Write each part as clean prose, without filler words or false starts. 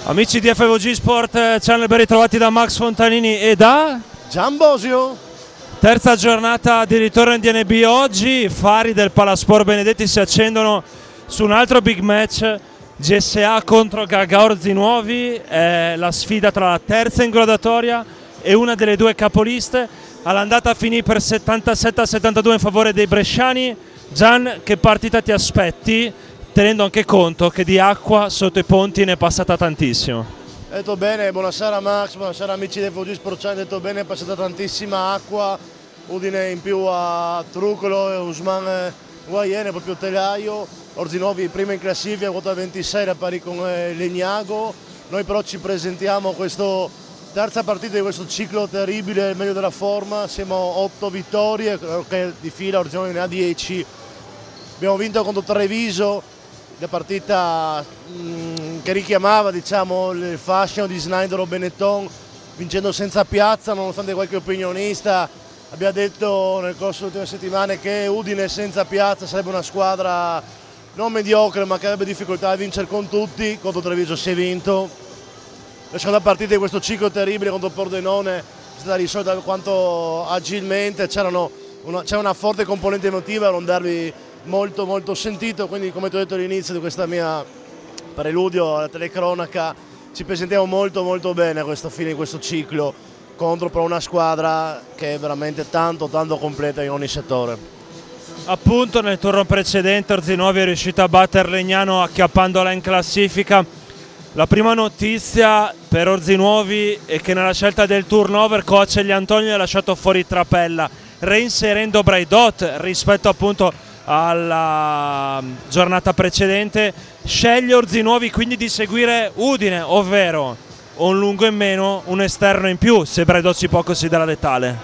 Amici di FVG Sport Channel, ben ritrovati da Max Fontanini e da Gian Bosio. Terza giornata di ritorno in DNB oggi, i fari del Palasport Benedetti si accendono su un altro big match, GSA contro Gaga Orzinuovi, è la sfida tra la terza in graduatoria e una delle due capoliste. All'andata finì per 77-72 in favore dei bresciani. Gian, che partita ti aspetti, tenendo anche conto che di acqua sotto i ponti ne è passata tantissimo? Detto bene, buonasera Max, buonasera amici del FVG Sport Channel, detto bene, è passata tantissima acqua, Udine in più a Truccolo e Usman Guaiene, proprio telaio, Orzinuovi prima in classifica, quota 26 da pari con Legnago. Noi però ci presentiamo questa terza partita di questo ciclo terribile, il meglio della forma, siamo 8 vittorie, che di fila Orzinuovi ne ha 10, abbiamo vinto contro Treviso, la partita che richiamava, diciamo, il fascino di Snyder o Benetton, vincendo senza Piazza, nonostante qualche opinionista abbia detto nel corso delle ultime settimane che Udine senza Piazza sarebbe una squadra non mediocre ma che avrebbe difficoltà a vincere con tutti. Contro Treviso si è vinto. La seconda partita di questo ciclo terribile contro Pordenone è stata risolta alquanto agilmente, c'è una forte componente emotiva, era un derby molto sentito, quindi come ti ho detto all'inizio di questa mia preludio alla telecronaca, ci presentiamo molto bene a questa fine di questo ciclo contro però una squadra che è veramente tanto completa in ogni settore. Appunto nel turno precedente Orzinuovi è riuscito a battere Legnano acchiappandola in classifica. La prima notizia per Orzinuovi è che nella scelta del turnover coach Egli Antonio ha lasciato fuori Trapella, reinserendo Braidot rispetto appunto alla giornata precedente. Sceglie Orzinuovi quindi di seguire Udine, ovvero un lungo in meno, un esterno in più, se Braidot si può considerare letale.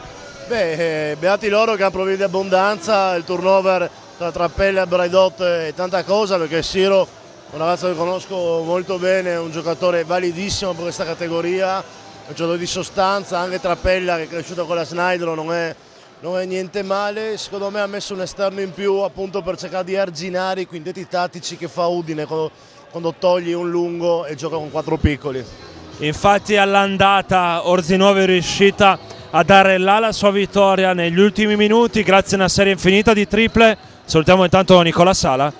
Beh, beati loro che hanno provveduto di abbondanza, il turnover tra Trappella e Braidot e tanta cosa, perché Siro, un ragazzo che conosco molto bene, è un giocatore validissimo per questa categoria, un giocatore di sostanza. Anche Trappella, che è cresciuto con la Snyder, non è niente male. Secondo me ha messo un esterno in più appunto per cercare di arginare i quintetti tattici che fa Udine quando togli un lungo e gioca con 4 piccoli. Infatti all'andata Orzinuovi è riuscita a dare là la sua vittoria negli ultimi minuti grazie a una serie infinita di triple. Salutiamo intanto Nicola Sala,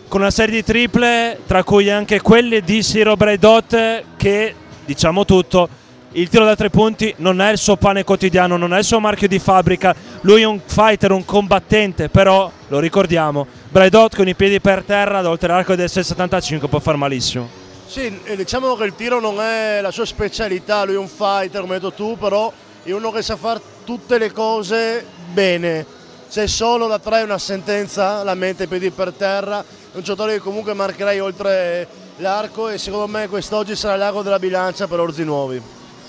con una serie di triple tra cui anche quelle di Siro Braidot, che, diciamo tutto, il tiro da 3 punti non è il suo pane quotidiano, non è il suo marchio di fabbrica. Lui è un fighter, un combattente, però lo ricordiamo, Braidot con i piedi per terra da oltre l'arco del 6,75 può far malissimo. Sì, diciamo che il tiro non è la sua specialità, lui è un fighter come hai detto tu, però è uno che sa fare tutte le cose bene. Se solo da 3 è una sentenza, la mente i piedi per terra, è un giocatore che comunque marcherei oltre l'arco e secondo me quest'oggi sarà l'ago della bilancia per Orzinuovi.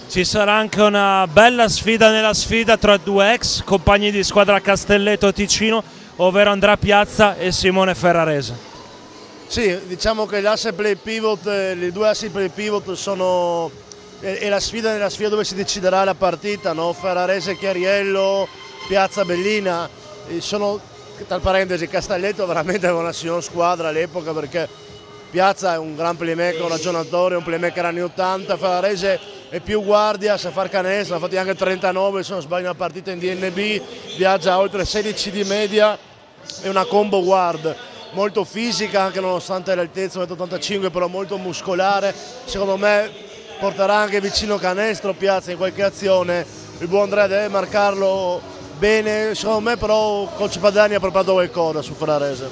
Ci sarà anche una bella sfida nella sfida tra due ex compagni di squadra Castelletto Ticino, ovvero Andrea Piazza e Simone Ferrarese. Sì, diciamo che l'asse play pivot, le due assi play pivot sono è la sfida nella sfida dove si deciderà la partita, no? Ferrarese Chiariello, Piazza Bellina, sono, tra parentesi, Castelletto veramente aveva una signora squadra all'epoca, perché Piazza è un gran playmaker, un ragionatore, un playmaker anni 80, Ferrarese è più guardia, sa far canestro, ha fatti anche 39 se non sbaglio una partita in DNB, viaggia a oltre 16 di media, è una combo guard molto fisica anche nonostante l'altezza 1,85 m, però molto muscolare. Secondo me porterà anche vicino canestro Piazza in qualche azione, il buon Andrea deve marcarlo bene. Secondo me però coach Padani ha preparato qualcosa su Ferrarese.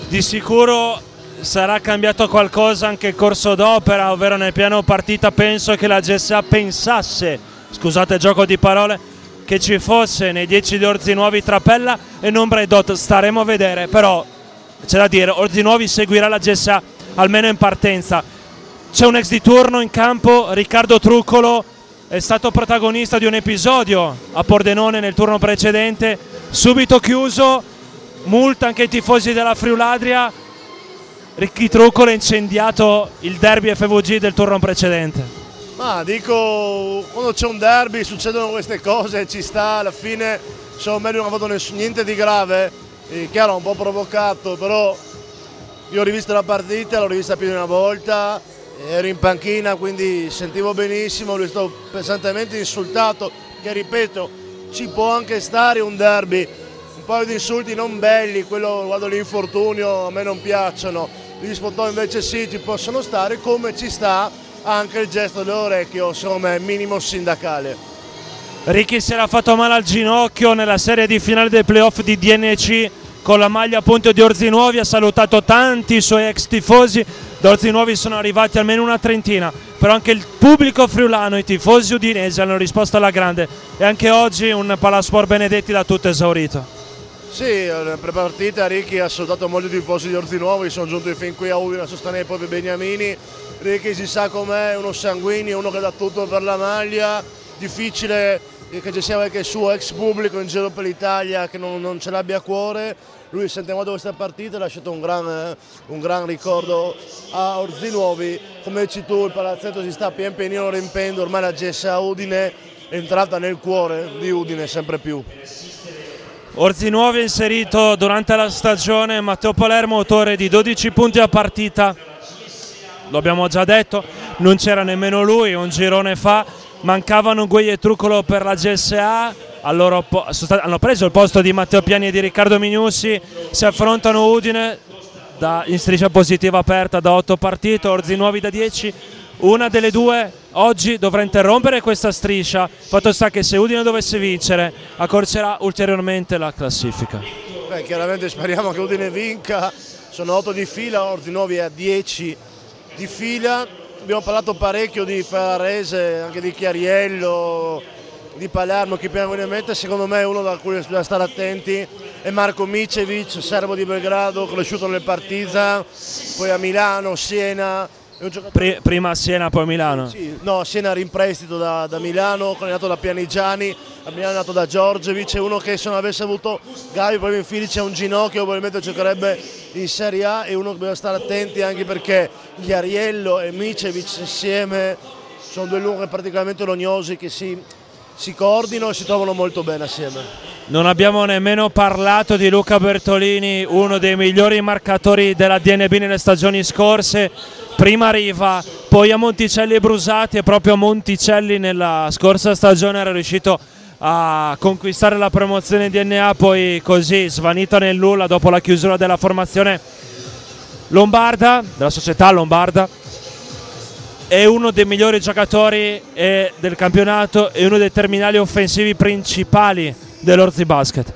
Di sicuro sarà cambiato qualcosa anche il corso d'opera, ovvero nel piano partita penso che la GSA pensasse, scusate il gioco di parole, che ci fosse nei 10 di Orzinuovi Trapella e non Braidot. Staremo a vedere, però c'è da dire, Orzinuovi seguirà la GSA almeno in partenza. C'è un ex di turno in campo, Riccardo Truccolo, è stato protagonista di un episodio a Pordenone nel turno precedente, subito chiuso, multa anche ai tifosi della Friuladria. Ricchi Truccolo ha incendiato il derby FVG del turno precedente. Ma dico, quando c'è un derby succedono queste cose, ci sta, alla fine secondo me non ha fatto niente di grave. Chiaro, un po' provocato, però io ho rivisto la partita, l'ho rivista più di una volta, ero in panchina, quindi sentivo benissimo, lui è stato pesantemente insultato, che ripeto, ci può anche stare un derby, un paio di insulti non belli, quello riguardo l'infortunio a me non piacciono, gli sfottò invece sì, ci possono stare, come ci sta anche il gesto dell'orecchio, secondo me minimo sindacale. Ricky si era fatto male al ginocchio nella serie di finale dei playoff di DNC con la maglia appunto di Orzinuovi, ha salutato tanti suoi ex tifosi. Da Orzinuovi sono arrivati almeno una trentina, però anche il pubblico friulano, i tifosi udinesi hanno risposto alla grande, e anche oggi un Palasport Benedetti da tutto esaurito. Sì, nella prepartita Ricky ha salutato molti tifosi di Orzinuovi, sono giunti fin qui a Udine a sostenere i propri beniamini. Ricky si sa com'è, uno sanguigno, uno che dà tutto per la maglia, difficile che ci sia anche il suo ex pubblico in giro per l'Italia che non ce l'abbia a cuore. Lui sente molto questa partita, ha lasciato un gran ricordo a Orzinuovi. Come dici tu, il palazzetto si sta pian pianino riempendo, ormai la GSA Udine è entrata nel cuore di Udine sempre più. Orzinuovi ha inserito durante la stagione Matteo Palermo, autore di 12 punti a partita, lo abbiamo già detto, non c'era nemmeno lui un girone fa, mancavano Gueghi e Truccolo per la GSA, hanno preso il posto di Matteo Piani e di Riccardo Mignussi, si affrontano Udine in striscia positiva aperta da 8 partite, Orzinuovi da 10, una delle due oggi dovrà interrompere questa striscia, fatto sta che se Udine dovesse vincere accorcerà ulteriormente la classifica. Beh, chiaramente speriamo che Udine vinca, sono 8 di fila, Orzinuovi a 10 di fila, abbiamo parlato parecchio di Ferrarese, anche di Chiariello, di Palermo, chi più in mente, secondo me uno da cui bisogna stare attenti è Marko Micevic, serbo di Belgrado, cresciuto nel Partizan, poi a Milano, Siena. Prima a Siena, poi a Milano? Sì, no, Siena era in prestito da Milano, è nato da Pianigiani, a Milano è nato da Giorgevic, è uno che se non avesse avuto Gavi proprio in fili c'è un ginocchio, probabilmente giocherebbe in Serie A, e uno che bisogna stare attenti anche perché Chiariello e Micevic insieme sono due lunghi particolarmente rognosi che si coordinano e si trovano molto bene assieme. Non abbiamo nemmeno parlato di Luca Bertolini, uno dei migliori marcatori della DNB nelle stagioni scorse, prima a Riva, poi a Monticelli e Brusati, e proprio a Monticelli nella scorsa stagione era riuscito a conquistare la promozione DNA, poi così svanito nel nulla dopo la chiusura della formazione lombarda, della società lombarda. È uno dei migliori giocatori del campionato e uno dei terminali offensivi principali dell'Orzi Basket.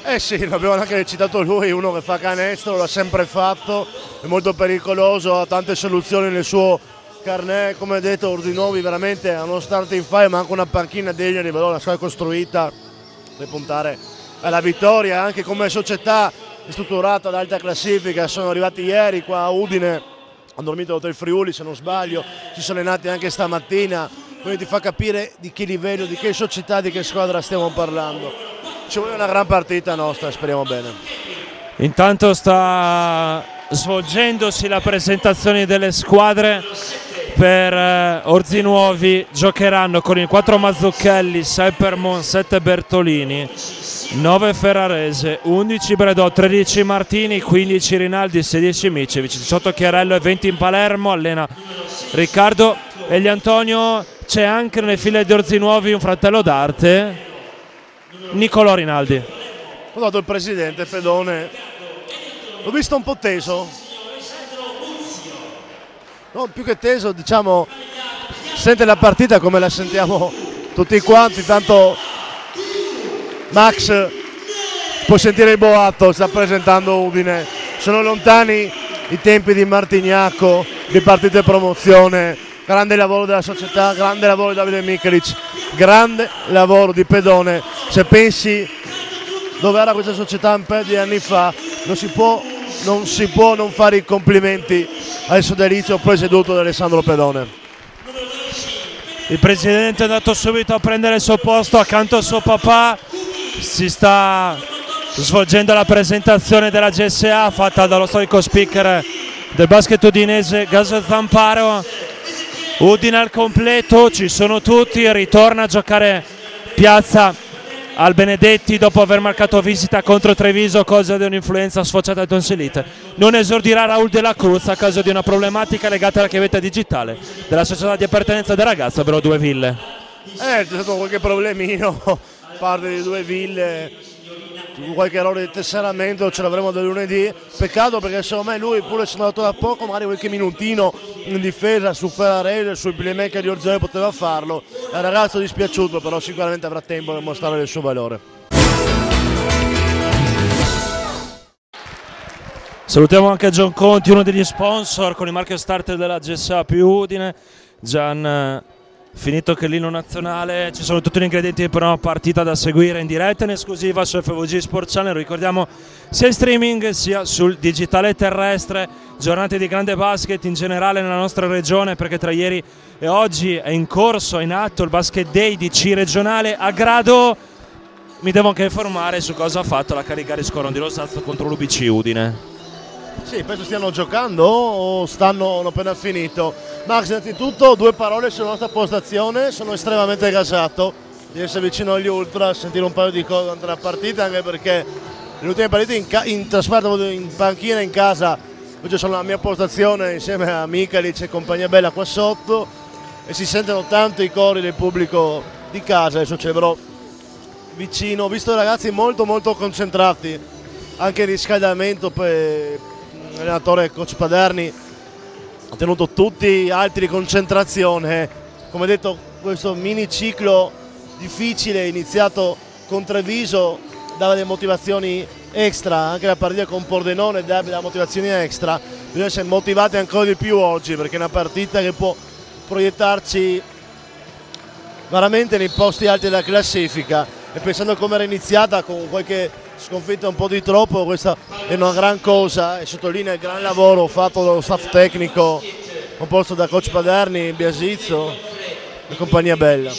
Eh sì, l'abbiamo anche citato lui, uno che fa canestro, l'ha sempre fatto, è molto pericoloso, ha tante soluzioni nel suo carnet, come detto Orzinuovi veramente ha uno starting five ma anche una panchina degna, la squadra costruita per puntare alla vittoria, anche come società è strutturata ad alta classifica, sono arrivati ieri qua a Udine, hanno dormito all'Hotel Friuli se non sbaglio, si sono allenati anche stamattina, quindi ti fa capire di che livello, di che società, di che squadra stiamo parlando. Ci vuole una gran partita nostra, speriamo bene. Intanto sta svolgendosi la presentazione delle squadre. Per Orzinuovi giocheranno con il 4 Mazzucchelli, 6 Permon, 7 Bertolini, 9 Ferrarese, 11 Bredò, 13 Martini, 15 Rinaldi, 16 Micevic, 18 Chiarello e 20 in Palermo, allena Riccardo Egli Antonio. C'è anche nelle file di Orzinuovi un fratello d'arte, Nicolò Rinaldi. Ho dato il presidente Pedone, l'ho visto un po' teso, no, più che teso, diciamo, sente la partita come la sentiamo tutti quanti, tanto Max può sentire il boato, sta presentando Udine, sono lontani i tempi di Martignacco, di partite promozione, grande lavoro della società, grande lavoro di Davide Michelic, grande lavoro di Pedone. Se pensi dove era questa società un paio di anni fa, non si può non fare i complimenti al sodalizio presieduto da Alessandro Pedone. Il presidente è andato subito a prendere il suo posto accanto al suo papà, si sta svolgendo la presentazione della GSA fatta dallo storico speaker del basket udinese Gaso Zamparo. Udine al completo, ci sono tutti, ritorna a giocare Piazza al Benedetti dopo aver marcato visita contro Treviso a causa di un'influenza sfociata di tonsilite. Non esordirà Raul della Cruz a causa di una problematica legata alla chiavetta digitale della società di appartenenza del ragazzo, ovvero Due Ville. C'è stato qualche problemino, parte di Due Ville, qualche errore di tesseramento, ce l'avremo da lunedì. Peccato perché secondo me lui, pure se è andato da poco, magari qualche minutino in difesa su Ferrarese, sul playmaker di Orgel poteva farlo. È un ragazzo dispiaciuto, però sicuramente avrà tempo per mostrare il suo valore. Salutiamo anche John Conti, uno degli sponsor con il marchio starter della GSA più Udine. Gian, finito che l'inno nazionale, ci sono tutti gli ingredienti per una partita da seguire in diretta in esclusiva su FVG Sport Channel, ricordiamo sia in streaming sia sul digitale terrestre. Giornate di grande basket in generale nella nostra regione, perché tra ieri e oggi è in corso, è in atto il Basket Day di C regionale a Grado. Mi devo anche informare su cosa ha fatto la Carigaris Corono di Losazzo contro l'UBC Udine. Sì, penso stiano giocando o hanno appena finito. Max, innanzitutto due parole sulla nostra postazione. Sono estremamente gasato di essere vicino agli Ultra, sentire un paio di cose durante la partita, anche perché le ultime partite in trasferta, in panchina, in casa, oggi sono alla mia postazione insieme a Michalic e compagnia bella qua sotto, e si sentono tanto i cori del pubblico di casa. Adesso celebro vicino, ho visto i ragazzi molto concentrati, anche il riscaldamento per l'allenatore coach Paderni ha tenuto tutti altri di concentrazione. Come detto, questo mini ciclo difficile iniziato con Treviso dava delle motivazioni extra, anche la partita con Pordenone dà delle motivazioni extra. Bisogna essere motivati ancora di più oggi, perché è una partita che può proiettarci veramente nei posti alti della classifica, e pensando come era iniziata con qualche sconfitta un po' di troppo, questa è una gran cosa, e sottolinea il gran lavoro fatto dallo staff tecnico composto da coach Paderni, Biasizzo e compagnia bella.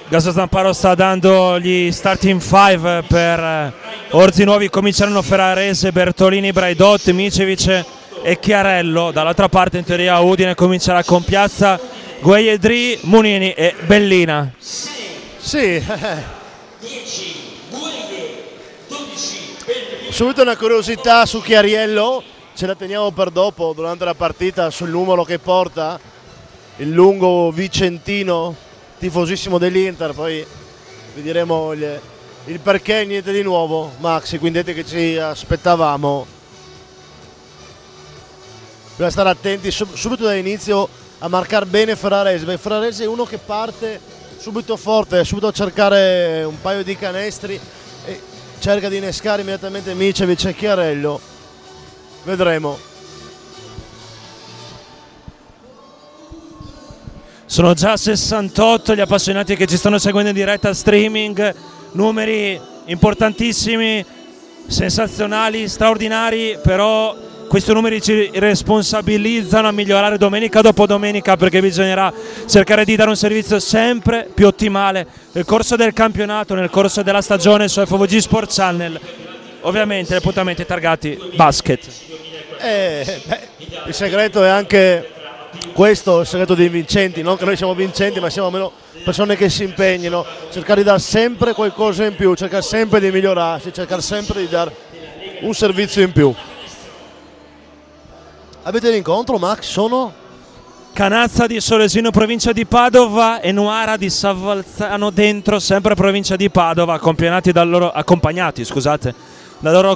Gaso Zamparo sta dando gli starting 5 per Orzi Nuovi. Cominceranno Ferrarese, Bertolini, Braidot, Micevic e Chiarello. Dall'altra parte in teoria Udine comincerà con Piazza, Guaiedri, Munini e Bellina. Sì, subito una curiosità su Chiariello, ce la teniamo per dopo durante la partita, sul numero che porta, il lungo vicentino, tifosissimo dell'Inter. Poi vi diremo il perché, niente di nuovo, Maxi, quindi che ci aspettavamo. Bisogna stare attenti subito dall'inizio a marcare bene Ferrarese, perché Ferrarese è uno che parte subito forte, subito a cercare un paio di canestri e cerca di innescare immediatamente Micevic e Chiarello. Vedremo. Sono già 68 gli appassionati che ci stanno seguendo in diretta streaming, numeri importantissimi, sensazionali, straordinari, però questi numeri ci responsabilizzano a migliorare domenica dopo domenica, perché bisognerà cercare di dare un servizio sempre più ottimale nel corso del campionato, nel corso della stagione su FVG Sport Channel. Ovviamente appuntamenti targati basket. Il segreto è anche questo, il segreto dei vincenti, non che noi siamo vincenti, ma siamo almeno persone che si impegnino, cercare di dare sempre qualcosa in più, cercare sempre di migliorarsi, cercare sempre di dare un servizio in più. Avete l'incontro, Max? Sono Canazza di Solesino, provincia di Padova, e Nuara di Savalzano Dentro, sempre provincia di Padova, accompagnati dal loro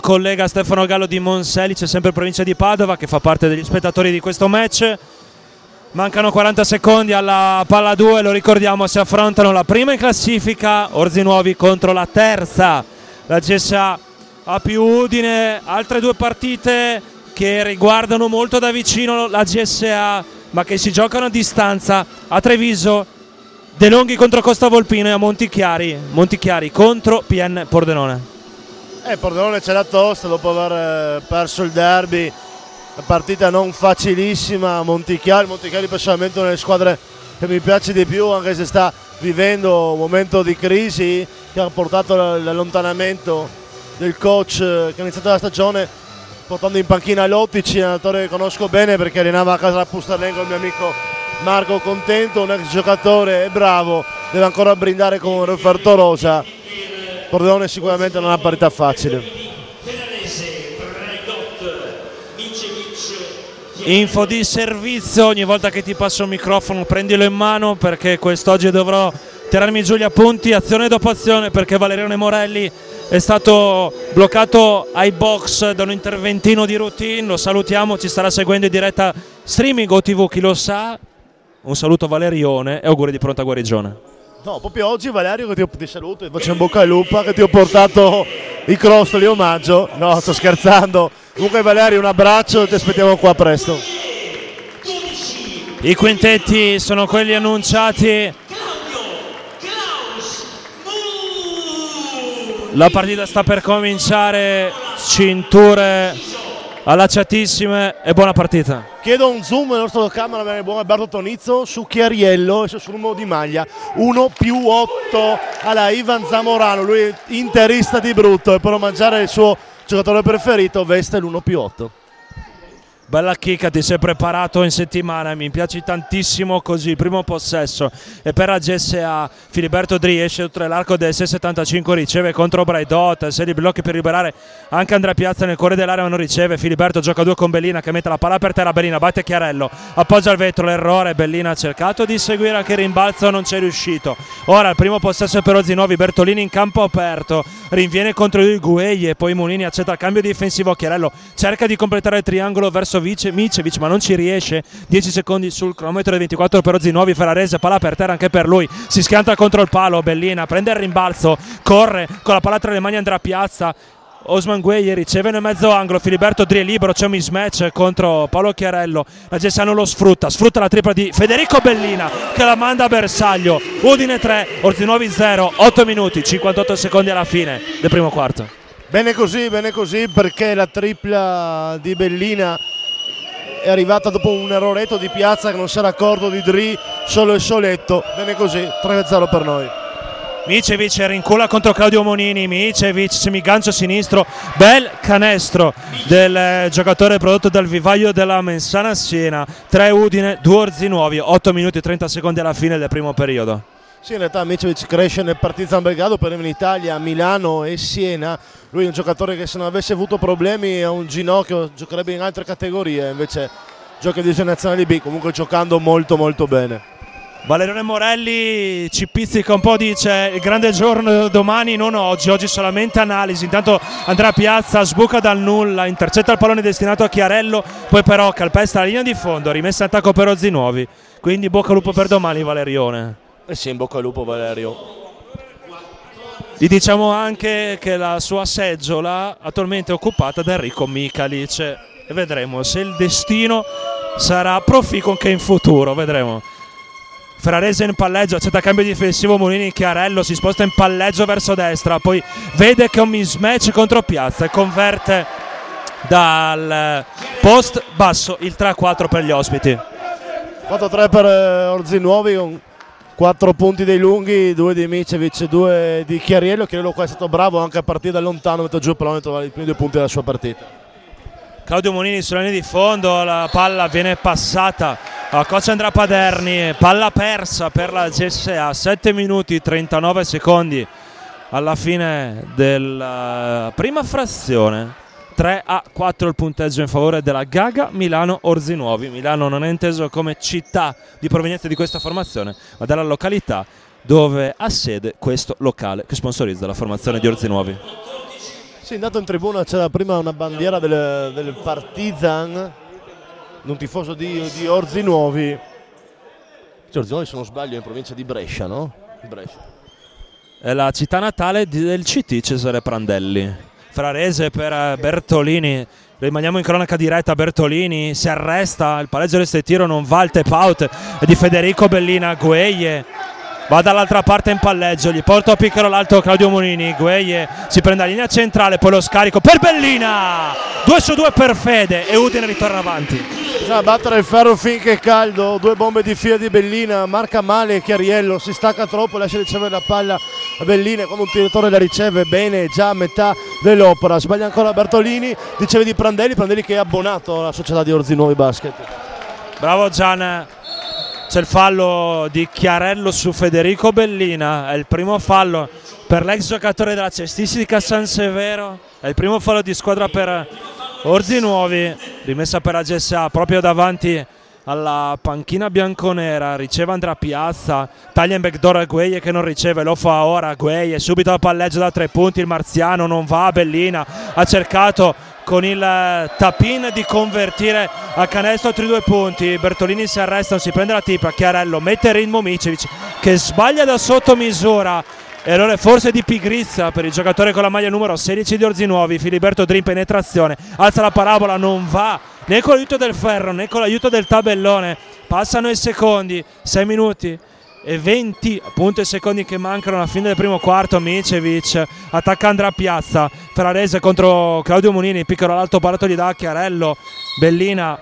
collega Stefano Gallo di Monselice, sempre provincia di Padova, che fa parte degli spettatori di questo match. Mancano 40 secondi alla palla 2, lo ricordiamo, si affrontano la prima in classifica, Orzi Nuovi, contro la terza, la GSA A più Udine. Altre due partite che riguardano molto da vicino la GSA, ma che si giocano a distanza. A Treviso, De Longhi contro Costa Volpino, e a Montichiari contro PN Pordenone. Pordenone c'è la tosta dopo aver perso il derby, la partita non facilissima. Montichiari personalmente una delle squadre che mi piace di più, anche se sta vivendo un momento di crisi che ha portato all'allontanamento del coach che ha iniziato la stagione portando in panchina Lottici, un allenatore che conosco bene perché allenava a casa la Pusterlengo il mio amico Marco contento, un ex giocatore è bravo, deve ancora brindare con un referto rosa. Pordenone sicuramente non ha parità facile. Info di servizio: ogni volta che ti passo un microfono prendilo in mano, perché quest'oggi dovrò tirarmi giù gli appunti azione dopo azione, perché Valerione Morelli è stato bloccato ai box da un interventino di routine. Lo salutiamo, ci starà seguendo in diretta streaming o TV, chi lo sa. Un saluto a Valerione e auguri di pronta guarigione. No, proprio oggi Valerio che ti saluto e faccio in bocca al lupo, che ti ho portato i crostoli omaggio. No, sto scherzando. Comunque Valerio, un abbraccio e ti aspettiamo qua presto. I quintetti sono quelli annunciati. La partita sta per cominciare, cinture allacciatissime e buona partita. Chiedo un zoom nel nostro camera, bene, buon Alberto Tonizzo, su Chiariello e sul numero di maglia 1+8 alla Ivan Zamorano, lui è interista di brutto e per mangiare il suo giocatore preferito veste l'1+8. Bella chicca, ti sei preparato in settimana, mi piace tantissimo così. Il primo possesso e per la GSA Filiberto Dri esce oltre l'arco del 6,75, riceve contro Braidot, 6 blocchi per liberare anche Andrea Piazza nel cuore dell'area, ma non riceve. Filiberto gioca 2 con Bellina che mette la palla per terra, Bellina batte Chiarello, appoggia il vetro, l'errore, Bellina ha cercato di seguire anche il rimbalzo, non c'è riuscito. Ora il primo possesso per Ozinovi, Bertolini in campo aperto, rinviene contro lui Gueglie, poi Munini accetta il cambio difensivo, Chiarello cerca di completare il triangolo verso Micevic ma non ci riesce. 10 secondi sul cronometro del 24 per Ozinovi, Ferrarese, palla per terra anche per lui, si schianta contro il palo, Bellina prende il rimbalzo, corre con la palla tra le mani Andrea Piazza, Osman Gueye riceve nel mezzo angolo, Filiberto Dri è libero, c'è un mismatch contro Paolo Chiarello, la GSA non lo sfrutta la tripla di Federico Bellina che la manda a bersaglio. Udine 3, Ozinovi 0, 8 minuti 58 secondi alla fine del primo quarto. Bene così perché la tripla di Bellina è arrivata dopo un erroretto di Piazza che non si era accorto di Dri, solo il soletto. Bene così, 3-0 per noi. Micevic rincula contro Claudio Monini, Micevic semigancio sinistro, bel canestro del giocatore prodotto dal vivaio della Mensana Siena. 3 Udine, 2 Ozinovi, 8 minuti e 30 secondi alla fine del primo periodo. Sì, in realtà Micevic cresce nel Partizan Belgrado, per in Italia, Milano e Siena. Lui è un giocatore che se non avesse avuto problemi a un ginocchio giocherebbe in altre categorie, invece gioca in divisione nazionale B, comunque giocando molto bene. Valerione Morelli ci pizzica un po', dice il grande giorno domani, non oggi solamente analisi. Intanto Andrea Piazza sbuca dal nulla, intercetta il pallone destinato a Chiarello, poi però calpesta la linea di fondo, rimessa in attacco per Ozinovi, quindi bocca al lupo per domani Valerione. Eh sì, in bocca al lupo Valerio. Gli diciamo anche che la sua seggiola attualmente è occupata da Enrico Micalic e vedremo se il destino sarà proficuo anche in futuro, vedremo. Ferrarese in palleggio, accetta cambio difensivo, Munini, Chiarello si sposta in palleggio verso destra, poi vede che è un mismatch contro Piazza e converte dal post basso il 3-4 per gli ospiti. 4-3 per Ozinovi con 4 punti dei lunghi, 2 di Micevic, 2 di Chiariello. Chiariello qua è stato bravo anche a partire da lontano, metto giù però trova i primi 2 punti della sua partita. Claudio Monini sulla linea di fondo, la palla viene passata a coach Andrea Paderni, palla persa per la GSA, 7 minuti 39 secondi alla fine della prima frazione. 3-4 il punteggio in favore della Gaga Milano Ozinovi. Milano non è inteso come città di provenienza di questa formazione, ma dalla località dove ha sede questo locale che sponsorizza la formazione di Ozinovi. Sì, intanto in tribuna c'era prima una bandiera del Partizan, un tifoso di Ozinovi. Ozinovi, se non sbaglio, è in provincia di Brescia, no? Brescia. È la città natale del CT Cesare Prandelli. Ferrarese per Bertolini, rimaniamo in cronaca diretta. Bertolini si arresta, il palleggio resta di tiro, non va il tap out di Federico Bellina. Gueye va dall'altra parte in palleggio, gli porta a piccolo l'alto Claudio Monini. Gueye si prende la linea centrale, poi lo scarico per Bellina, 2 su 2 per Fede e Udine ritorna avanti. Bisogna battere il ferro finché è caldo, 2 bombe di fila di Bellina, marca male Chiariello, si stacca troppo, lascia ricevere la palla a Bellina, quando un tiratore la riceve bene, già a metà dell'opera. Sbaglia ancora Bertolini, riceve di Prandelli che è abbonato alla società di Ozinovi Basket. Bravo Gian. C'è il fallo di Chiarello su Federico Bellina, è il primo fallo per l'ex giocatore della cestistica San Severo, è il primo fallo di squadra per Orzinuovi, rimessa per la GSA proprio davanti alla panchina bianconera, riceve Andrea Piazza, taglia in backdoor a Gueye che non riceve, lo fa ora Gueye, subito al palleggio da 3 punti, il marziano non va, Bellina ha cercato con il tap-in di convertire a canestro altri 2 punti, Bertolini si arresta, non si prende la tipa, Chiarello mette in ritmo Micevic che sbaglia da sotto misura, errore forse di pigrizia per il giocatore con la maglia numero 16 di Orzinuovi, Filiberto Drin penetrazione, alza la parabola, non va né con l'aiuto del ferro né con l'aiuto del tabellone, passano i secondi, 6 minuti e 20 appunto i secondi che mancano alla fine del primo quarto. Micevic attacca Andrea Piazza, Ferrarese contro Claudio Munini, piccolo all'alto parato gli dà Chiarello, Bellina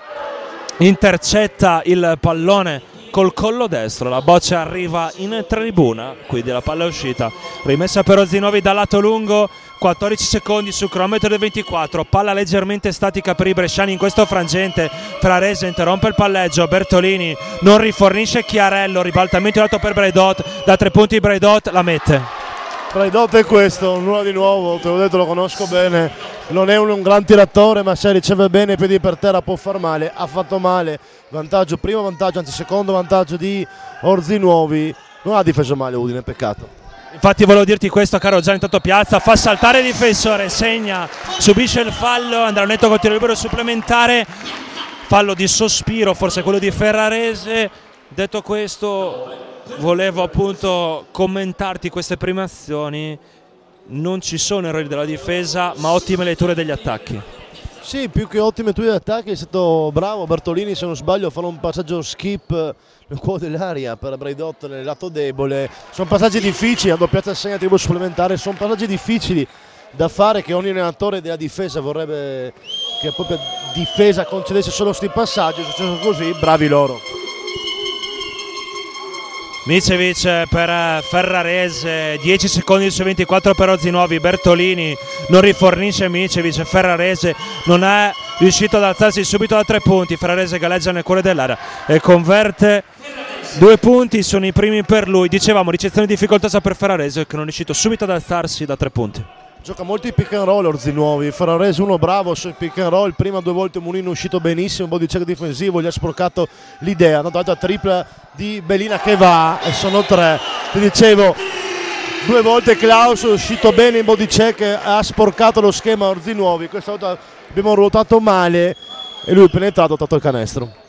intercetta il pallone col collo destro, la boccia arriva in tribuna, quindi la palla è uscita, rimessa per Orzinuovi dal lato lungo, 14 secondi su cronometro del 24, palla leggermente statica per i bresciani in questo frangente, Ferrarese interrompe il palleggio, Bertolini non rifornisce Chiarello, ribaltamento lato per Braidot, da 3 punti Braidot la mette. Braidot è questo, nulla di nuovo, te l'ho detto, lo conosco bene, non è un gran tiratore, ma se riceve bene i piedi per terra può far male, ha fatto male, vantaggio, primo vantaggio, anzi secondo vantaggio di Orzinuovi, non ha difeso male Udine, peccato. Infatti volevo dirti questo, caro Gianni, intanto Piazza fa saltare il difensore, segna, subisce il fallo, andrà netto con tiro libero supplementare, fallo di sospiro, forse quello di Ferrarese. Detto questo, volevo appunto commentarti queste prime azioni, non ci sono errori della difesa ma ottime letture degli attacchi. Sì, più che ottime letture degli attacchi è stato bravo Bertolini, se non sbaglio, a fare un passaggio skip nel cuore dell'aria per Braidot nel lato debole. Sono passaggi difficili, la doppiata segna tiro supplementare, sono passaggi difficili da fare che ogni allenatore della difesa vorrebbe che la propria difesa concedesse solo questi passaggi, è successo così, bravi loro. Micevic per Ferrarese, 10 secondi su 24 per Orzinuovi, Bertolini non rifornisce Micevic, Ferrarese non è riuscito ad alzarsi subito da 3 punti, Ferrarese galleggia nel cuore dell'area e converte 2 punti, sono i primi per lui, dicevamo ricezione difficoltosa per Ferrarese che non è riuscito subito ad alzarsi da 3 punti. Gioca molto i pick and roll Orzinuovi, Ferrarese uno bravo sui pick and roll, prima 2 volte Munino è uscito benissimo, un po' di check difensivo, gli ha sporcato l'idea, hanno dato la tripla di Bellina che va e sono 3, ti dicevo 2 volte Klaus è uscito bene in body check, ha sporcato lo schema Orzinuovi, questa volta abbiamo ruotato male e lui è penetrato, ha tolto il canestro.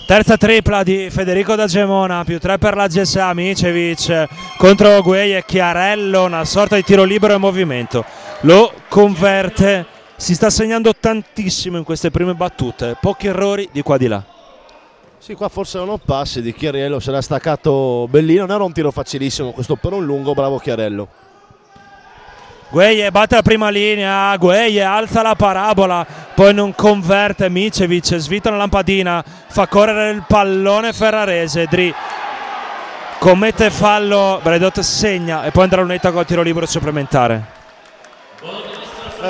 Terza tripla di Federico da Gemona, più 3 per la GSA, Micevic contro Gueye e Chiarello, una sorta di tiro libero in movimento, lo converte, si sta segnando tantissimo in queste prime battute, pochi errori di qua di là. Sì, qua forse erano passi di Chiarello, se l'ha staccato Bellino, non era un tiro facilissimo questo per un lungo, bravo Chiarello. Gueye batte la prima linea, Gueye alza la parabola, poi non converte, Micevic svita una lampadina, fa correre il pallone Ferrarese, Dri commette fallo, Braidot segna e poi andrà lunetta con il tiro libero supplementare.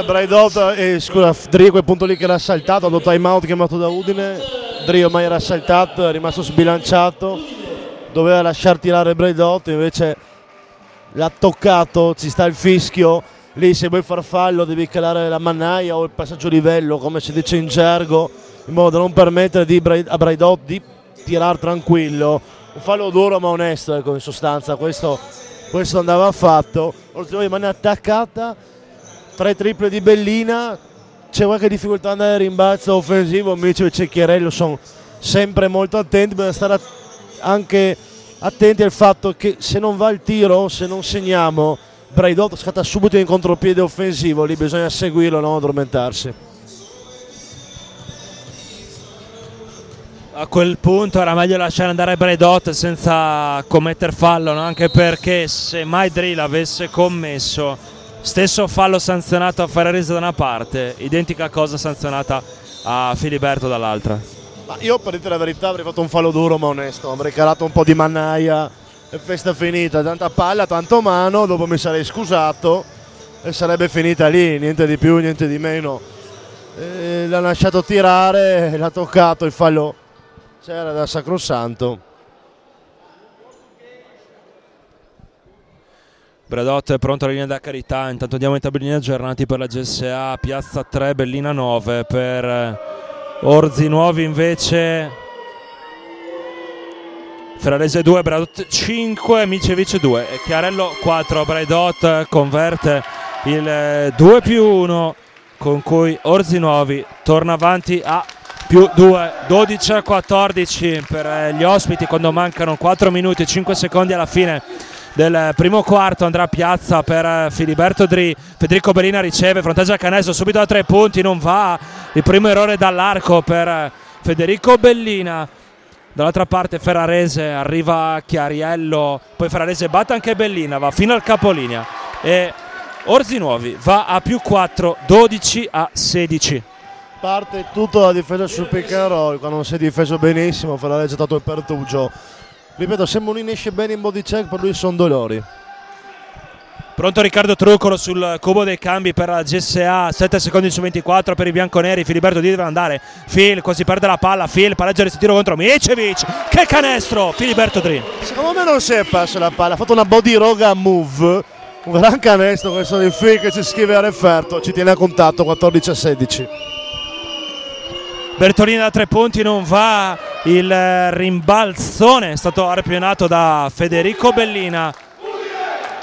Braidot, scusa, Dri quel punto lì che era saltato, ha dato time out chiamato da Udine, Dri ormai era saltato, è rimasto sbilanciato, doveva lasciar tirare Braidot, invece l'ha toccato, ci sta il fischio, lì se vuoi far fallo devi calare la mannaia o il passaggio livello come si dice in gergo, in modo da non permettere a Braidot di tirare tranquillo, un fallo duro ma onesto, ecco, in sostanza questo andava fatto. Orzinuovi rimane attaccata, 3 triple di Bellina, c'è qualche difficoltà ad andare al rimbalzo offensivo, Micevic e Chiarello sono sempre molto attenti, bisogna stare anche attenti al fatto che se non va il tiro, se non segniamo, Braidot scatta subito in contropiede offensivo, lì bisogna seguirlo, non addormentarsi. A quel punto era meglio lasciare andare Braidot senza commettere fallo, no? Anche perché se mai Drill avesse commesso stesso fallo sanzionato a Ferrarese da una parte, identica cosa sanzionata a Filiberto dall'altra. Ma io per dire la verità avrei fatto un fallo duro ma onesto, avrei calato un po' di mannaia e festa finita, tanta palla, tanto mano, dopo mi sarei scusato e sarebbe finita lì, niente di più, niente di meno. L'ha lasciato tirare, l'ha toccato, il fallo C'era da sacrosanto. Bredot è pronto alla linea da carità, intanto andiamo in tabellini aggiornati per la GSA, Piazza 3, Bellina 9, per Orzi Nuovi invece Ferrarese 2, Bredot 5, Micevic 2 e Chiarello 4. Bredot converte il 2+1 con cui Orzi Nuovi torna avanti a +2, 12-14 per gli ospiti quando mancano 4 minuti e 5 secondi alla fine del primo quarto. Andrà a Piazza per Filiberto Dri, Federico Bellina riceve, fronteggia il canestro subito da 3 punti, non va, il primo errore dall'arco per Federico Bellina. Dall'altra parte Ferrarese, arriva Chiariello, poi Ferrarese batte anche Bellina, va fino al capolinea e Orzi Nuovi va a +4, 12-16. Parte tutto la difesa sul pick and roll, quando non si è difeso benissimo Ferrarese ha dato il pertugio. Ripeto, se Monini esce bene in body check per lui sono dolori. Pronto Riccardo Truccolo sul cubo dei cambi per la GSA, 7 secondi su 24 per i bianconeri. Filiberto Di deve andare, Phil quasi perde la palla, Phil palleggia il tiro contro Micevic, che canestro Filiberto Dri. Secondo me non si è perso la palla, ha fatto una body roga move, un gran canestro questo di Phil che ci scrive a referto, ci tiene a contatto, 14-16. Bertolini da 3 punti non va, il rimbalzone è stato arpionato da Federico Bellina.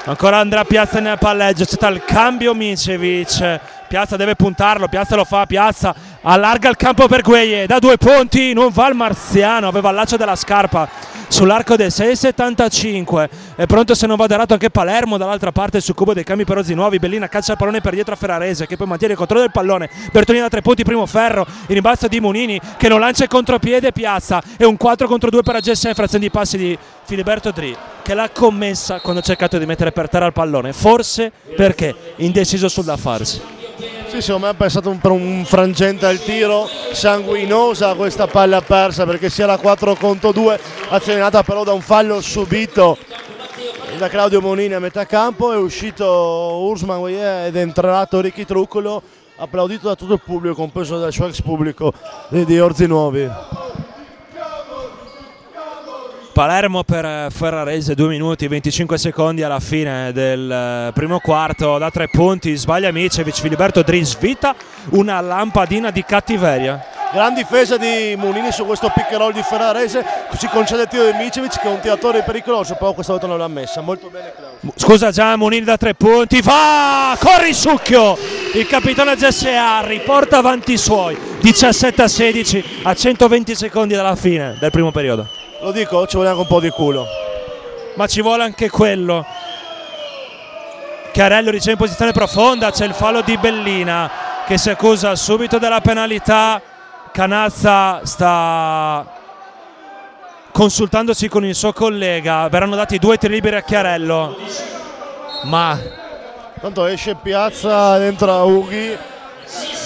Ancora andrà Piazza nel palleggio, c'è stato il cambio Micevic, Piazza deve puntarlo, Piazza lo fa, Piazza allarga il campo per Gueye, da 2 punti non va il marziano, aveva il laccio della scarpa sull'arco del 6,75, è pronto se non va errato anche Palermo dall'altra parte sul cubo dei cambi per Orzi Nuovi. Bellina caccia il pallone per dietro a Ferrarese che poi mantiene il controllo del pallone, Bertolini da 3 punti, primo ferro, il rimbalzo di Munini che non lancia il contropiede, Piazza e un 4 contro 2 per la GSA, frazione di passi di Filiberto Dri che l'ha commessa quando ha cercato di mettere per terra il pallone, forse perché indeciso sul da farsi. Sì, secondo me ha pensato per un frangente al tiro, sanguinosa questa palla persa perché si era 4 contro 2, azionata però da un fallo subito da Claudio Monini a metà campo. È uscito Usman ed è entrato Ricky Truccolo, applaudito da tutto il pubblico, compreso dal suo ex pubblico di Orzi Nuovi. Palermo per Ferrarese, 2 minuti e 25 secondi alla fine del primo quarto, da 3 punti sbaglia Micevic, Filiberto Dri svita una lampadina di cattiveria. Gran difesa di Munini su questo pick and roll di Ferrarese, si concede il tiro di Micevic che è un tiratore pericoloso, però questa volta non l'ha messa, molto bene Claudio. Scusa già, Munini da 3 punti, va, corri succhio, il capitano GSA riporta avanti i suoi, 17-16 a 120 secondi dalla fine del primo periodo. Lo dico, ci vuole anche un po' di culo. Ma ci vuole anche quello. Chiarello riceve in posizione profonda, c'è il fallo di Bellina che si accusa subito della penalità. Canazza sta consultandosi con il suo collega, verranno dati 2 tiri liberi a Chiarello. Ma tanto esce Piazza, entra Ughi.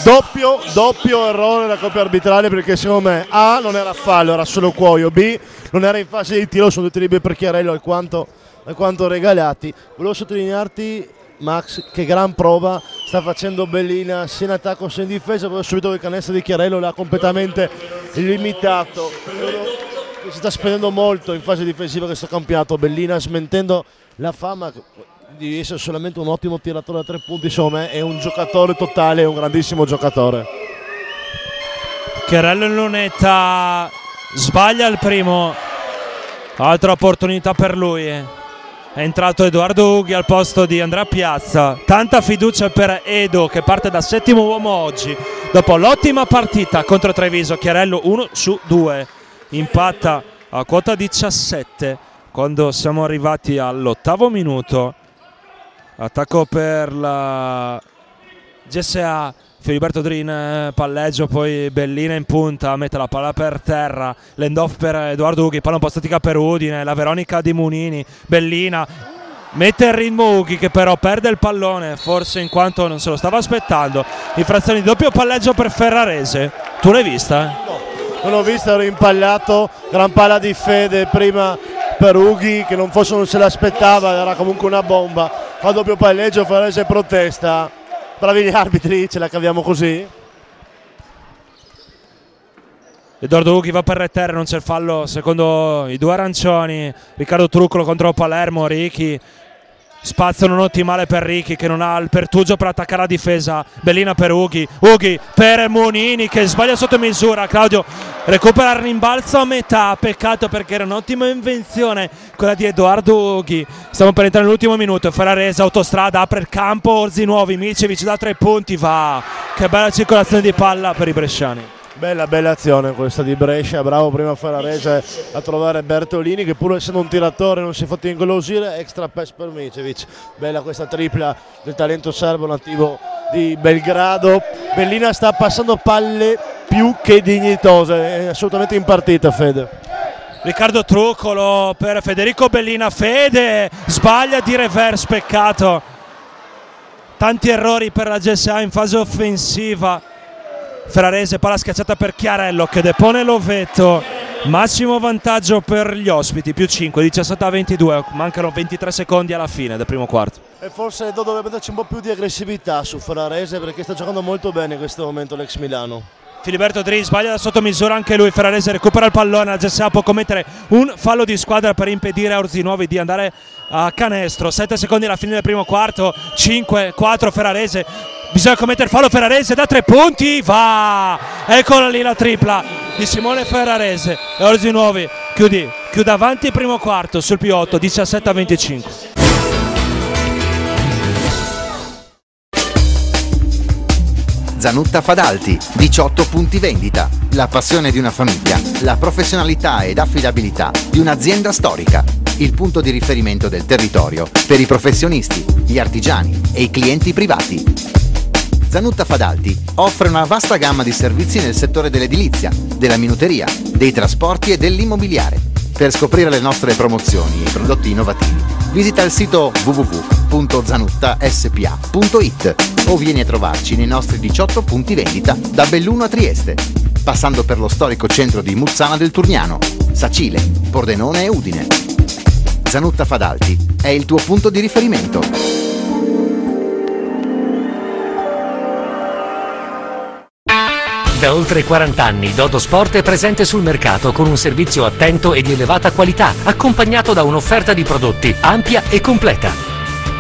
Doppio errore da coppia arbitrale perché secondo me A non era fallo, era solo cuoio, B non era in fase di tiro, sono 2 tiri liberi per Chiarello alquanto regalati. Volevo sottolinearti Max che gran prova sta facendo Bellina sia in attacco sia in difesa, poi subito il canestro di Chiarello l'ha completamente limitato. Si sta spendendo molto in fase difensiva questo campionato, Bellina smentendo la fama di essere solamente un ottimo tiratore da 3 punti, insomma è un giocatore totale, è un grandissimo giocatore. Chiarello in lunetta sbaglia il primo, altra opportunità per lui, è entrato Edoardo Ughi al posto di Andrea Piazza, tanta fiducia per Edo che parte da 7° uomo oggi dopo l'ottima partita contro Treviso. Chiarello 1 su 2, impatta a quota 17 quando siamo arrivati all'8° minuto. Attacco per la GSA, Filiberto Dri in palleggio, poi Bellina in punta, mette la palla per terra, l'end-off per Edoardo Ughi, palla un po' statica per Udine, la Veronica di Munini, Bellina mette il ritmo Ughi che però perde il pallone, forse in quanto non se lo stava aspettando. Infrazione di doppio palleggio per Ferrarese, tu l'hai vista? No, non l'ho vista, ero impallato, gran palla di Fede prima per Ughi che non se l'aspettava, era comunque una bomba. Fa doppio palleggio, Ferrarese protesta. Bravi gli arbitri, ce la caviamo così. Edoardo Ughi va per terra, non c'è il fallo secondo i due arancioni. Riccardo Truccolo contro Palermo, Ricky. Spazio non ottimale per Ricky che non ha il pertugio per attaccare la difesa. Bellina per Ughi, Ughi per Monini che sbaglia sotto misura. Claudio recupera il rimbalzo a metà, peccato perché era un'ottima invenzione quella di Edoardo Ughi. Stiamo per entrare nell'ultimo minuto. Ferrarese, autostrada, apre il campo, Orzinuovi, Micevic da 3 punti, va. Che bella circolazione di palla per i bresciani. Bella azione questa di Brescia, bravo prima Ferrarese a trovare Bertolini che pur essendo un tiratore non si è fatto ingolosire, extra pass per Micevic. Bella questa tripla del talento serbo nativo di Belgrado. Bellina sta passando palle più che dignitose, è assolutamente in partita Fede. Riccardo Truccolo per Federico Bellina, Fede sbaglia di reverse, peccato. Tanti errori per la GSA in fase offensiva. Ferrarese, palla schiacciata per Chiarello che depone l'ovetto. Massimo vantaggio per gli ospiti, più 5, 17-22, mancano 23 secondi alla fine del primo quarto. E forse dovrebbe metterci un po' più di aggressività su Ferrarese perché sta giocando molto bene in questo momento l'ex Milano. Filiberto Dri sbaglia da sotto misura anche lui. Ferrarese recupera il pallone, la GSA può commettere un fallo di squadra per impedire a Orzinuovi di andare a canestro. 7 secondi alla fine del primo quarto, 5-4 Ferrarese. Bisogna commettere il fallo Ferrarese da 3 punti, va! Eccola lì la tripla di Simone Ferrarese e Orzinuovi chiude avanti il primo quarto sul più 8, 17-25. Zanutta Fadalti, 18 punti vendita, la passione di una famiglia, la professionalità ed affidabilità di un'azienda storica, il punto di riferimento del territorio per i professionisti, gli artigiani e i clienti privati. Zanutta Fadalti offre una vasta gamma di servizi nel settore dell'edilizia, della minuteria, dei trasporti e dell'immobiliare. Per scoprire le nostre promozioni e prodotti innovativi, visita il sito www.zanuttaspa.it o vieni a trovarci nei nostri 18 punti vendita da Belluno a Trieste, passando per lo storico centro di Muzzana del Turniano, Sacile, Pordenone e Udine. Zanutta Fadalti è il tuo punto di riferimento. Da oltre 40 anni Dodo Sport è presente sul mercato con un servizio attento e di elevata qualità, accompagnato da un'offerta di prodotti ampia e completa.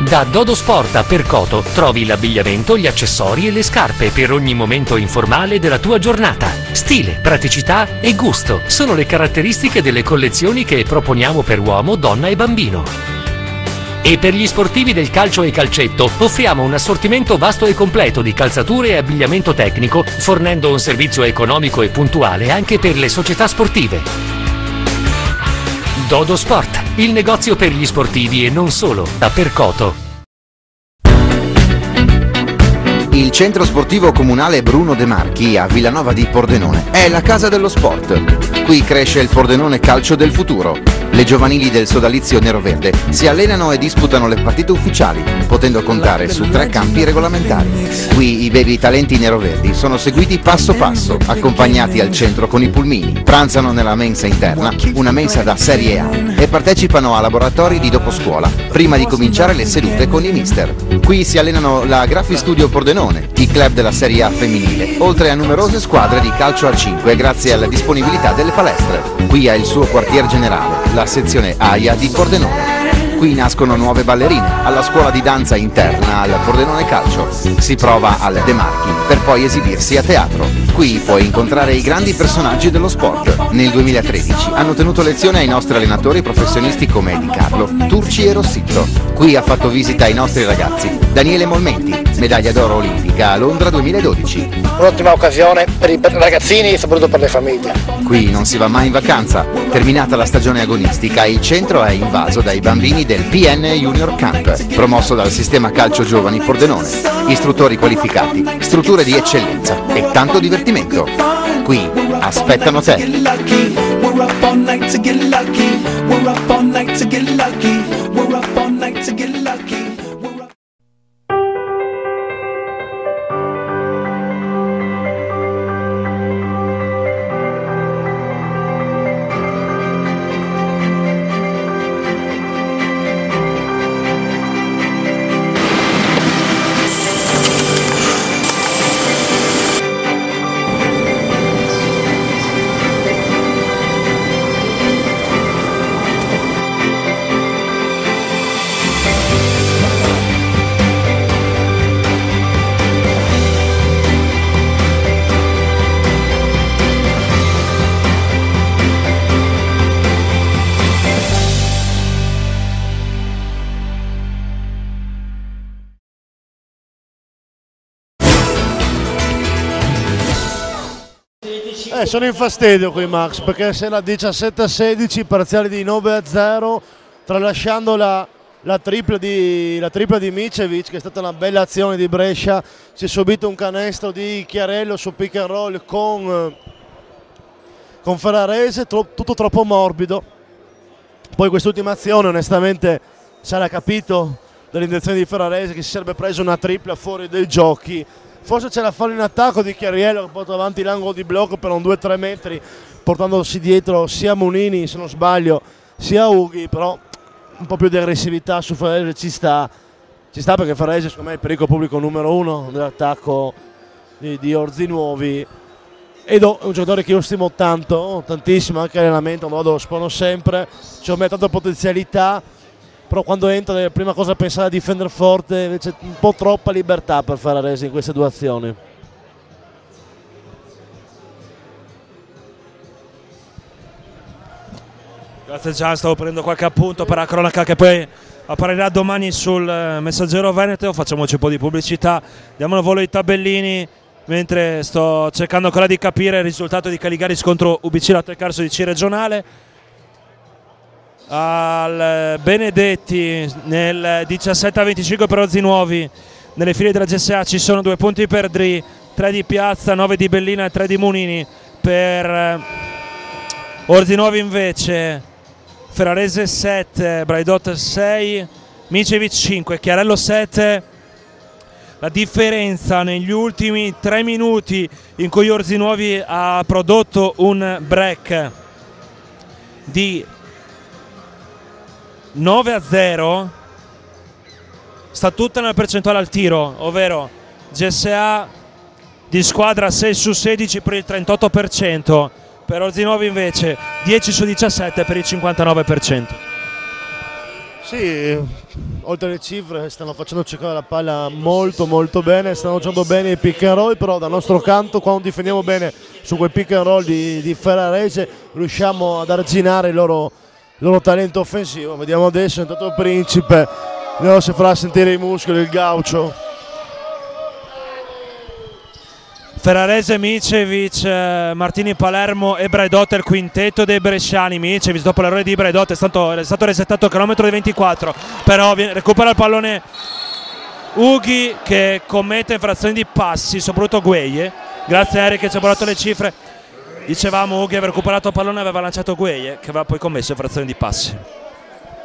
Da Dodo Sport a Percoto trovi l'abbigliamento, gli accessori e le scarpe per ogni momento informale della tua giornata. Stile, praticità e gusto sono le caratteristiche delle collezioni che proponiamo per uomo, donna e bambino. E per gli sportivi del calcio e calcetto offriamo un assortimento vasto e completo di calzature e abbigliamento tecnico, fornendo un servizio economico e puntuale anche per le società sportive. Dodo Sport, il negozio per gli sportivi e non solo, da Percoto. Il centro sportivo comunale Bruno De Marchi a Villanova di Pordenone è la casa dello sport. Qui cresce il Pordenone calcio del futuro. Le giovanili del sodalizio nero-verde si allenano e disputano le partite ufficiali, potendo contare su 3 campi regolamentari. Qui i baby talenti nero-verdi sono seguiti passo passo, accompagnati al centro con i pulmini. Pranzano nella mensa interna, una mensa da Serie A, e partecipano a laboratori di doposcuola, prima di cominciare le sedute con i mister. Qui si allenano la Graffi Studio Pordenone, i club della Serie A femminile, oltre a numerose squadre di calcio a 5 grazie alla disponibilità delle palestre. Qui ha il suo quartier generale, la sezione AIA di Pordenone. Qui nascono nuove ballerine, alla scuola di danza interna al Pordenone Calcio. Si prova al De Marchi per poi esibirsi a teatro. Qui puoi incontrare i grandi personaggi dello sport. Nel 2013 hanno tenuto lezione ai nostri allenatori professionisti come Di Carlo, Turci e Rossitto. Qui ha fatto visita ai nostri ragazzi Daniele Molmenti, medaglia d'oro olimpica a Londra 2012. Un'ottima occasione per i ragazzini e soprattutto per le famiglie. Qui non si va mai in vacanza. Terminata la stagione agonistica, il centro è invaso dai bambini del PN Junior Camp, promosso dal Sistema Calcio Giovani Pordenone. Istruttori qualificati, strutture di eccellenza e tanto divertimento. Qui aspettano te. Sono in fastidio qui Max, perché se era 17-16, parziale di 9-0, tralasciando la tripla di Micevic, che è stata una bella azione di Brescia. Si è subito un canestro di Chiarello su pick and roll con Ferrarese, tutto troppo morbido. Poi quest'ultima azione onestamente sarà capito dall'intenzione di Ferrarese, che si sarebbe preso una tripla fuori dai giochi. Forse c'è la fallo in attacco di Chiariello, che porta avanti l'angolo di blocco per un 2-3 metri, portandosi dietro sia Munini, se non sbaglio, sia Ughi. Però un po' più di aggressività su Ferrarese ci sta perché Ferrarese secondo me è il pericolo pubblico numero uno nell'attacco di Orzi Nuovi. Ed è un giocatore che io stimo tantissimo, anche allenamento, quando vado lo spono sempre, c'è tanta potenzialità, però quando entra la prima cosa a pensare a difendere forte, invece un po' troppa libertà per Ferrarese in queste due azioni. Grazie Gian, stavo prendendo qualche appunto per la cronaca che poi apparirà domani sul Messaggero Veneto. Facciamoci un po' di pubblicità, diamo un volo ai tabellini mentre sto cercando ancora di capire il risultato di Caligaris contro UBC Latte Carso di C regionale. Al Benedetti nel 17-25 per Orzi Nuovi, nelle file della GSA ci sono 2 punti per Dri, 3 di Piazza, 9 di Bellina e 3 di Munini. Per Orzi Nuovi invece Ferrarese 7, Braidot 6, Micevic 5, Chiarello 7. La differenza negli ultimi 3 minuti in cui Orzi Nuovi ha prodotto un break di 9-0 sta tutta nella percentuale al tiro, ovvero GSA di squadra 6 su 16 per il 38%, per Orzi Nuovi invece 10 su 17 per il 59%. Sì, oltre alle cifre stanno facendo giocare la palla molto bene, stanno giocando bene i pick and roll, però dal nostro canto quando difendiamo bene su quei pick and roll di Ferrarese riusciamo ad arginare il loro talento offensivo. Vediamo adesso, intanto Principe, vediamo se farà sentire i muscoli, il gaucho. Ferrarese, Micevic, Martini, Palermo e Braidot, il quintetto dei bresciani. Micevic dopo l'errore di Braidot è stato resettato al chilometro di 24, però recupera il pallone Ughi che commette infrazioni di passi, soprattutto Gueye. Grazie a Eric che ci ha portato le cifre. Dicevamo Ughi aveva recuperato il pallone e aveva lanciato Gueye che aveva poi commesso infrazioni di passi.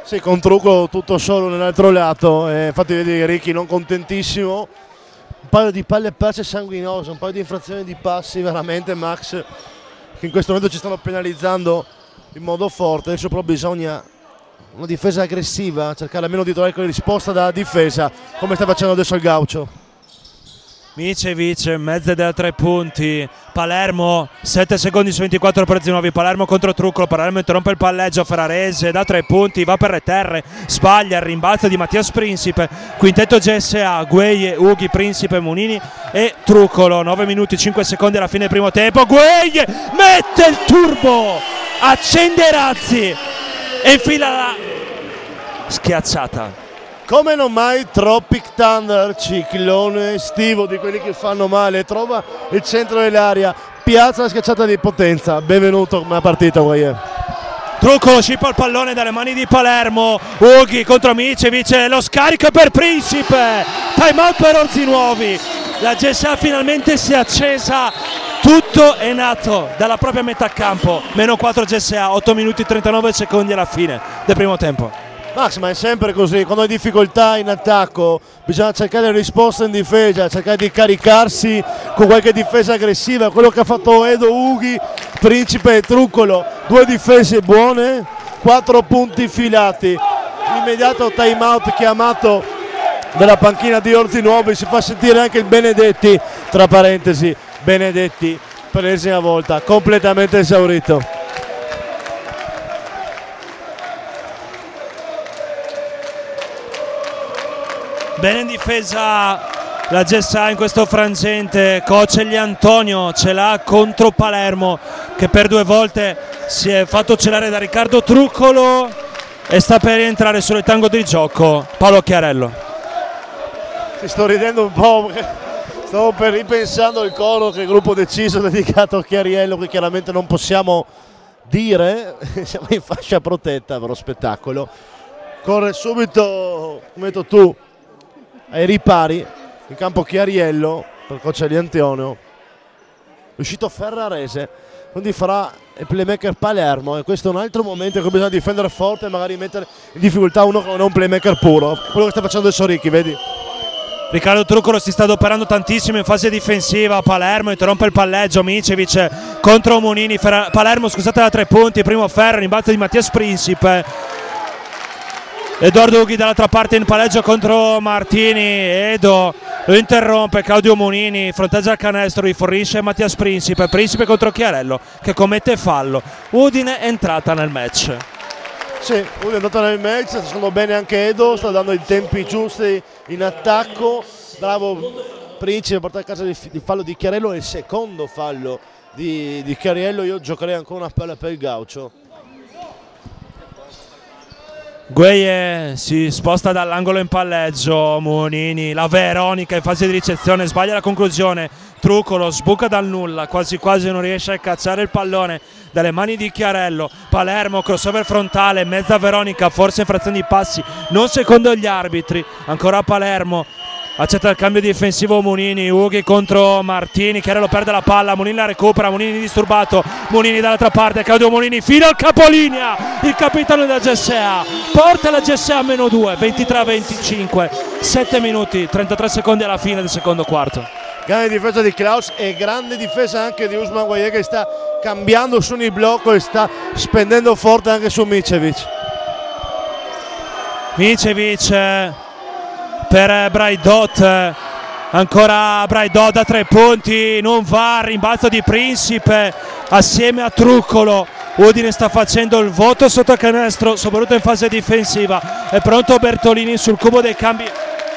Sì, con Trucco tutto solo nell'altro lato, infatti vedi Ricky non contentissimo. Un paio di palle perse sanguinose, un paio di infrazioni di passi veramente Max, che in questo momento ci stanno penalizzando in modo forte. Adesso però bisogna una difesa aggressiva, cercare almeno di trovare quella risposta da difesa come sta facendo adesso il gaucho. Micevic, mezze da 3 punti, Palermo 7 secondi su 24 per Zinuovi, Palermo contro Truccolo, Palermo interrompe il palleggio, Ferrarese da 3 punti, va per le terre, sbaglia il rimbalzo di Mattias Principe, quintetto GSA, Gueye, Ughi, Principe, Munini e Truccolo. 9 minuti 5 secondi alla fine del primo tempo, Gueye mette il turbo, accende Razzi e infila la schiacciata. Come non mai Tropic Thunder, ciclone estivo di quelli che fanno male, trova il centro dell'area, piazza la schiacciata di potenza. Benvenuto come partita Gueye. Truccolo scippa il pallone dalle mani di Palermo, Ughi contro Micevic, lo scarico per Principe, time out per Orzi Nuovi. La GSA finalmente si è accesa, tutto è nato dalla propria metà campo, meno 4 GSA, 8 minuti e 39 secondi alla fine del primo tempo. Max, ma è sempre così, quando hai difficoltà in attacco bisogna cercare risposte in difesa, cercare di caricarsi con qualche difesa aggressiva, quello che ha fatto Edo, Ughi, Principe e Truccolo, 2 difese buone, 4 punti filati. L'immediato time out chiamato dalla panchina di Orzi Nuovi, si fa sentire anche il Benedetti, tra parentesi, Benedetti per l'ennesima volta, completamente esaurito. Bene in difesa la GSA in questo frangente, coach Egli Antonio ce l'ha contro Palermo che per 2 volte si è fatto celare da Riccardo Truccolo e sta per rientrare sul tango di gioco Paolo Chiarello. Ci sto ridendo un po' perché Stavo per ripensando il coro che il gruppo ha deciso dedicato a Chiariello, che chiaramente non possiamo dire, siamo in fascia protetta per lo spettacolo. Corre subito, come hai detto tu, ai ripari, in campo Chiariello, per coach Antonio. Uscito Ferrarese, quindi farà il playmaker Palermo, e questo è un altro momento in cui bisogna difendere forte e magari mettere in difficoltà uno che non è un playmaker puro, quello che sta facendo adesso Ricchi, vedi? Riccardo Truccolo si sta adoperando tantissimo in fase difensiva. Palermo interrompe il palleggio, Micevic contro Monini, Palermo scusate da 3 punti, primo ferro, rimbalzo di Mattias Principe. Edoardo Ughi dall'altra parte in palleggio contro Martini, Edo lo interrompe, Claudio Monini fronteggia il canestro, rifornisce Mattias Principe, Principe contro Chiarello che commette fallo. Udine è entrata nel match. Sì, Udine è entrata nel match, sta facendo bene anche Edo, sta dando i tempi giusti in attacco, bravo Principe a portare a casa il fallo di Chiarello, è il secondo fallo di Chiarello. Io giocherei ancora una palla per il Gaucho. Gueye si sposta dall'angolo in palleggio, Monini, la Veronica in fase di ricezione, sbaglia la conclusione, Truccolo sbuca dal nulla, quasi quasi non riesce a cacciare il pallone dalle mani di Chiarello. Palermo, crossover frontale, mezza Veronica, forse in frazione di passi, non secondo gli arbitri, ancora Palermo. Accetta il cambio difensivo Monini, Ughi contro Martini, Chiarello perde la palla, Monini la recupera, Monini disturbato, Monini dall'altra parte, Claudio Monini fino al capolinea, il capitano della GSA, porta la GSA a -2, 23-25, 7 minuti, 33 secondi alla fine del secondo quarto. Grande difesa di Klaus e grande difesa anche di Usman Gueye, che sta cambiando su ogni blocco e sta spendendo forte anche su Micevic. Micevic per Braidot, ancora Braidot da 3 punti, non va, rimbalzo di Principe assieme a Truccolo. Udine sta facendo il voto sotto canestro, soprattutto in fase difensiva. È pronto Bertolini sul cubo dei cambi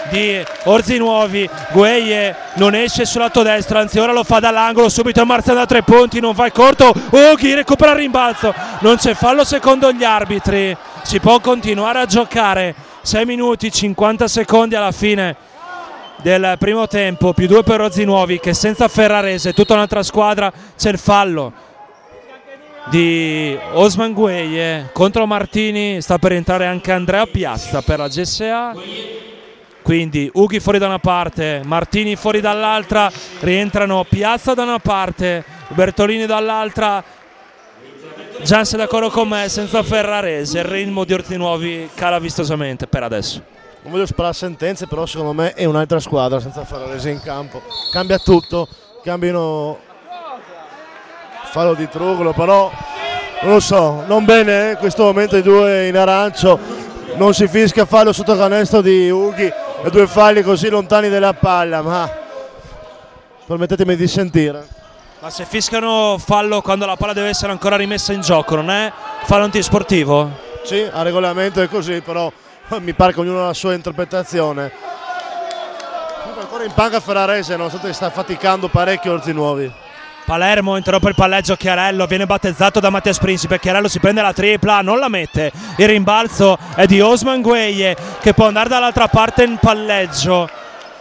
di Orzinuovi. Gueye non esce sul lato destro, anzi ora lo fa dall'angolo, subito Marziano da 3 punti, non va in corto, Ughi recupera il rimbalzo, non c'è fallo secondo gli arbitri, si può continuare a giocare. 6 minuti 50 secondi alla fine del primo tempo, +2 per Orzinuovi che senza Ferrarese, tutta un'altra squadra. C'è il fallo di Osman Gueye contro Martini, sta per entrare anche Andrea Piazza per la GSA, quindi Ughi fuori da una parte, Martini fuori dall'altra, rientrano Piazza da una parte, Bertolini dall'altra. Gian sei d'accordo con me, senza Ferrarese il ritmo di Orzinuovi cala vistosamente per adesso. Non voglio sparare sentenze, però secondo me è un'altra squadra senza Ferrarese in campo, cambia tutto, cambiano fallo di Truccolo, però non lo so, non bene questo momento, i due in arancio, non si fischia fallo sotto canestro di Ughi e 2 falli così lontani dalla palla, ma permettetemi di sentire. Ma se fischiano fallo quando la palla deve essere ancora rimessa in gioco, non è fallo antisportivo? Sì, a regolamento è così, però mi pare che ognuno ha la sua interpretazione. Ancora in panca Ferrarese, nonostante sta faticando parecchio Orzinuovi. Palermo interrompe il palleggio, Chiarello viene battezzato da Mattias Principe, Chiarello si prende la tripla, non la mette, il rimbalzo è di Osman Gueye che può andare dall'altra parte in palleggio.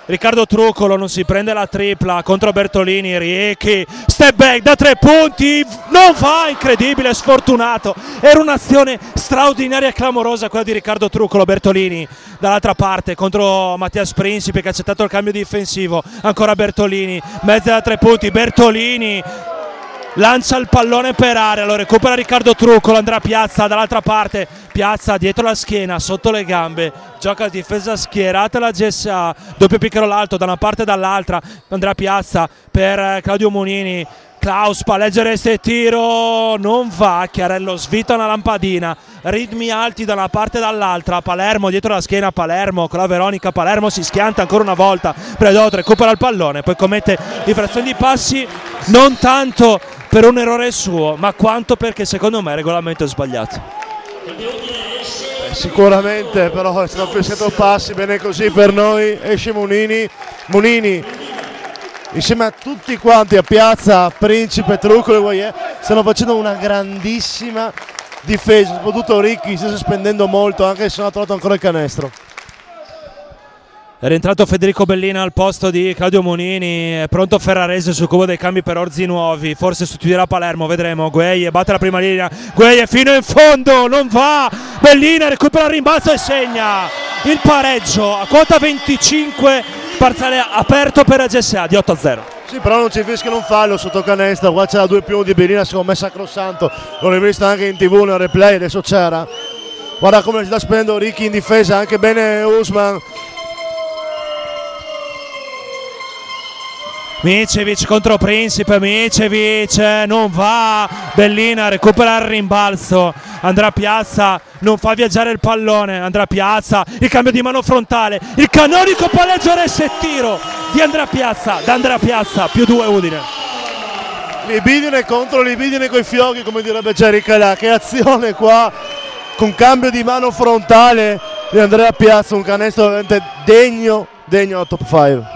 Riccardo Truccolo non si prende la tripla contro Bertolini, Ricchi, step back da 3 punti, non va, incredibile, sfortunato, era un'azione straordinaria e clamorosa quella di Riccardo Truccolo. Bertolini dall'altra parte contro Mattias Principe che ha accettato il cambio difensivo, ancora Bertolini, mezza da 3 punti, Bertolini lancia il pallone per area, lo recupera Riccardo Truccolo, andrà Piazza dall'altra parte, Piazza dietro la schiena, sotto le gambe, gioca a difesa schierata la GSA, doppio pick and roll alto da una parte e dall'altra, andrà Piazza per Claudio Monini, Klaus palleggia resta e tiro, non va, Chiarello svita una lampadina, ritmi alti da una parte e dall'altra, Palermo dietro la schiena, Palermo con la Veronica, Palermo si schianta ancora una volta, Braidot recupera il pallone, poi commette infrazione di passi, non tanto per un errore suo, ma quanto perché secondo me il regolamento è sbagliato. Sicuramente, però è stato fischiato passi, bene così per noi, esce Monini insieme a tutti quanti, a Piazza, Principe, Truccolo e Gueye, stanno facendo una grandissima difesa, soprattutto Ricchi si sta spendendo molto anche se non ha trovato ancora il canestro. È rientrato Federico Bellina al posto di Claudio Monini, è pronto Ferrarese sul cubo dei cambi per Orzi Nuovi, forse sostituirà Palermo, vedremo. Gueye batte la prima linea, Gueye fino in fondo, non va, Bellina recupera il rimbalzo e segna il pareggio a quota 25, parziale aperto per GSA di 8-0. Sì, però non ci fischiano un fallo sotto canestro, qua c'era 2+1 di Bellina, secondo me sacrosanto, l'ho rivisto anche in TV nel replay, adesso c'era. Guarda come si sta spendendo Ricky in difesa, anche bene Usman. Micevic contro Principe, Micevic non va, Bellina recupera il rimbalzo, andrà Piazza, non fa viaggiare il pallone, andrà Piazza, il cambio di mano frontale, il canonico palleggio adesso e tiro di Andrea Piazza, da Andrea Piazza, +2 Udine. Libidine contro Libidine coi fiocchi, come direbbe Jerry Calà, che azione qua, con cambio di mano frontale di Andrea Piazza, un canestro veramente degno della top 5.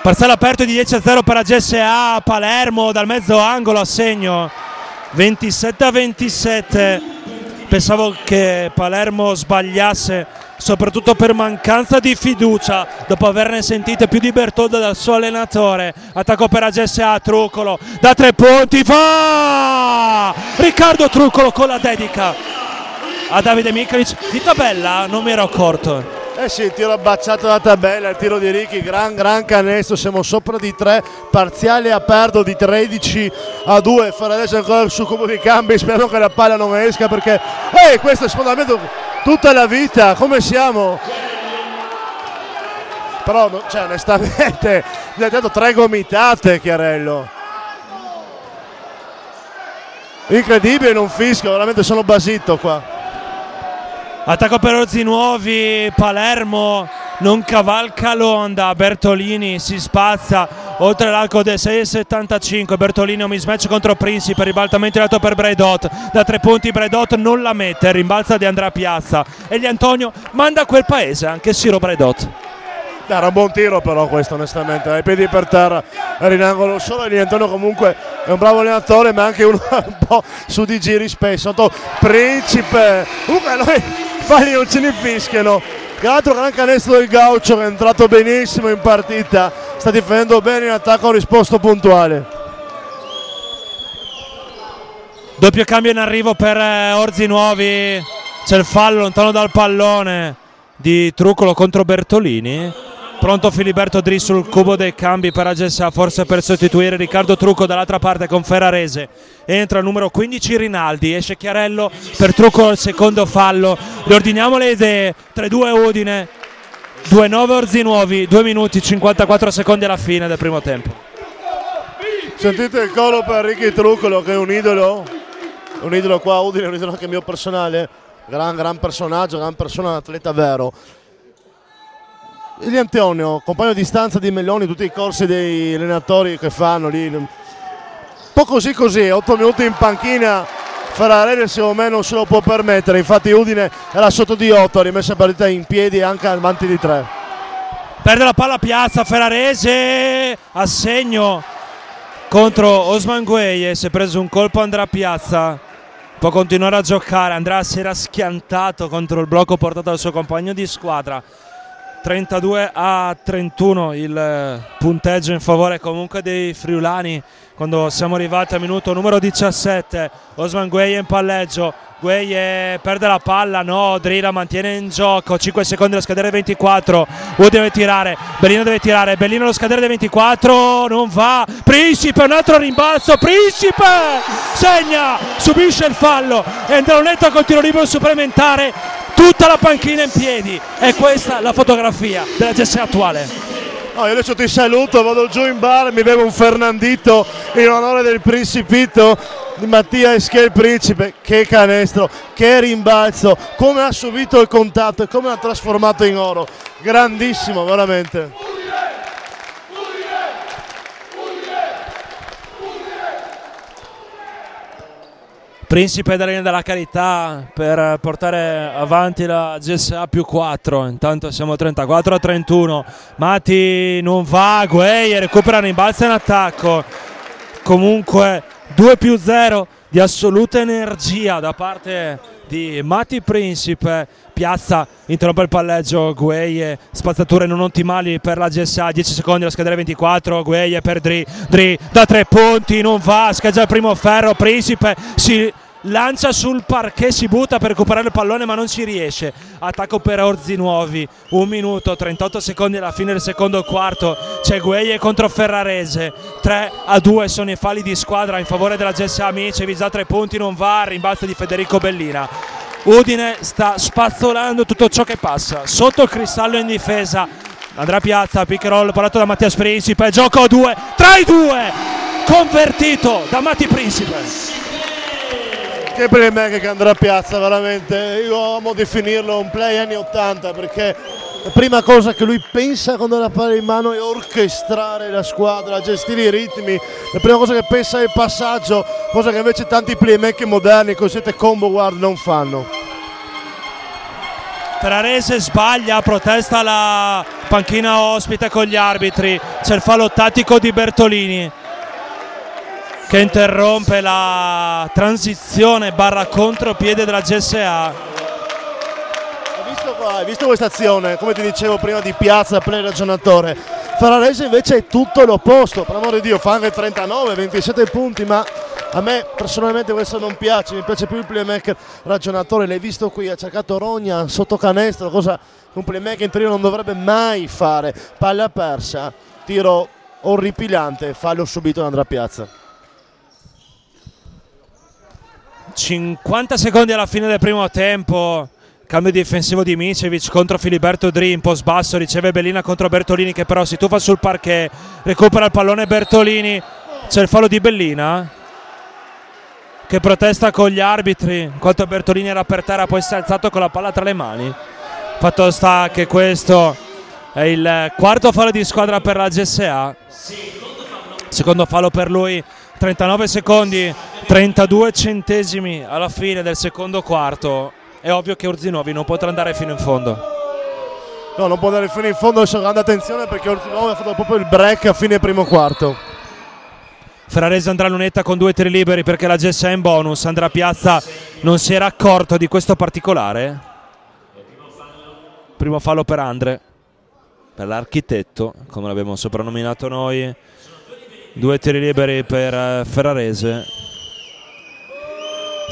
Parziale aperto di 10-0 per la GSA, Palermo dal mezzo angolo a segno 27-27. Pensavo che Palermo sbagliasse soprattutto per mancanza di fiducia dopo averne sentite più di Bertoldo dal suo allenatore. Attacco per la GSA, Truccolo da 3 punti, va! Riccardo Truccolo con la dedica a Davide Michelic. Di tabella non mi ero accorto. Eh sì, il tiro abbacciato da tabella, il tiro di Ricky, gran canestro, siamo sopra di 3, parziale aperto di 13-2, Ferrarese ancora sul cubo di cambi, speriamo che la palla non esca perché questo è sfondamento tutta la vita, come siamo? Però, cioè, onestamente, mi ha dato 3 gomitate Chiarello. Incredibile, non fischio, veramente sono basito qua. Attacco per Orzi Nuovi, Palermo non cavalca l'onda, Bertolini si spazza oltre l'arco del 6,75, Bertolini un mismatch contro Principe, ribaltamento dato per Braidot, da 3 punti Braidot non la mette, rimbalza di Andrea Piazza e gli Antonio manda a quel paese anche Siro Braidot. Era un buon tiro però questo onestamente, ai piedi per terra, era in angolo solo e Antonio comunque è un bravo allenatore ma anche uno un po' su di giri spesso. Principe, comunque noi falli non ce ne fischiano, che altro gran canestro del Gaucho che è entrato benissimo in partita, sta difendendo bene in attacco, ha risposto puntuale. Doppio cambio in arrivo per Orzi Nuovi, c'è il fallo lontano dal pallone di Truccolo contro Bertolini. Pronto Filiberto Dri sul cubo dei cambi per AGSA, forse per sostituire Riccardo Trucco dall'altra parte con Ferrarese. Entra il numero 15 Rinaldi, esce Chiarello per Trucco il secondo fallo. Riordiniamo le idee, 3-2 Udine, 2-9 Orzi Nuovi, 2 minuti 54 secondi alla fine del primo tempo. Sentite il coro per Ricky Truccolo che è un idolo qua a Udine, un idolo anche mio personale, gran personaggio, gran persona, un atleta vero. Gli Antonio, compagno di stanza di Melloni, tutti i corsi dei allenatori che fanno lì, un po' così, 8 minuti in panchina, Ferrarese secondo me non se lo può permettere, infatti Udine era sotto di 8, ha rimesso la partita in piedi anche avanti di 3. Perde la palla Piazza, Ferrarese a segno contro Osman Gueye, si è preso un colpo Andrea Piazza, può continuare a giocare, Andrea si era schiantato contro il blocco portato dal suo compagno di squadra. 32-31 il punteggio in favore comunque dei friulani quando siamo arrivati al minuto numero 17. Osman Gueye in palleggio, Gueye perde la palla, no, Dri la mantiene in gioco, 5 secondi allo scadere 24, deve tirare, Bellino deve tirare, Bellino allo scadere 24, non va, Principe, un altro rimbalzo, Principe segna, subisce il fallo e Andronetto col tiro libero supplementare, tutta la panchina in piedi, e questa la fotografia della GSA attuale. Io adesso ti saluto, vado giù in bar, mi bevo un Fernandito in onore del Principito di Mattia Eschel Principe. Che canestro, che rimbalzo, come ha subito il contatto e come l'ha trasformato in oro, grandissimo veramente. Principe dalla linea della carità per portare avanti la GSA +4, intanto siamo 34-31, Mati non va, Gueye recupera, rimbalza in attacco, comunque 2+0 di assoluta energia da parte di Matti Principe. Piazza interrompe il palleggio, Gueye, spazzature non ottimali per la GSA, 10 secondi alla scadere 24, Gueye per Dri da 3 punti, non va, scheggia il primo ferro, Principe si lancia sul parquet, si butta per recuperare il pallone ma non ci riesce. Attacco per Orzinuovi, 1 minuto 38 secondi alla fine del secondo quarto, c'è Gueye contro Ferrarese, 3-2 sono i falli di squadra in favore della GSA. Micevic da 3 punti, non va, rimbalzo di Federico Bellina. Udine sta spazzolando tutto ciò che passa, sotto il cristallo in difesa, Andrea Piazza, pick and roll parato da Mattias Principe, gioco a 2, 3-2 convertito da Matti Principe. Che playmaker che Andrea Piazza, veramente, io amo definirlo un play anni 80, perché la prima cosa che lui pensa quando ha la palla in mano è orchestrare la squadra, gestire i ritmi, la prima cosa che pensa è il passaggio, cosa che invece tanti playmaker moderni, cosiddette combo guard, non fanno. Ferrarese sbaglia, protesta la panchina ospite con gli arbitri, c'è il fallo tattico di Bertolini che interrompe la transizione barra contropiede della GSA. Hai visto questa azione, come ti dicevo prima, di Piazza, play ragionatore. Ferrarese invece è tutto l'opposto, per amore di Dio, fa anche 39, 27 punti, ma a me personalmente questo non piace, mi piace più il playmaker ragionatore. L'hai visto qui, ha cercato Rogna sotto canestro, cosa che un playmaker in trio non dovrebbe mai fare. Palla persa, tiro orripilante, fallo subito da Andrea Piazza. 50 secondi alla fine del primo tempo. Cambio difensivo di Micevic contro Filiberto Dri in post basso, riceve Bellina contro Bertolini che però si tuffa sul parquet, recupera il pallone Bertolini, c'è il fallo di Bellina che protesta con gli arbitri in quanto Bertolini era per terra, poi si è alzato con la palla tra le mani. Fatto sta che questo è il quarto fallo di squadra per la GSA, secondo fallo per lui, 39 secondi 32 centesimi alla fine del secondo quarto. È ovvio che Orzinuovi non potrà andare fino in fondo. No, non può andare fino in fondo, adesso grande attenzione perché Orzinuovi ha fatto proprio il break a fine primo quarto. Ferrarese andrà a lunetta con 2 tiri liberi perché la GSA è in bonus. Andrea Piazza non si era accorto di questo particolare. Primo fallo per Andre, per l'architetto, come l'abbiamo soprannominato noi. 2 tiri liberi per Ferrarese.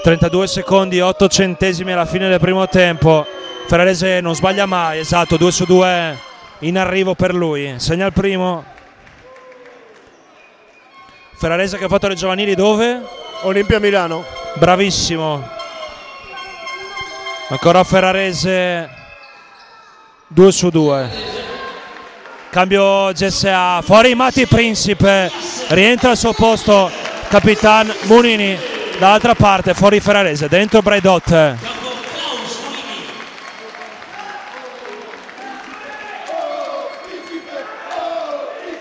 32 secondi 8 centesimi alla fine del primo tempo. Ferrarese non sbaglia mai, esatto, 2 su 2 in arrivo per lui. Segna il primo. Ferrarese che ha fatto le giovanili dove? Olimpia Milano. Bravissimo. Ancora Ferrarese 2 su 2. Cambio GSA, fuori Matti Principe, rientra al suo posto Capitan Munini. Dall'altra parte fuori Ferrarese, dentro Braidot.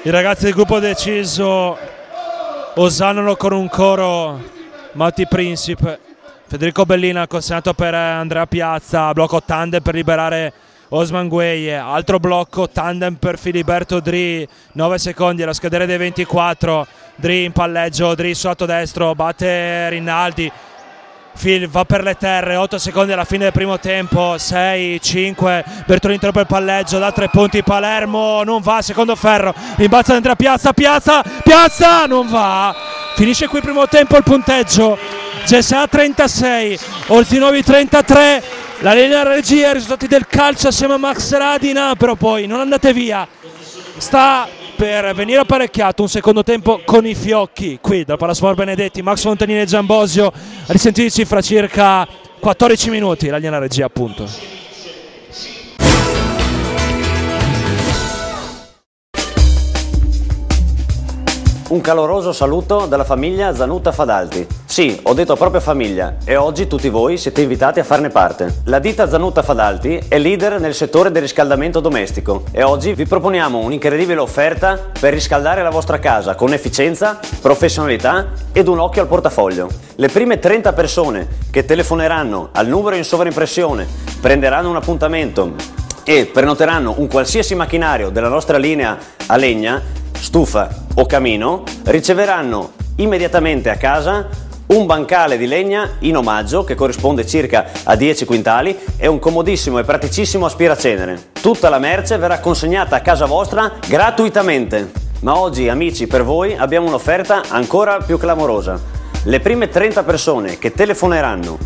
I ragazzi del gruppo deciso osannano con un coro Matti Principe. Federico Bellina consegnato per Andrea Piazza, blocco tandem per liberare Osman Gueye, altro blocco tandem per Filiberto Dri, 9 secondi alla scadere dei 24. Dri in palleggio, Dri sul lato destro, batte Rinaldi, va per le terre, 8 secondi alla fine del primo tempo, 6, 5, Bertolini interrompe il palleggio, da 3 punti Palermo, non va, secondo ferro, rimbalza Andrea Piazza, Piazza, non va, finisce qui il primo tempo il punteggio, GSA 36, Orzinuovi 33, la linea regia, i risultati del calcio assieme a Max Radina, però poi non andate via, sta per venire apparecchiato un secondo tempo con i fiocchi qui dal Palasport Benedetti. Max Fontanini e Giambosio a risentirci fra circa 14 minuti, la linea regia appunto. Un caloroso saluto dalla famiglia Zanutta Fadalti. Sì, ho detto proprio famiglia e oggi tutti voi siete invitati a farne parte. La ditta Zanutta Fadalti è leader nel settore del riscaldamento domestico e oggi vi proponiamo un'incredibile offerta per riscaldare la vostra casa con efficienza, professionalità ed un occhio al portafoglio. Le prime 30 persone che telefoneranno al numero in sovraimpressione, prenderanno un appuntamento e prenoteranno un qualsiasi macchinario della nostra linea a legna, stufa o camino, riceveranno immediatamente a casa un bancale di legna in omaggio che corrisponde circa a 10 quintali e un comodissimo e praticissimo aspiracenere. Tutta la merce verrà consegnata a casa vostra gratuitamente. Ma oggi, amici, per voi abbiamo un'offerta ancora più clamorosa. Le prime 30 persone che telefoneranno,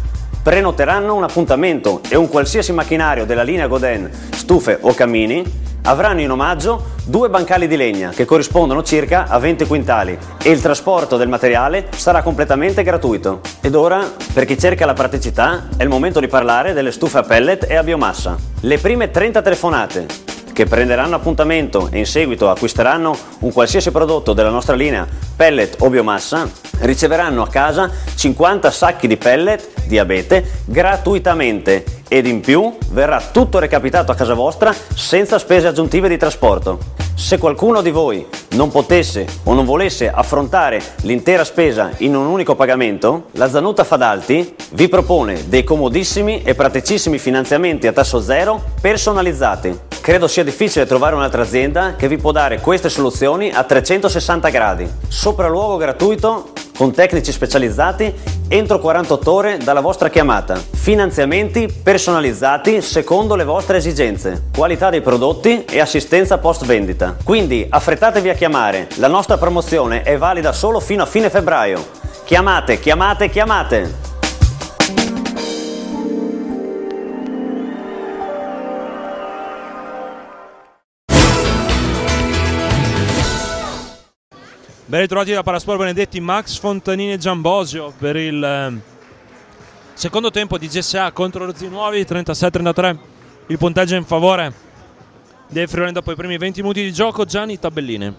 prenoteranno un appuntamento e un qualsiasi macchinario della linea Godin, stufe o camini, avranno in omaggio 2 bancali di legna che corrispondono circa a 20 quintali e il trasporto del materiale sarà completamente gratuito. Ed ora, per chi cerca la praticità, è il momento di parlare delle stufe a pellet e a biomassa. Le prime 30 telefonate che prenderanno appuntamento e in seguito acquisteranno un qualsiasi prodotto della nostra linea pellet o biomassa riceveranno a casa 50 sacchi di pellet di abete gratuitamente ed in più verrà tutto recapitato a casa vostra senza spese aggiuntive di trasporto. Se qualcuno di voi non potesse o non volesse affrontare l'intera spesa in un unico pagamento, la Zanuta Fadalti vi propone dei comodissimi e praticissimi finanziamenti a tasso zero personalizzati. Credo sia difficile trovare un'altra azienda che vi può dare queste soluzioni a 360 gradi. Sopralluogo gratuito con tecnici specializzati entro 48 ore dalla vostra chiamata. Finanziamenti personalizzati secondo le vostre esigenze, qualità dei prodotti e assistenza post vendita. Quindi affrettatevi a chiamare, la nostra promozione è valida solo fino a fine febbraio. Chiamate, chiamate, chiamate! Ben ritrovati da Palasport Benedetti, Max Fontanini e Giambosio per il secondo tempo di GSA contro Orzinuovi, 36-33, il punteggio in favore dei friulani dopo i primi 20 minuti di gioco. Gianni, tabelline.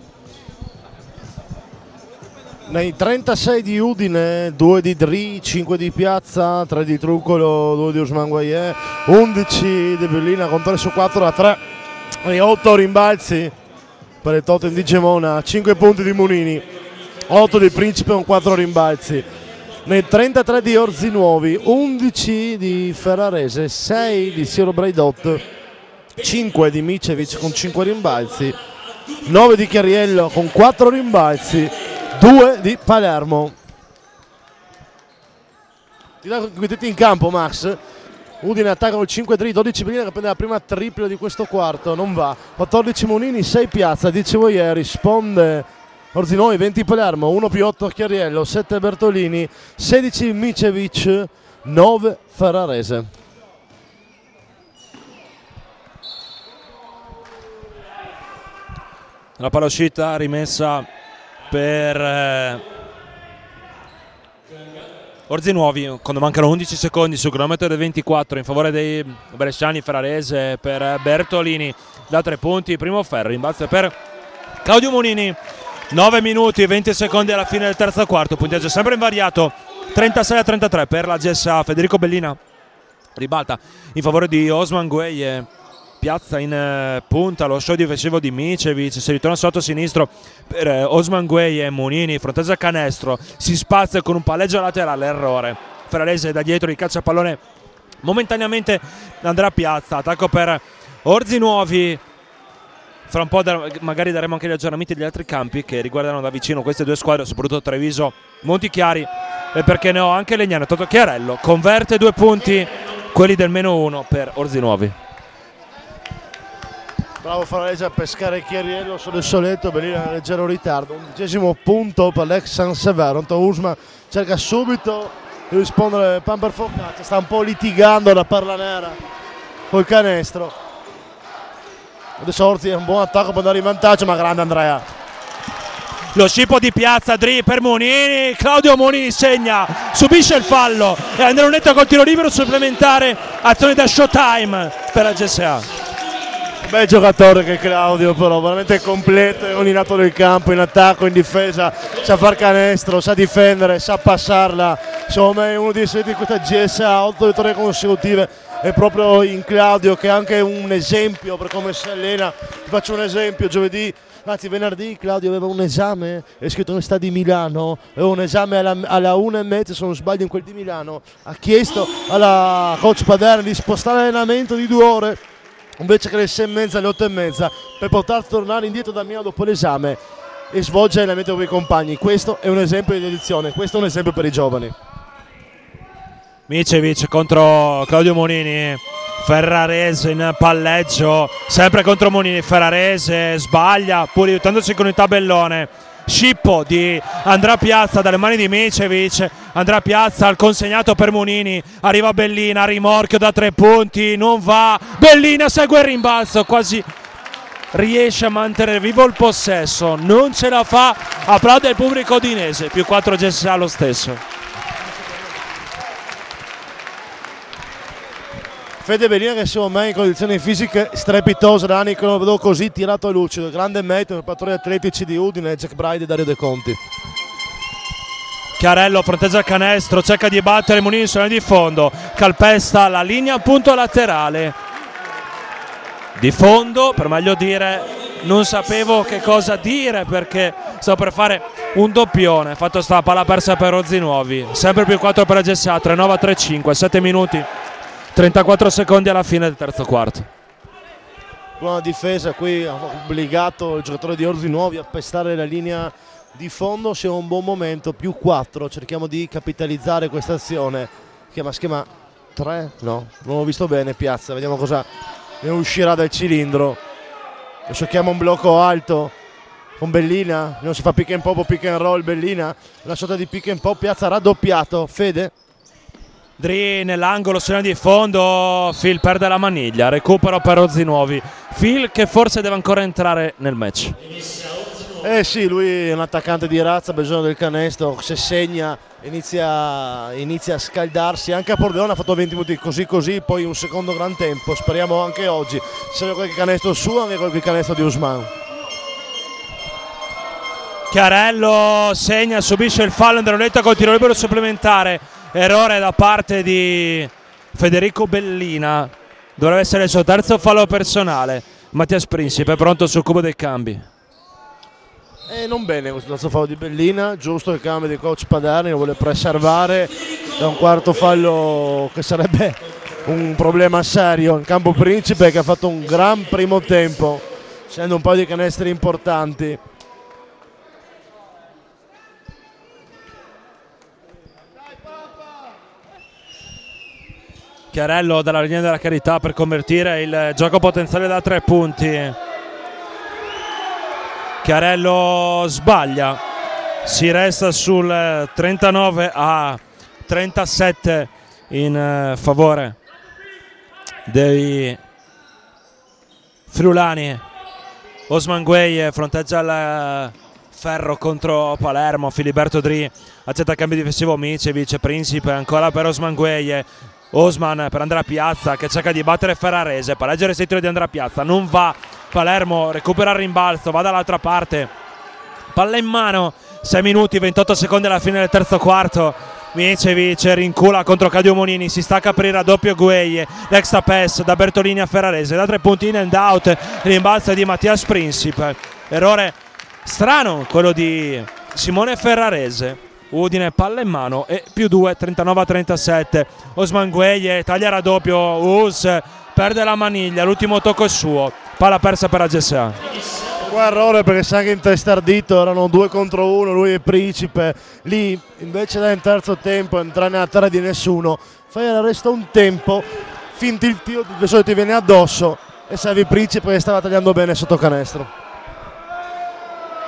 Nei 36 di Udine, 2 di Dri, 5 di Piazza, 3 di Truccolo, 2 di Usman Guayè, 11 di Bellina con 3 su 4 da 3 e 8 rimbalzi per il Totem di Gemona, 5 punti di Munini, 8 di Principe con 4 rimbalzi. Nei 33 di Orzinuovi, 11 di Ferrarese, 6 di Siero Braidot, 5 di Micevic con 5 rimbalzi, 9 di Chiariello con 4 rimbalzi, 2 di Palermo. Ti dà tutti in campo, Max. Udine attacca col 5-3, 12 Bellina che prende la prima tripla di questo quarto, non va. 14 Monini, 6 Piazza, dicevo ieri, risponde Orzinuovi, 20 Palermo, 1 più 8 Chiariello, 7 Bertolini, 16 Micevic, 9 Ferrarese. La palla uscita rimessa per Orzinuovi quando mancano 11 secondi sul cronometro del 24 in favore dei bresciani. Ferrarese per Bertolini da 3 punti, primo ferro, rimbalzo per Claudio Munini. 9 minuti e 20 secondi alla fine del terzo quarto, punteggio sempre invariato, 36-33 per la GSA. Federico Bellina ribalta in favore di Osman Gueye. Piazza in punta, lo show difensivo di Micevic, si ritorna sotto sinistro per Osman Gueye e Munini, fronteggia canestro, si spazia con un palleggio laterale, errore. Ferrarese da dietro ricaccia pallone momentaneamente andrà Piazza, attacco per Orzinuovi. Fra un po' magari daremo anche gli aggiornamenti degli altri campi che riguardano da vicino queste due squadre, soprattutto Treviso, Montichiari e perché ne ho anche Legnano. Toto Chiarello converte 2 punti, quelli del -1 per Orzinuovi. Bravo Ferrarese a pescare Chiariello sul soletto, Bellina in leggero ritardo. 11° punto per l'ex San Severo. Usman cerca subito di rispondere Pamper Focaccia, sta un po' litigando la perla nera col canestro. Adesso Orzi è un buon attacco per andare in vantaggio, ma grande Andrea. Lo scippo di Piazza, Dri per Munini, Claudio Munini segna, subisce il fallo e Andrea Lunetta col tiro libero supplementare, azione da Showtime per la GSA. Bel giocatore che è Claudio, però veramente completo in ogni lato del campo, in attacco, in difesa, sa far canestro, sa difendere, sa passarla. Insomma è uno dei segreti di questa GSA, 8 vittorie consecutive, è proprio in Claudio che è anche un esempio per come si allena. Ti faccio un esempio, anzi venerdì Claudio aveva un esame, è iscritto all'Università di Milano, aveva un esame alla 1:30 se non sbaglio in quel di Milano, ha chiesto alla coach Paderni di spostare l'allenamento di 2 ore invece che alle 6:30 alle 8:30 per poter tornare indietro da Milano dopo l'esame. e svolge l'allenamento con i compagni. Questo è un esempio di dedizione, questo è un esempio per i giovani. Micevic contro Claudio Monini, Ferrarese in palleggio, sempre contro Monini, Ferrarese sbaglia pur aiutandosi con il tabellone. Scippo di Andrea Piazza dalle mani di Micevic, Andrea Piazza al consegnato per Monini, arriva Bellina, rimorchio da 3 punti, non va, Bellina segue il rimbalzo, quasi riesce a mantenere vivo il possesso, non ce la fa, applaude il pubblico udinese, più 4 GSA lo stesso. Fede Bellina che secondo me in condizioni fisiche strepitose da anni che non lo vedo così tirato e lucido, grande merito per i pattori atletici di Udine, Jack Bride e Dario De Conti. Chiarello fronteggia il canestro, cerca di battere Monini sulla linea di fondo, calpesta la linea punto laterale di fondo, per meglio dire non sapevo che cosa dire perché stavo per fare un doppione, fatto sta palla persa per Rozzi Nuovi, sempre più 4 per la GSA, 3-9-3-5, 7 minuti 34 secondi alla fine del terzo quarto. Buona difesa, qui ha obbligato il giocatore di Orzi Nuovi a pestare la linea di fondo, sia un buon momento, più 4, cerchiamo di capitalizzare questa azione. Schema 3? No, non l'ho visto bene Piazza, vediamo cosa ne uscirà dal cilindro. Adesso chiama un blocco alto con Bellina, non si fa pick and pop o pick and roll Bellina, una sorta di pick and pop, Piazza raddoppiato, Fede? Dri nell'angolo, sulla di fondo, Phil perde la maniglia, recupero per Rozzi Nuovi. Phil che forse deve ancora entrare nel match. Sì, lui è un attaccante di razza, ha bisogno del canestro, se segna inizia a scaldarsi, anche a Pordenone ha fatto 20 minuti così, poi un secondo gran tempo, speriamo anche oggi, serve qualche canestro suo, anche qualche canestro di Usman. Chiarello segna, subisce il fallo, Andreoletta con tiro libero supplementare. Errore da parte di Federico Bellina, dovrebbe essere il suo terzo fallo personale. Mattias Principe è pronto sul cubo dei cambi. Non bene questo terzo fallo di Bellina, giusto il cambio di coach Paderni, lo vuole preservare da un quarto fallo che sarebbe un problema serio in campo Principe, che ha fatto un gran primo tempo, essendo un paio di canestri importanti. Chiarello dalla linea della carità per convertire il gioco potenziale da 3 punti. Chiarello sbaglia, si resta sul 39-37 in favore dei friulani. Osman Gueye fronteggia il ferro contro Palermo, Filiberto Dri accetta il cambio difensivo, Micevic, Principe ancora per Osman Gueye. Osman per Andrea Piazza che cerca di battere Ferrarese, palleggio restrittivo di Andrea Piazza, non va, Palermo recupera il rimbalzo, va dall'altra parte, palla in mano, 6 minuti 28 secondi alla fine del terzo quarto. Micevic rincula contro Claudio Monini, si stacca per il raddoppio Gueye, l'extra pass da Bertolini a Ferrarese, da 3 punti in and out, rimbalzo di Mattias Principe, errore strano quello di Simone Ferrarese. Udine palla in mano e più 2, 39-37. Osman Gueye taglia raddoppio, Us perde la maniglia, l'ultimo tocco è suo, palla persa per la GSA. Qua errore perché si è anche intestardito, erano 2 contro 1, lui e Principe, lì invece da in terzo tempo entrare nella terra di nessuno, fai arresto un tempo, finti il tiro, di solito ti viene addosso e servi Principe che stava tagliando bene sotto canestro.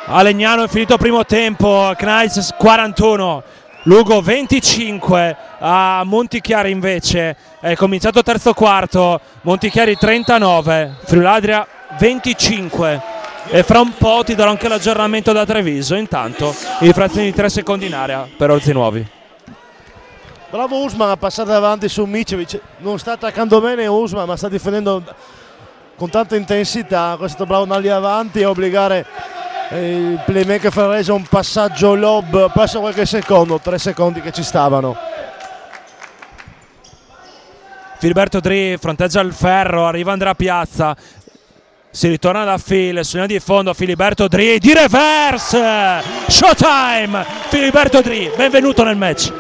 A Legnano è finito primo tempo, Knights 41, Lugo 25, a Montichiari invece è cominciato terzo quarto, Montichiari 39, Friuladria 25 e fra un po' ti darò anche l'aggiornamento da Treviso, intanto in frazioni di 3 secondi in area per Orzi Nuovi. Bravo Usman a passare davanti su Micevic, non sta attaccando bene Usman ma sta difendendo con tanta intensità, questo è stato bravo andare lì avanti e obbligare il playmaker Ferrarese a un passaggio lob, passa qualche secondo, 3 secondi che ci stavano. Filiberto Dri fronteggia il ferro, arriva Andrea Piazza, si ritorna da Phil, sulla linea di fondo Filiberto Dri di reverse, showtime, Filiberto Dri, benvenuto nel match.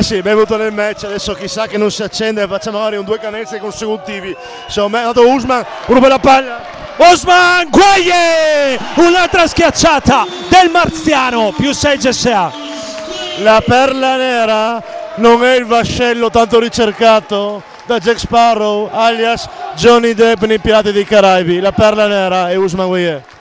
Sì, benvenuto nel match, adesso chissà che non si accende e faccia magari un 2 canestri consecutivi. Secondo me è andato Usman, ruba la palla. Ousmane Gueye, un'altra schiacciata del marziano, più 6 GSA. La perla nera non è il vascello tanto ricercato da Jack Sparrow alias Johnny Depp nei Pirati dei Caraibi. La perla nera è Ousmane Gueye.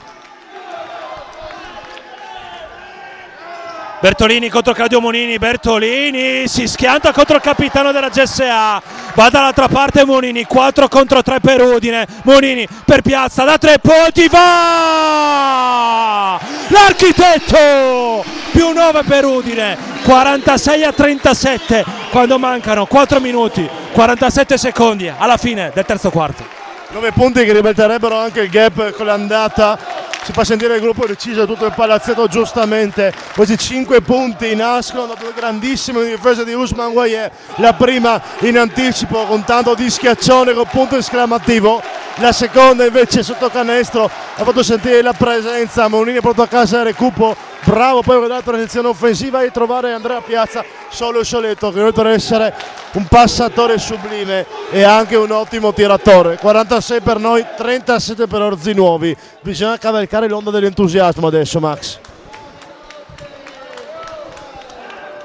Bertolini contro Claudio Monini, Bertolini si schianta contro il capitano della GSA, va dall'altra parte Monini, 4 contro 3 per Udine, Monini per Piazza, da 3 punti, va! L'architetto! Più 9 per Udine, 46-37, quando mancano 4 minuti, 47 secondi alla fine del terzo quarto. 9 punti che ribalterebbero anche il gap con l'andata. Si fa sentire il gruppo deciso, tutto il palazzetto giustamente. Questi 5 punti nascono dopo grandissime difese di Ousmane Gueye, la prima in anticipo con tanto di schiaccione con punto esclamativo, la seconda invece sotto canestro ha fatto sentire la presenza. Monini è pronto a casa al recupero, bravo poi con la transizione offensiva di trovare Andrea Piazza solo e soletto, che oltre ad essere un passatore sublime e anche un ottimo tiratore. 46 per noi, 37 per Orzinuovi. Bisogna cavalcare l'onda dell'entusiasmo adesso, Max.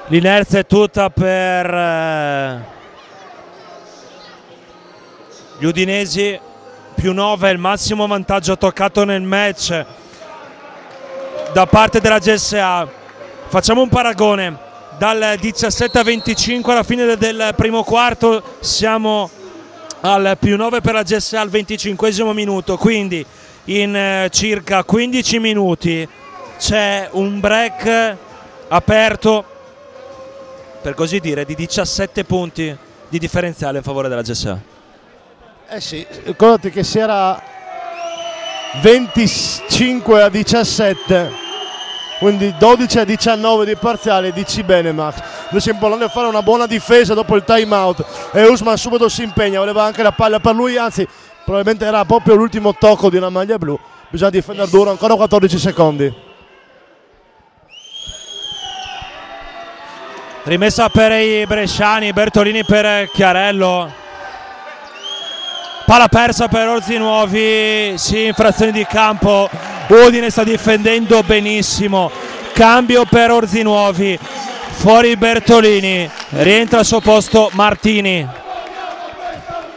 L'inerzia è tutta per gli udinesi, più 9 il massimo vantaggio toccato nel match da parte della GSA. Facciamo un paragone: dal 17-25 alla fine del primo quarto siamo al più 9 per la GSA al 25esimo minuto, quindi in circa 15 minuti c'è un break aperto, per così dire, di 17 punti di differenziale in favore della GSA. Eh sì, ricordati che si era 25-17, quindi 12-19 di parziale. Dici bene, Max. Noi stiamo parlando di fare una buona difesa dopo il time out e Ousmane subito si impegna, voleva anche la palla per lui, anzi probabilmente era proprio l'ultimo tocco di una maglia blu. Bisogna difendere duro, ancora 14 secondi. Rimessa per i bresciani, Bertolini per Chiarello, palla persa per Orzinuovi, sì, infrazione di campo, Udine sta difendendo benissimo, cambio per Orzinuovi, fuori Bertolini, rientra al suo posto Martini.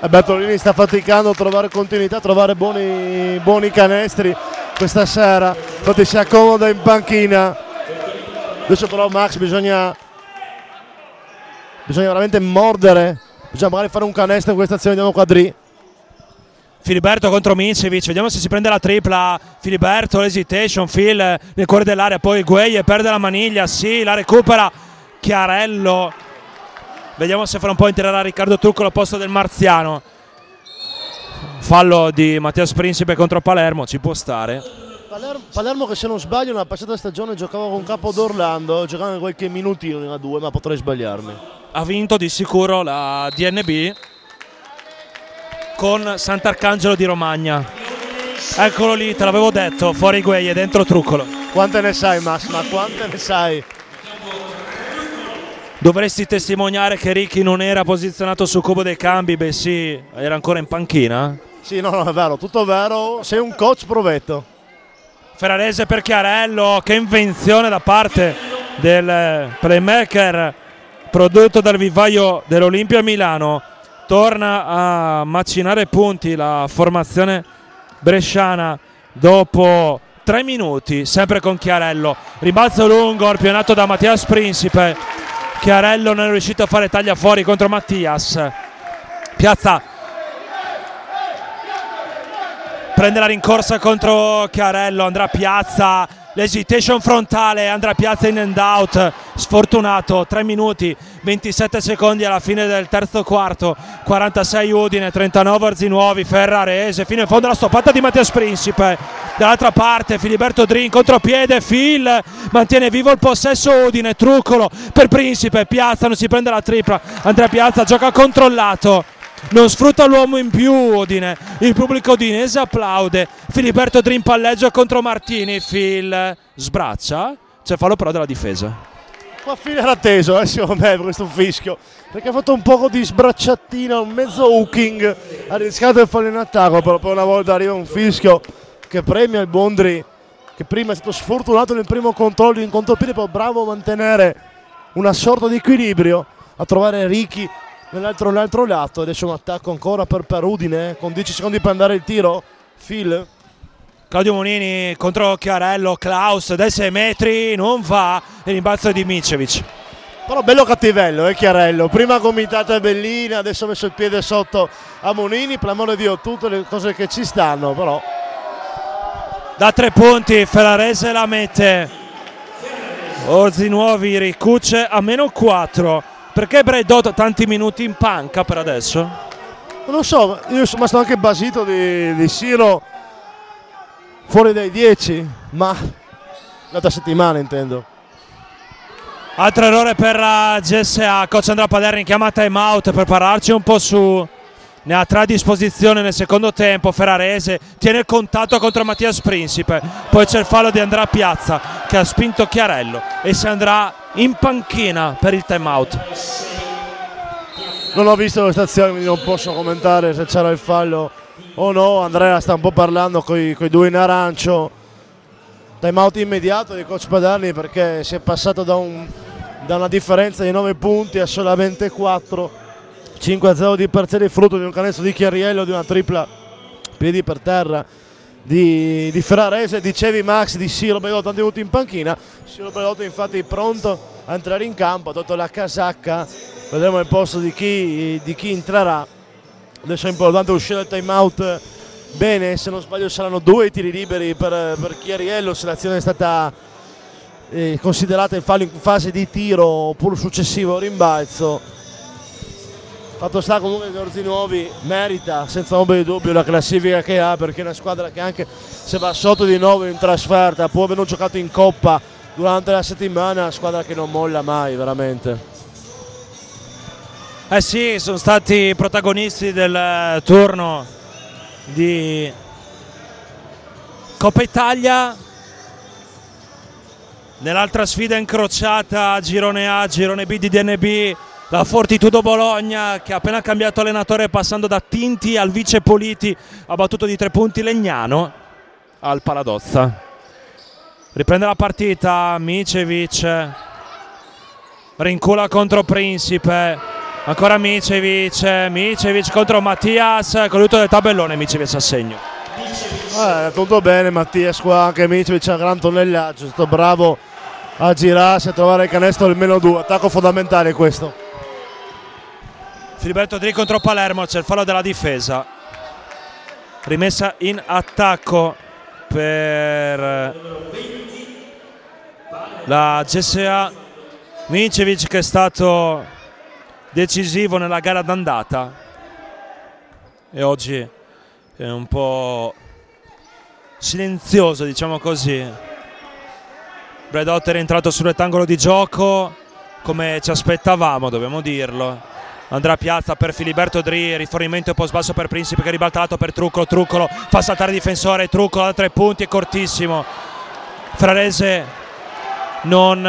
Bertolini sta faticando a trovare continuità, a trovare buoni canestri questa sera, infatti si accomoda in panchina. Adesso però, Max, bisogna veramente mordere, bisogna magari fare un canestro in questa azione. Andiamo Quadri. Filiberto contro Mincevic, vediamo se si prende la tripla. Filiberto, l'hesitation, Phil nel cuore dell'area, poi Gueye perde la maniglia, sì, la recupera Chiarello. Vediamo se farà un po' entrare Riccardo Truccolo al posto del marziano. Fallo di Mattias Principe contro Palermo, ci può stare. Palermo che, se non sbaglio, nella passata stagione giocava con Capo d'Orlando, giocava qualche minutino in A2, ma potrei sbagliarmi. Ha vinto di sicuro la DNB con Sant'Arcangelo di Romagna. Eccolo lì, te l'avevo detto, fuori Gueye, dentro Truccolo. Quante ne sai, Max? Ma quante ne sai? Dovresti testimoniare che Ricky non era posizionato sul cubo dei cambi. Beh sì, era ancora in panchina. Sì, no, è vero, tutto vero. Sei un coach provetto. Ferrarese per Chiarello, che invenzione da parte del playmaker prodotto dal vivaio dell'Olimpia Milano. Torna a macinare punti la formazione bresciana dopo 3 minuti, sempre con Chiarello. Rimbalzo lungo, arpionato da Mattias Principe. Chiarello non è riuscito a fare taglia fuori contro Mattias. Piazza prende la rincorsa contro Chiarello, andrà Piazza, l'hesitation frontale, andrà Piazza in and out, sfortunato. 3 minuti 27 secondi alla fine del terzo quarto, 46 Udine, 39 Orzinuovi. Ferrarese fino in fondo la stoppata di Mattias Principe. Dall'altra parte Filiberto Drin, contropiede, Phil mantiene vivo il possesso Udine. Truccolo per Principe, Piazza non si prende la tripla, Andrea Piazza gioca controllato, non sfrutta l'uomo in più Udine, il pubblico udinese applaude. Filiberto Drin palleggia contro Martini, Phil sbraccia, c'è fallo però della difesa. Qua fine era teso, secondo me, questo fischio, perché ha fatto un po' di sbracciatina, un mezzo hooking, ha rischiato di fare in attacco, però poi una volta arriva un fischio che premia il Bondri, che prima è stato sfortunato nel primo controllo in contropiede, poi bravo a mantenere una sorta di equilibrio, a trovare Ricky nell'altro lato. Adesso un attacco ancora per Udine, con 10 secondi per andare il tiro. Phil. Claudio Monini contro Chiarello, Klaus dai 6 metri, non va, e rimbalzo di Micevic. Però bello cattivello, Chiarello, prima gomitata bellina, adesso ha messo il piede sotto a Monini, per l'amore di Dio, tutte le cose che ci stanno, però. Da 3 punti Ferrarese la mette, Orzinuovi ricuce a -4. Perché Braidot tanti minuti in panca per adesso? Non lo so, io sono rimasto anche basito di Siro fuori dai 10, ma l'altra settimana intendo. Altro errore per la GSA, coach Andrea Paderni chiama time out per pararci un po' su. Ne ha 3 a disposizione nel secondo tempo. Ferrarese tiene il contatto contro Mattias Principe, poi c'è il fallo di Andrea Piazza che ha spinto Chiarello e si andrà in panchina per il time out. Non ho visto questa azione, quindi non posso commentare se c'era il fallo o no. Andrea sta un po' parlando con i due in arancio. Time out immediato di coach Paderni, perché si è passato da una differenza di 9 punti a solamente 4. 5-0 di parziale, frutto di un canestro di Chiariello, di una tripla piedi per terra di Ferrarese. Dicevi Max di Siro Braidot, tanti minuti in panchina. Siro Braidot infatti pronto a entrare in campo, ha tolto la casacca, vedremo il posto di chi entrerà. Adesso è importante uscire dal time out bene, se non sbaglio saranno 2 tiri liberi per Chiariello, se l'azione è stata considerata il fallo in fase di tiro oppure successivo rimbalzo. Fatto sta comunque che Orzinuovi merita senza ombra di dubbio la classifica che ha, perché è una squadra che anche se va sotto di nuovo in trasferta, può aver giocato in coppa durante la settimana, è una squadra che non molla mai veramente. Eh sì, sono stati protagonisti del turno di Coppa Italia. Nell'altra sfida incrociata, girone A, girone B di DNB, la Fortitudo Bologna, che ha appena cambiato allenatore passando da Tinti al vice Politi, ha battuto di 3 punti Legnano al Paladozza. Riprende la partita Micevic, rincula contro Principe, ancora Micevic contro Mattias, con l'aiuto del tabellone Micevic a segno. Tutto bene Mattias qua, anche Micevic ha un gran tonnellaggio, è stato bravo a girarsi, a trovare il canestro del -2, attacco fondamentale questo. Filiberto Dri contro Palermo, c'è il fallo della difesa, rimessa in attacco per la GSA. Micevic che è stato decisivo nella gara d'andata e oggi è un po' silenzioso, diciamo così. Braidot è rientrato sul rettangolo di gioco come ci aspettavamo, dobbiamo dirlo. Andrea Piazza per Filiberto Dri, rifornimento post basso per Principe che ribalta lato per Truccolo fa saltare il difensore, Truccolo da 3 punti, è cortissimo. Ferrarese non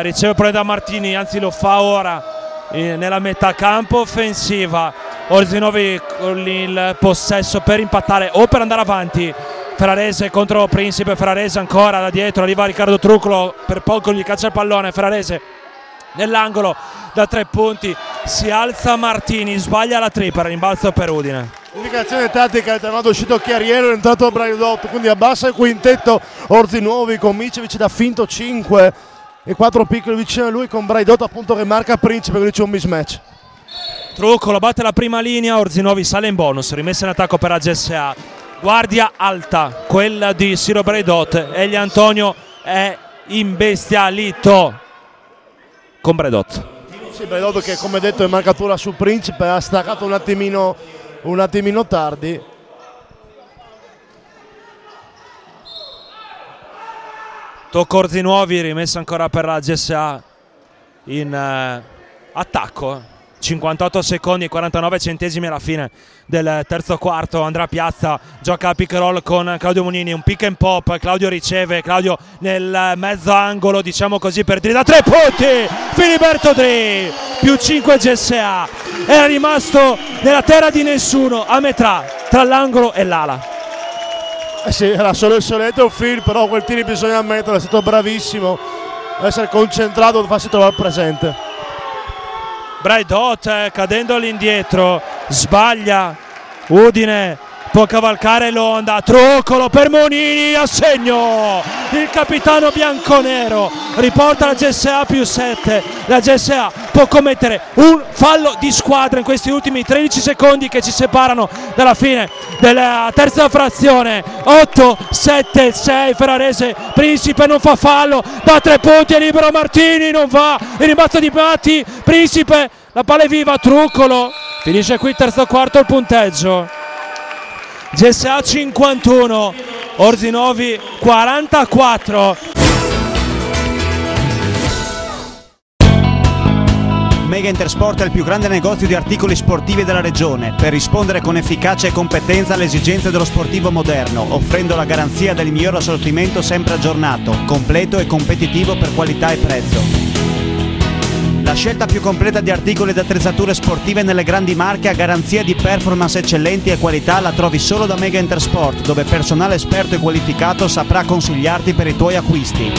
riceve problemi da Martini, anzi lo fa ora nella metà campo offensiva. Orzinuovi con il possesso per impattare o per andare avanti. Ferrarese contro Principe, Ferrarese ancora da dietro, arriva Riccardo Truccolo, per poco gli caccia il pallone, Ferrarese nell'angolo da 3 punti, si alza Martini, sbaglia la tripla, rimbalzo per Udine. Indicazione tattica, è tornato uscito Chiariello, è entrato Braidot, quindi abbassa il quintetto Orzinuovi con Micevic da finto 5 e 4 piccoli vicino a lui, con Braidot appunto che marca Principe, quindi c'è un mismatch. Truccolo batte la prima linea, Orzinuovi sale in bonus, rimessa in attacco per la GSA. Guardia alta, quella di Siro Braidot, Egli Antonio è imbestialito con Braidot. Sì, Braidot che come detto in marcatura su Principe ha staccato un attimino tardi. Tocco Orzinuovi, rimessa ancora per la GSA in attacco. 58 secondi e 49 centesimi alla fine del terzo quarto. Andrea Piazza gioca a pick and roll con Claudio Monini, un pick and pop, Claudio riceve, Claudio nel mezzo angolo, diciamo così, per Dri da 3 punti, Filiberto Dri, più 5 GSA, era rimasto nella terra di nessuno a metà tra l'angolo e l'ala. Sì, era solo il solito Phil, però quel tiro bisogna ammetterlo, è stato bravissimo, essere concentrato, farsi trovare presente. Braidot cadendo all'indietro, sbaglia, Udine può cavalcare l'onda, Truccolo per Monini, a segno, il capitano bianconero riporta la GSA più 7, la GSA può commettere un fallo di squadra in questi ultimi 13 secondi che ci separano dalla fine della terza frazione. 8-7-6, Ferrarese, Principe non fa fallo, da 3 punti è libero Martini, non va, il rimbalzo di Batti, Principe, la palla è viva, Truccolo, finisce qui il terzo quarto il punteggio. GSA 51, Orzinovi 44. Mega Intersport è il più grande negozio di articoli sportivi della regione per rispondere con efficacia e competenza alle esigenze dello sportivo moderno, offrendo la garanzia del miglior assortimento sempre aggiornato, completo e competitivo per qualità e prezzo. La scelta più completa di articoli ed attrezzature sportive nelle grandi marche a garanzia di performance eccellenti e qualità la trovi solo da Mega Intersport, dove personale esperto e qualificato saprà consigliarti per i tuoi acquisti.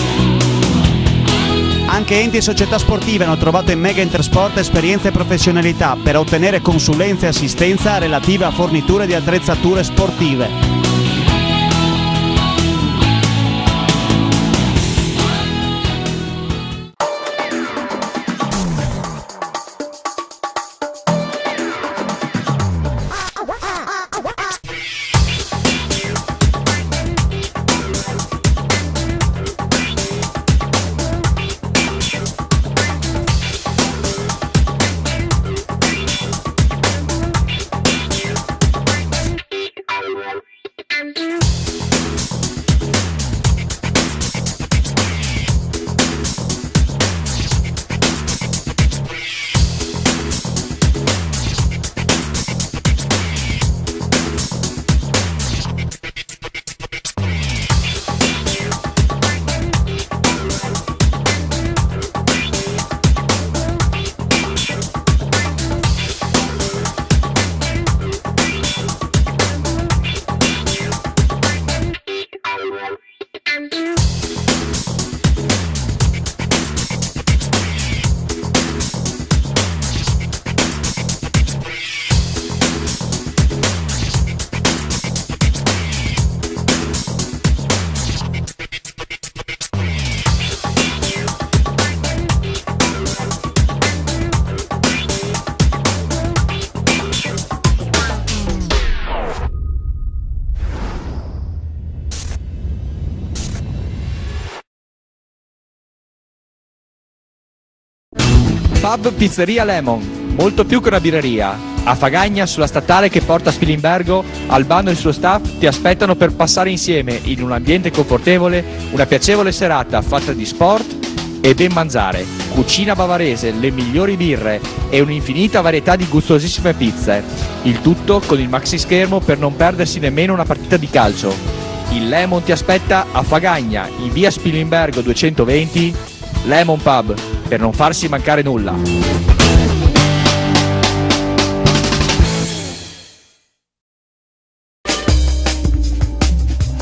Anche enti e società sportive hanno trovato in Mega Intersport esperienza e professionalità per ottenere consulenza e assistenza relative a forniture di attrezzature sportive. Pub Pizzeria Lemon, molto più che una birreria. A Fagagna, sulla statale che porta a Spilimbergo, Albano e il suo staff ti aspettano per passare insieme, in un ambiente confortevole, una piacevole serata fatta di sport e ben mangiare, cucina bavarese, le migliori birre e un'infinita varietà di gustosissime pizze. Il tutto con il maxi schermo per non perdersi nemmeno una partita di calcio. Il Lemon ti aspetta a Fagagna, in via Spilimbergo 220, Lemon Pub, per non farsi mancare nulla.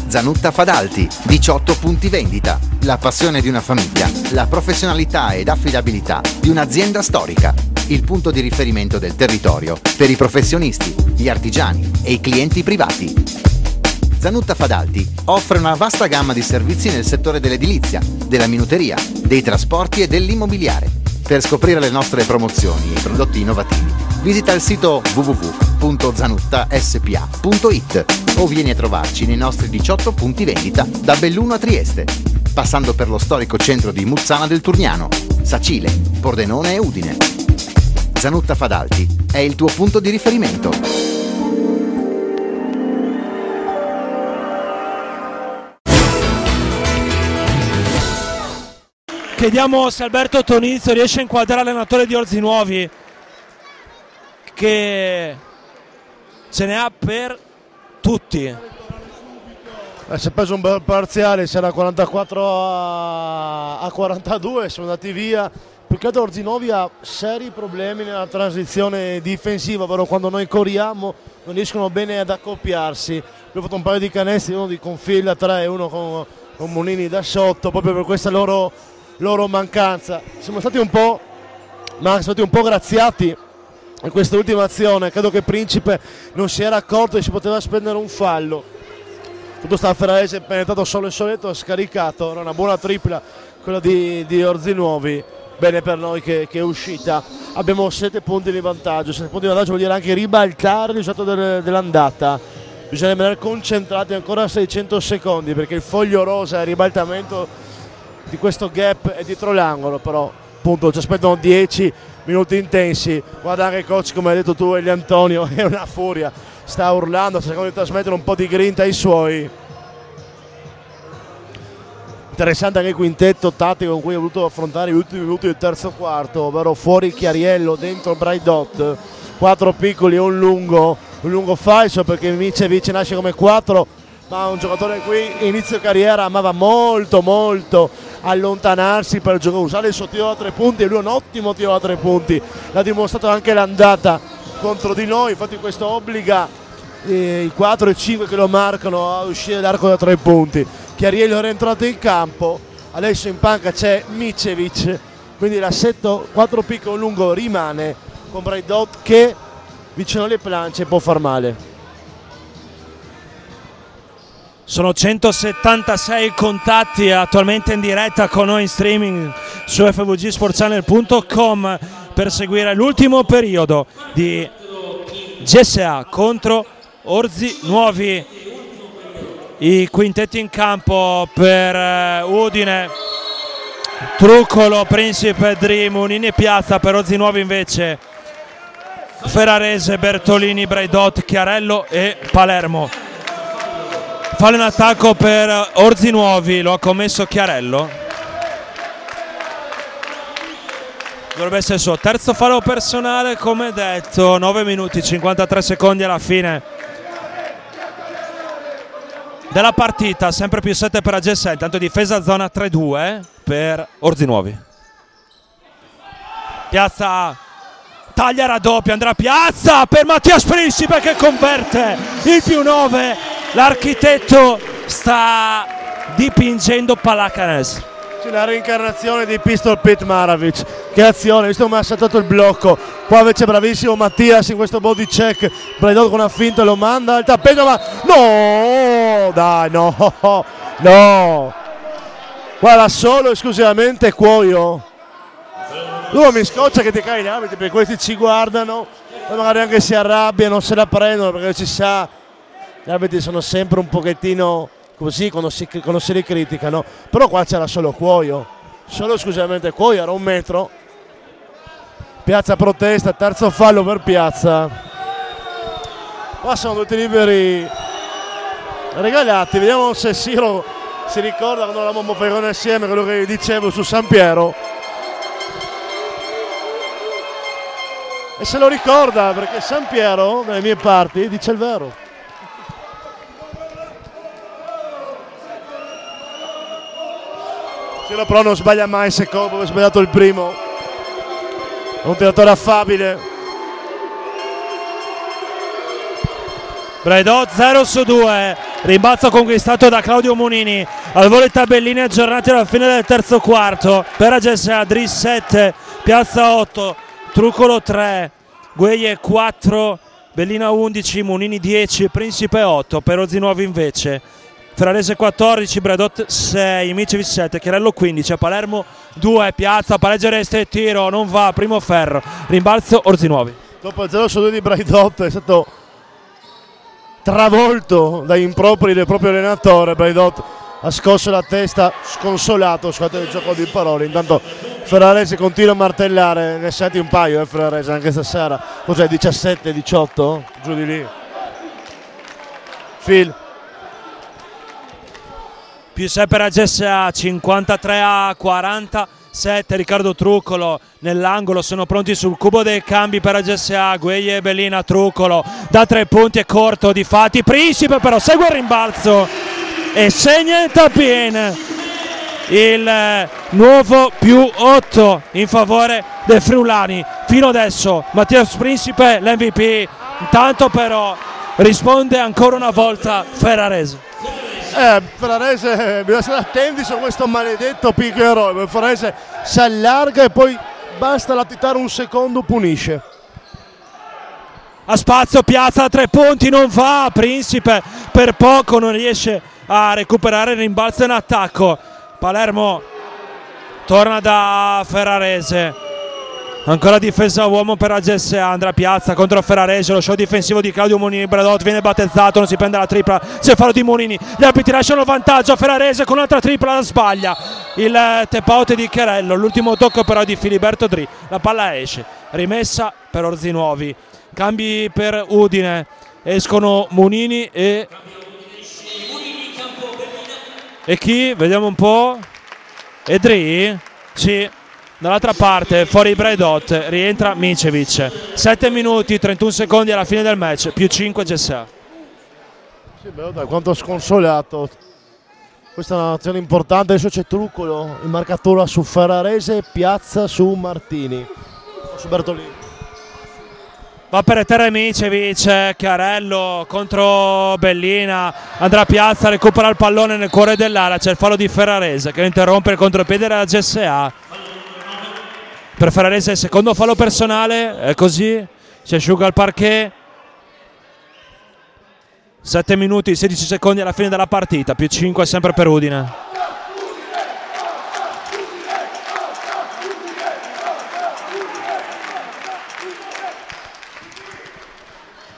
Zanutta Fadalti, 18 punti vendita, la passione di una famiglia, la professionalità ed affidabilità di un'azienda storica, il punto di riferimento del territorio per i professionisti, gli artigiani e i clienti privati. Zanutta Fadalti offre una vasta gamma di servizi nel settore dell'edilizia, della minuteria, dei trasporti e dell'immobiliare. Per scoprire le nostre promozioni e prodotti innovativi, visita il sito www.zanuttaspa.it o vieni a trovarci nei nostri 18 punti vendita da Belluno a Trieste, passando per lo storico centro di Muzzana del Turniano, Sacile, Pordenone e Udine. Zanutta Fadalti è il tuo punto di riferimento. Chiediamo se Alberto Tonizio riesce a inquadrare l'allenatore di Orzinuovi. che ce ne ha per tutti. Si è preso un bel parziale, si era 44 a 42, siamo andati via. Più che altro Orzinovi ha seri problemi nella transizione difensiva, però quando noi corriamo non riescono bene ad accoppiarsi. Abbiamo fatto un paio di canestri, uno di confil 3 e uno con Monini da sotto, proprio per questa loro mancanza. Siamo stati un po' graziati in questa ultima azione. Credo che Principe non si era accorto che si poteva spendere un fallo. Tutto sta a Ferrarese, penetrato solo e soletto, scaricato. Era una buona tripla quella di Orzinuovi. Bene per noi che è uscita. Abbiamo 7 punti di vantaggio. 7 punti di vantaggio vuol dire anche ribaltare il risultato dell'andata. Bisogna rimanere concentrati ancora 600 secondi, perché il foglio rosa e il ribaltamento di questo gap è dietro l'angolo. Però appunto ci aspettano 10 minuti intensi. Guarda anche il coach, come hai detto tu, Eli Antonio, è una furia, sta urlando, sta cercando di trasmettere un po' di grinta ai suoi. Interessante anche il quintetto tattico con cui ha voluto affrontare gli ultimi minuti del terzo quarto, ovvero fuori Chiariello, dentro Braidot, 4 piccoli e un lungo falso, perché Micevic nasce come 4, ma un giocatore qui inizio carriera amava molto allontanarsi per giocare, usare il suo tiro da 3 punti, e lui è un ottimo tiro da 3 punti, l'ha dimostrato anche l'andata contro di noi. Infatti questo obbliga i 4 e 5 che lo marcano a uscire dall'arco da 3 punti. Chiariello è rientrato in campo, adesso in panca c'è Micevic, quindi l'assetto 4 piccolo lungo rimane con Braidot che vicino alle planche può far male. Sono 176 contatti attualmente in diretta con noi in streaming su fvgsportschannel.com per seguire l'ultimo periodo di GSA contro Orzinuovi. I quintetti in campo per Udine: Truccolo, Principe, Dream, Monini e Piazza. Per Orzinuovi invece Ferrarese, Bertolini, Braidot, Chiarello e Palermo. Fallo in attacco per Orzinuovi, lo ha commesso Chiarello. Dovrebbe essere il suo terzo fallo personale, come detto. 9 minuti 53 secondi alla fine della partita, sempre più 7 per AGS. Intanto difesa zona 3-2 per Orzinuovi. Piazza taglia, raddoppia, andrà Piazza per Mattias Principe che converte il +9. L'architetto sta dipingendo Palacanes. C'è la reincarnazione di Pistol Pete Maravich. Che azione, visto come ha saltato il blocco. Qua invece bravissimo Mattias in questo body check. Braidot con una finta lo manda al tappeto, ma no, dai, no. Guarda, solo esclusivamente Cuoio. Lui mi scoccia che ti cai gli arbitri, perché questi ci guardano e magari anche si arrabbiano, se la prendono, perché si sa, gli arbitri sono sempre un pochettino così quando si li criticano. Però qua c'era solo Cuoio, solo esclusivamente Cuoio, era 1 metro. Piazza protesta, terzo fallo per Piazza. Qua sono 2 tiri liberi regalati. Vediamo se Siro si ricorda quando eravamo Ferrone assieme, quello che dicevo su San Piero. E se lo ricorda, perché San Piero, dalle mie parti, dice il vero. Siro però non sbaglia mai, secondo, aveva sbagliato il primo. È un tiratore affabile. Braidot 0-2, rimbalzo conquistato da Claudio Monini. Al volo i tabellini aggiornati alla fine del terzo quarto. Per AGSA, Dris 7, Piazza 8, Truccolo 3, Gueye 4, Bellina 11, Monini 10, Principe 8. Per Orzinuovi invece Ferrarese 14, Braidot 6, Micevic 7, Chiarello 15, Palermo 2, Piazza, pareggio resta e tiro, non va, primo ferro, rimbalzo Orzinuovi. Dopo il 0-2 di Braidot è stato travolto dai impropri del proprio allenatore. Braidot ha scosso la testa sconsolato, scusate il gioco di parole. Intanto Ferrarese continua a martellare, ne senti un paio Ferrarese anche stasera. Cos'è, 17-18? Giù di lì. Phil. Più 6 per AGSA, 53-40, 7 Riccardo Truccolo nell'angolo, sono pronti sul cubo dei cambi per la GSA. Gueye e Bellina. Truccolo da 3 punti, è corto, difatti Principe però segue il rimbalzo e segna il tap-in, il nuovo +8 in favore dei friulani. Fino adesso Mattias Principe l'MVP, intanto però risponde ancora una volta Ferrarese. Ferrarese, bisogna stare attenti su questo maledetto pick and roll. Ferrarese si allarga e poi basta latitare un secondo, punisce. A spazio Piazza da 3 punti, non va. Principe per poco non riesce a recuperare il rimbalzo in attacco. Palermo torna da Ferrarese, ancora difesa uomo per la GSA. Andrea Piazza contro Ferrarese, lo show difensivo di Claudio Monini. Bradot viene battezzato, non si prende la tripla, c'è fallo di Monini, gli arbitri lasciano il vantaggio a Ferrarese con un'altra tripla, la sbaglia il tap out di Chiarello, l'ultimo tocco però di Filiberto Dri, la palla esce, rimessa per Orzinuovi. Cambi per Udine, escono Monini e chi? Vediamo un po'. E Dri? Sì. Dall'altra parte, fuori Bradot, rientra Micevic. 7 minuti, 31 secondi alla fine del match, +5 GSA. Sì, quanto sconsolato. Questa è un'azione importante, adesso c'è Truccolo in marcatura su Ferrarese, Piazza su Martini, su Bertolini. Va per terra Micevic, Chiarello contro Bellina, andrà a Piazza, recupera il pallone nel cuore dell'area, c'è il fallo di Ferrarese che interrompe il contropiede della GSA. Per Ferrarese il secondo fallo personale, è così, si asciuga il parquet. 7 minuti, 16 secondi alla fine della partita, +5 sempre per Udine.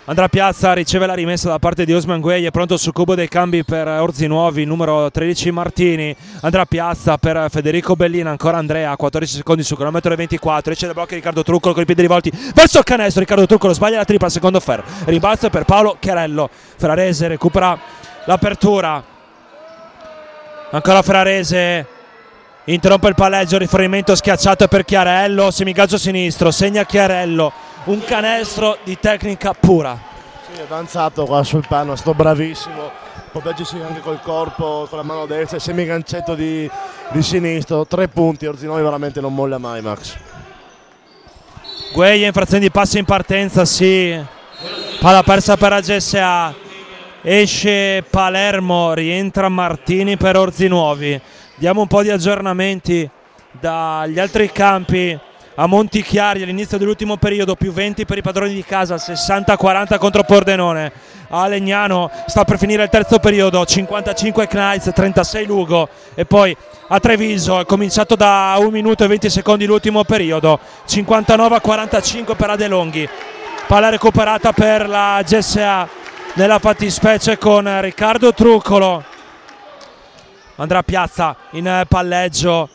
Andrà Piazza, riceve la rimessa da parte di Osman Gueye, pronto sul cubo dei cambi per Orzinuovi, numero 13 Martini. Andrà Piazza per Federico Bellina, ancora Andrea, 14 secondi su cronometro 24, esce da blocco Riccardo Truccolo con i piedi rivolti verso il canestro, Riccardo Truccolo sbaglia la tripla al secondo ferro, rimbalzo per Paolo Chiarello. Ferrarese recupera l'apertura, ancora Ferrarese, interrompe il palleggio, riferimento schiacciato per Chiarello, semigaggio sinistro, segna Chiarello, un canestro di tecnica pura. Sì, è danzato qua sul pano, sto bravissimo, proteggersi anche col corpo, con la mano destra, semigancetto di sinistro, 3 punti, Orzinuovi veramente non molla mai, Max. Gueye, infrazione di passi in partenza, sì, palla persa per la GSA, esce Palermo, rientra Martini per Orzinuovi. Diamo un po' di aggiornamenti dagli altri campi. A Montichiari all'inizio dell'ultimo periodo, +20 per i padroni di casa, 60-40 contro Pordenone. A Legnano sta per finire il terzo periodo, 55 Knights, 36 Lugo. E poi a Treviso è cominciato da 1 minuto e 20 secondi l'ultimo periodo, 59-45 per Adelonghi. Palla recuperata per la GSA nella fattispecie con Riccardo Truccolo. Andrà Piazza in palleggio,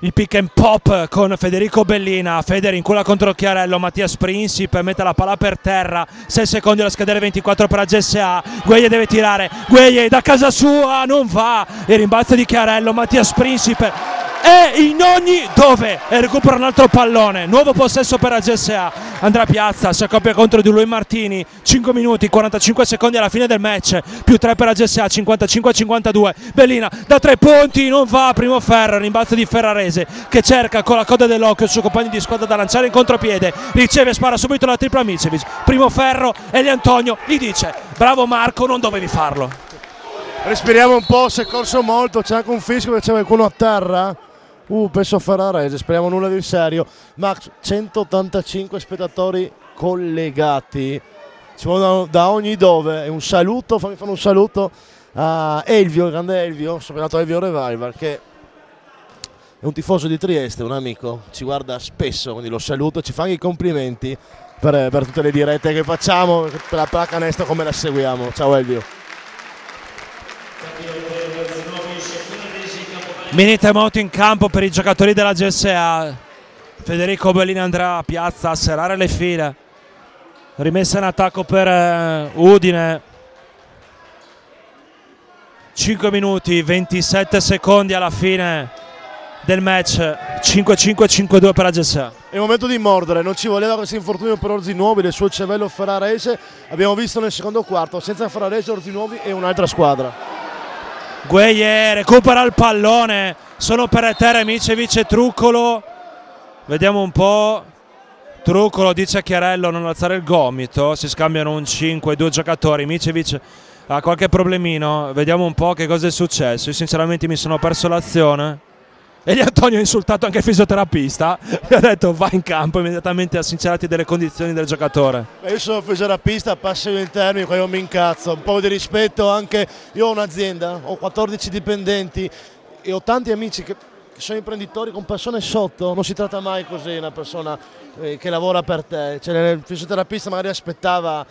il pick and pop con Federico Bellina, Feder in culla contro Chiarello, Mattias Principe mette la palla per terra, 6 secondi alla scadere 24 per la GSA. Gueye deve tirare, Gueye da casa sua, non va, il rimbalzo di Chiarello, Mattias Principe è in ogni dove e recupera un altro pallone, nuovo possesso per la GSA. Andrà Piazza, si accoppia contro di lui Martini, 5 minuti 45 secondi alla fine del match, +3 per la GSA, 55-52. Bellina da 3 punti, non va, primo ferro, rimbalzo di Ferrarese che cerca con la coda dell'occhio il suo compagno di squadra da lanciare in contropiede, riceve e spara subito la tripla Micevic, primo ferro, e Antonio gli dice bravo Marco, non dovevi farlo. Respiriamo un po', si è corso molto, c'è anche un fischio che c'è qualcuno a terra. Penso Ferrarese, speriamo nulla di serio. Max, 185 spettatori collegati, ci vogliono da ogni dove. Un saluto, fammi fare un saluto a Elvio, il grande Elvio, soprannominato Elvio Revival, che è un tifoso di Trieste, un amico, ci guarda spesso, quindi lo saluto, ci fa anche i complimenti per tutte le dirette che facciamo, per la pallacanestro come la seguiamo. Ciao Elvio. Mini timeout in campo per i giocatori della GSA. Federico Bellina andrà a Piazza a serrare le file, rimessa in attacco per Udine. 5 minuti 27 secondi alla fine del match. 5-5-5-2 per la GSA. È il momento di mordere, non ci voleva questo infortunio per Orzinuovi, del suo cervello ferrarese. Abbiamo visto nel secondo quarto, senza Ferrarese Orzinuovi è un'altra squadra. Gueye recupera il pallone, sono per terra Micevic e Truccolo. Vediamo un po'. Truccolo dice a Chiarello non alzare il gomito, si scambiano un 5 due giocatori. Micevic ha qualche problemino, vediamo un po' che cosa è successo. Io sinceramente mi sono perso l'azione. E gli Antonio ha insultato anche il fisioterapista e ha detto va in campo, immediatamente a sincerarti delle condizioni del giocatore. Io sono fisioterapista, passivo in termini, quando mi incazzo, un po' di rispetto anche. Io ho un'azienda, ho 14 dipendenti e ho tanti amici che sono imprenditori con persone sotto, non si tratta mai così una persona che lavora per te. Cioè, il fisioterapista magari aspettava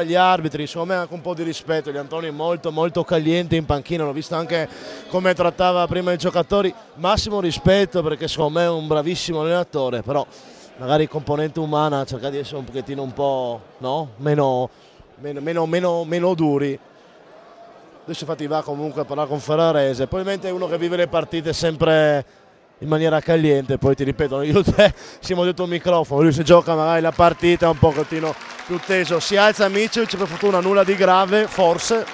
gli arbitri, secondo me anche un po' di rispetto. Gli Antoni molto molto caliente in panchina, l'ho visto anche come trattava prima i giocatori, massimo rispetto perché secondo me è un bravissimo allenatore, però magari componente umana cerca di essere un pochettino un po' no? meno duri. Adesso infatti va comunque a parlare con Ferrarese, probabilmente è uno che vive le partite sempre in maniera caliente, poi ti ripeto, io e te siamo dietro un microfono, lui si gioca magari la partita un pochettino più teso, si alza Micevic, per fortuna nulla di grave, forse,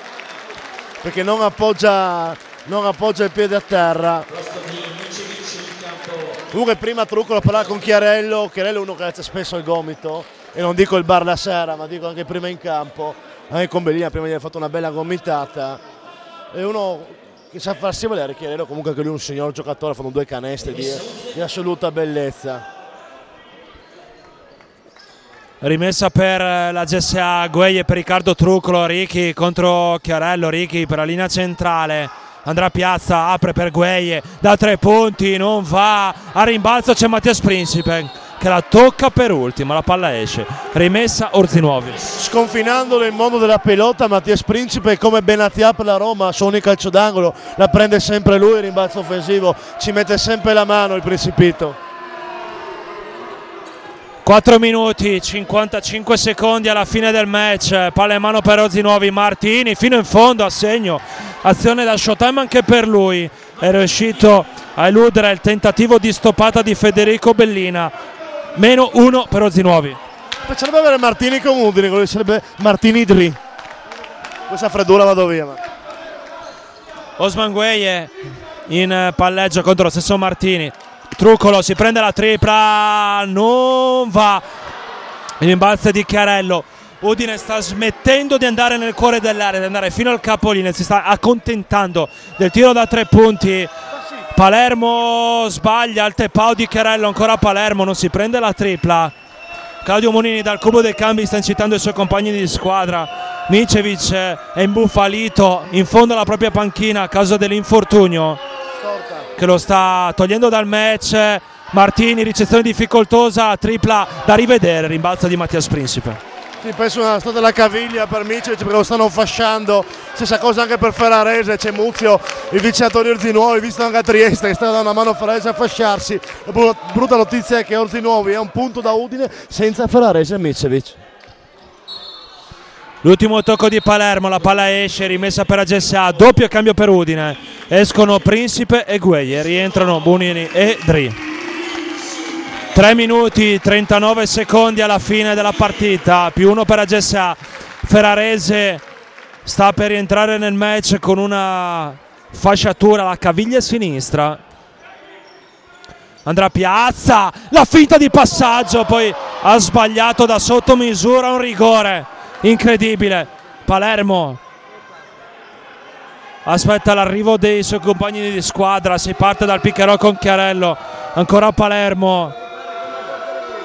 perché non appoggia il piede a terra. Comunque prima Truccolo parlava con Chiarello è uno che alza spesso il gomito, e non dico il bar la sera, ma dico anche prima in campo, anche con Bellina prima gli ha fatto una bella gomitata, è uno che sa farsi valere. Chiarello comunque anche lui è un signor giocatore, fanno 2 canestri di assoluta bellezza. Rimessa per la GSA, Gueye per Riccardo Truccolo, Ricky contro Chiarello, Ricky per la linea centrale, andrà a Piazza, apre per Gueye, da 3 punti, non va, a rimbalzo c'è Mattias Principe che la tocca per ultima, la palla esce, rimessa Orzinuovi. Sconfinando nel mondo della pelota, Mattias Principe come Benatia per la Roma, su ogni calcio d'angolo la prende sempre lui, il rimbalzo offensivo, ci mette sempre la mano il Principito. 4 minuti, 55 secondi alla fine del match, palla in mano per Orzinuovi, Martini fino in fondo a segno, azione da showtime anche per lui, è riuscito a eludere il tentativo di stoppata di Federico Bellina, -1 per Orzinuovi. Piacerebbe avere Martini con Udine, quello sarebbe Martini Dri, questa freddura vado via. Osman Gueye in palleggio contro lo stesso Martini. Truccolo si prende la tripla, non va, il rimbalzo di Chiarello. Udine sta smettendo di andare nel cuore dell'area, di andare fino al capolinea, si sta accontentando del tiro da 3 punti. Palermo sbaglia, il tap-out di Chiarello, ancora Palermo, non si prende la tripla. Claudio Monini dal cubo dei cambi sta incitando i suoi compagni di squadra. Micevic è imbufalito in fondo alla propria panchina a causa dell'infortunio che lo sta togliendo dal match. Martini, ricezione difficoltosa, tripla da rivedere, rimbalza di Mattias Principe. Sì, penso sia stata la caviglia per Micevic perché lo stanno fasciando, stessa cosa anche per Ferrarese, c'è Muzio, il vincitore di Orzinuovi, visto anche a Trieste che sta dando una mano a Ferrarese a fasciarsi. La brutta notizia è che Orzinuovi è un punto da Udine senza Ferrarese e Micevic. L'ultimo tocco di Palermo, la palla esce, rimessa per la GSA, doppio cambio per Udine, escono Principe e Gueye, rientrano Bonini e Dri. 3 minuti 39 secondi alla fine della partita, +1 per la GSA. Ferrarese sta per rientrare nel match con una fasciatura alla caviglia sinistra. Andrà Piazza, la finta di passaggio, poi ha sbagliato da sotto misura un rigore incredibile. Palermo aspetta l'arrivo dei suoi compagni di squadra, si parte dal pick and roll con Chiarello, ancora Palermo,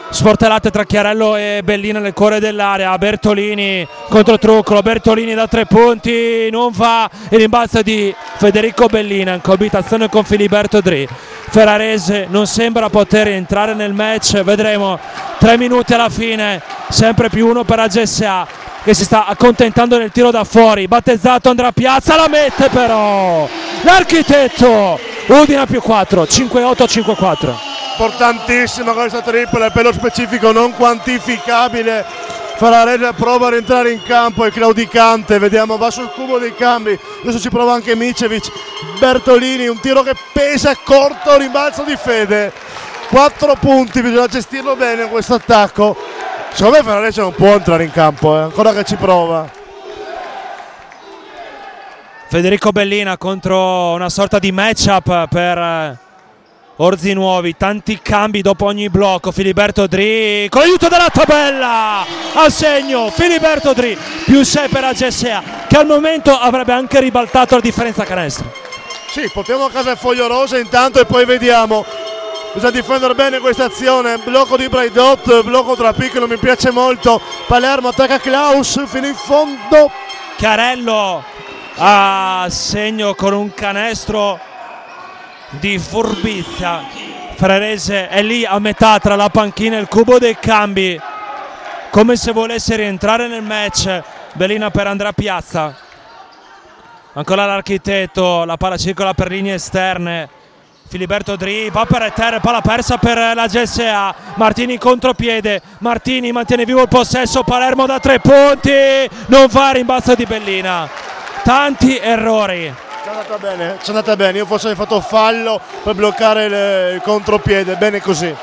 sportellate tra Chiarello e Bellina nel cuore dell'area. Bertolini contro Truccolo, Bertolini da 3 punti, non va, il rimbalzo di Federico Bellina in coabitazione con Filiberto Dri. Ferrarese non sembra poter entrare nel match, vedremo. 3 minuti alla fine, sempre +1 per la GSA che si sta accontentando del tiro da fuori. Battezzato andrà a Piazza, la mette però l'architetto. Udine +4, 5-8-5-4. Importantissima questa tripla per lo specifico non quantificabile Ferrarese prova a rientrare in campo, è claudicante, vediamo, va sul cubo dei cambi, adesso ci prova anche Micevic. Bertolini, un tiro che pesa, corto, rimbalzo di Fede. 4 punti, bisogna gestirlo bene questo attacco. Secondo me Ferrarese non può entrare in campo, ancora che ci prova. Federico Bellina contro una sorta di match-up per Orzi Nuovi, tanti cambi dopo ogni blocco. Filiberto Dri con l'aiuto della tabella a segno, Filiberto Dri più 6 per la GSA, che al momento avrebbe anche ribaltato la differenza canestro. Sì, portiamo a casa il foglio rosa intanto e poi vediamo. Bisogna difendere bene questa azione, blocco di Braidot, blocco tra piccolo, mi piace molto. Palermo attacca Klaus fino in fondo. Chiarello a segno con un canestro di furbizia. Ferrarese è lì a metà tra la panchina e il cubo dei cambi, come se volesse rientrare nel match. Bellina per Andrea Piazza, ancora l'Architetto, la palla circola per linee esterne. Filiberto Dri va per terra, palla persa per la GSA. Martini contropiede, Martini mantiene vivo il possesso, Palermo da 3 punti, non va, rimbalzo di Bellina. Tanti errori. C'è andata bene, io forse avrei fatto fallo per bloccare il contropiede, bene così.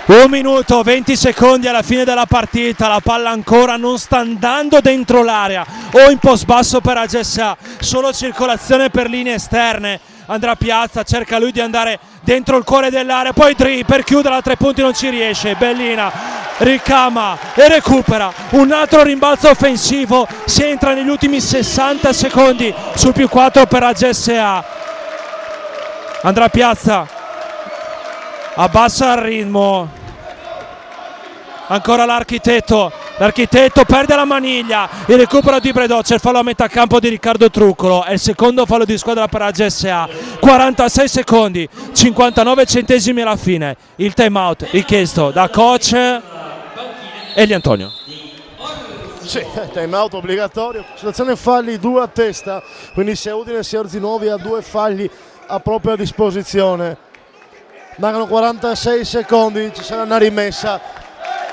1 minuto 20 secondi alla fine della partita, la palla ancora non sta andando dentro l'area o in post basso per la GSA, solo circolazione per linee esterne. Andrea Piazza cerca lui di andare dentro il cuore dell'area, poi Dri per chiudere a 3 punti non ci riesce. Bellina ricama e recupera un altro rimbalzo offensivo, si entra negli ultimi 60 secondi sul più 4 per la GSA. Andrea Piazza abbassa il ritmo, ancora l'Architetto perde la maniglia, il recupero di Bredò, c'è il fallo a metà campo di Riccardo Truccolo, è il secondo fallo di squadra per la GSA. 46 secondi 59 centesimi alla fine, il time out richiesto da coach Eli Antonio. Sì, time out obbligatorio, situazione falli 2 a testa, quindi sia Udine sia Orzi Nuovi ha 2 falli a propria disposizione. Mancano 46 secondi, ci sarà una rimessa,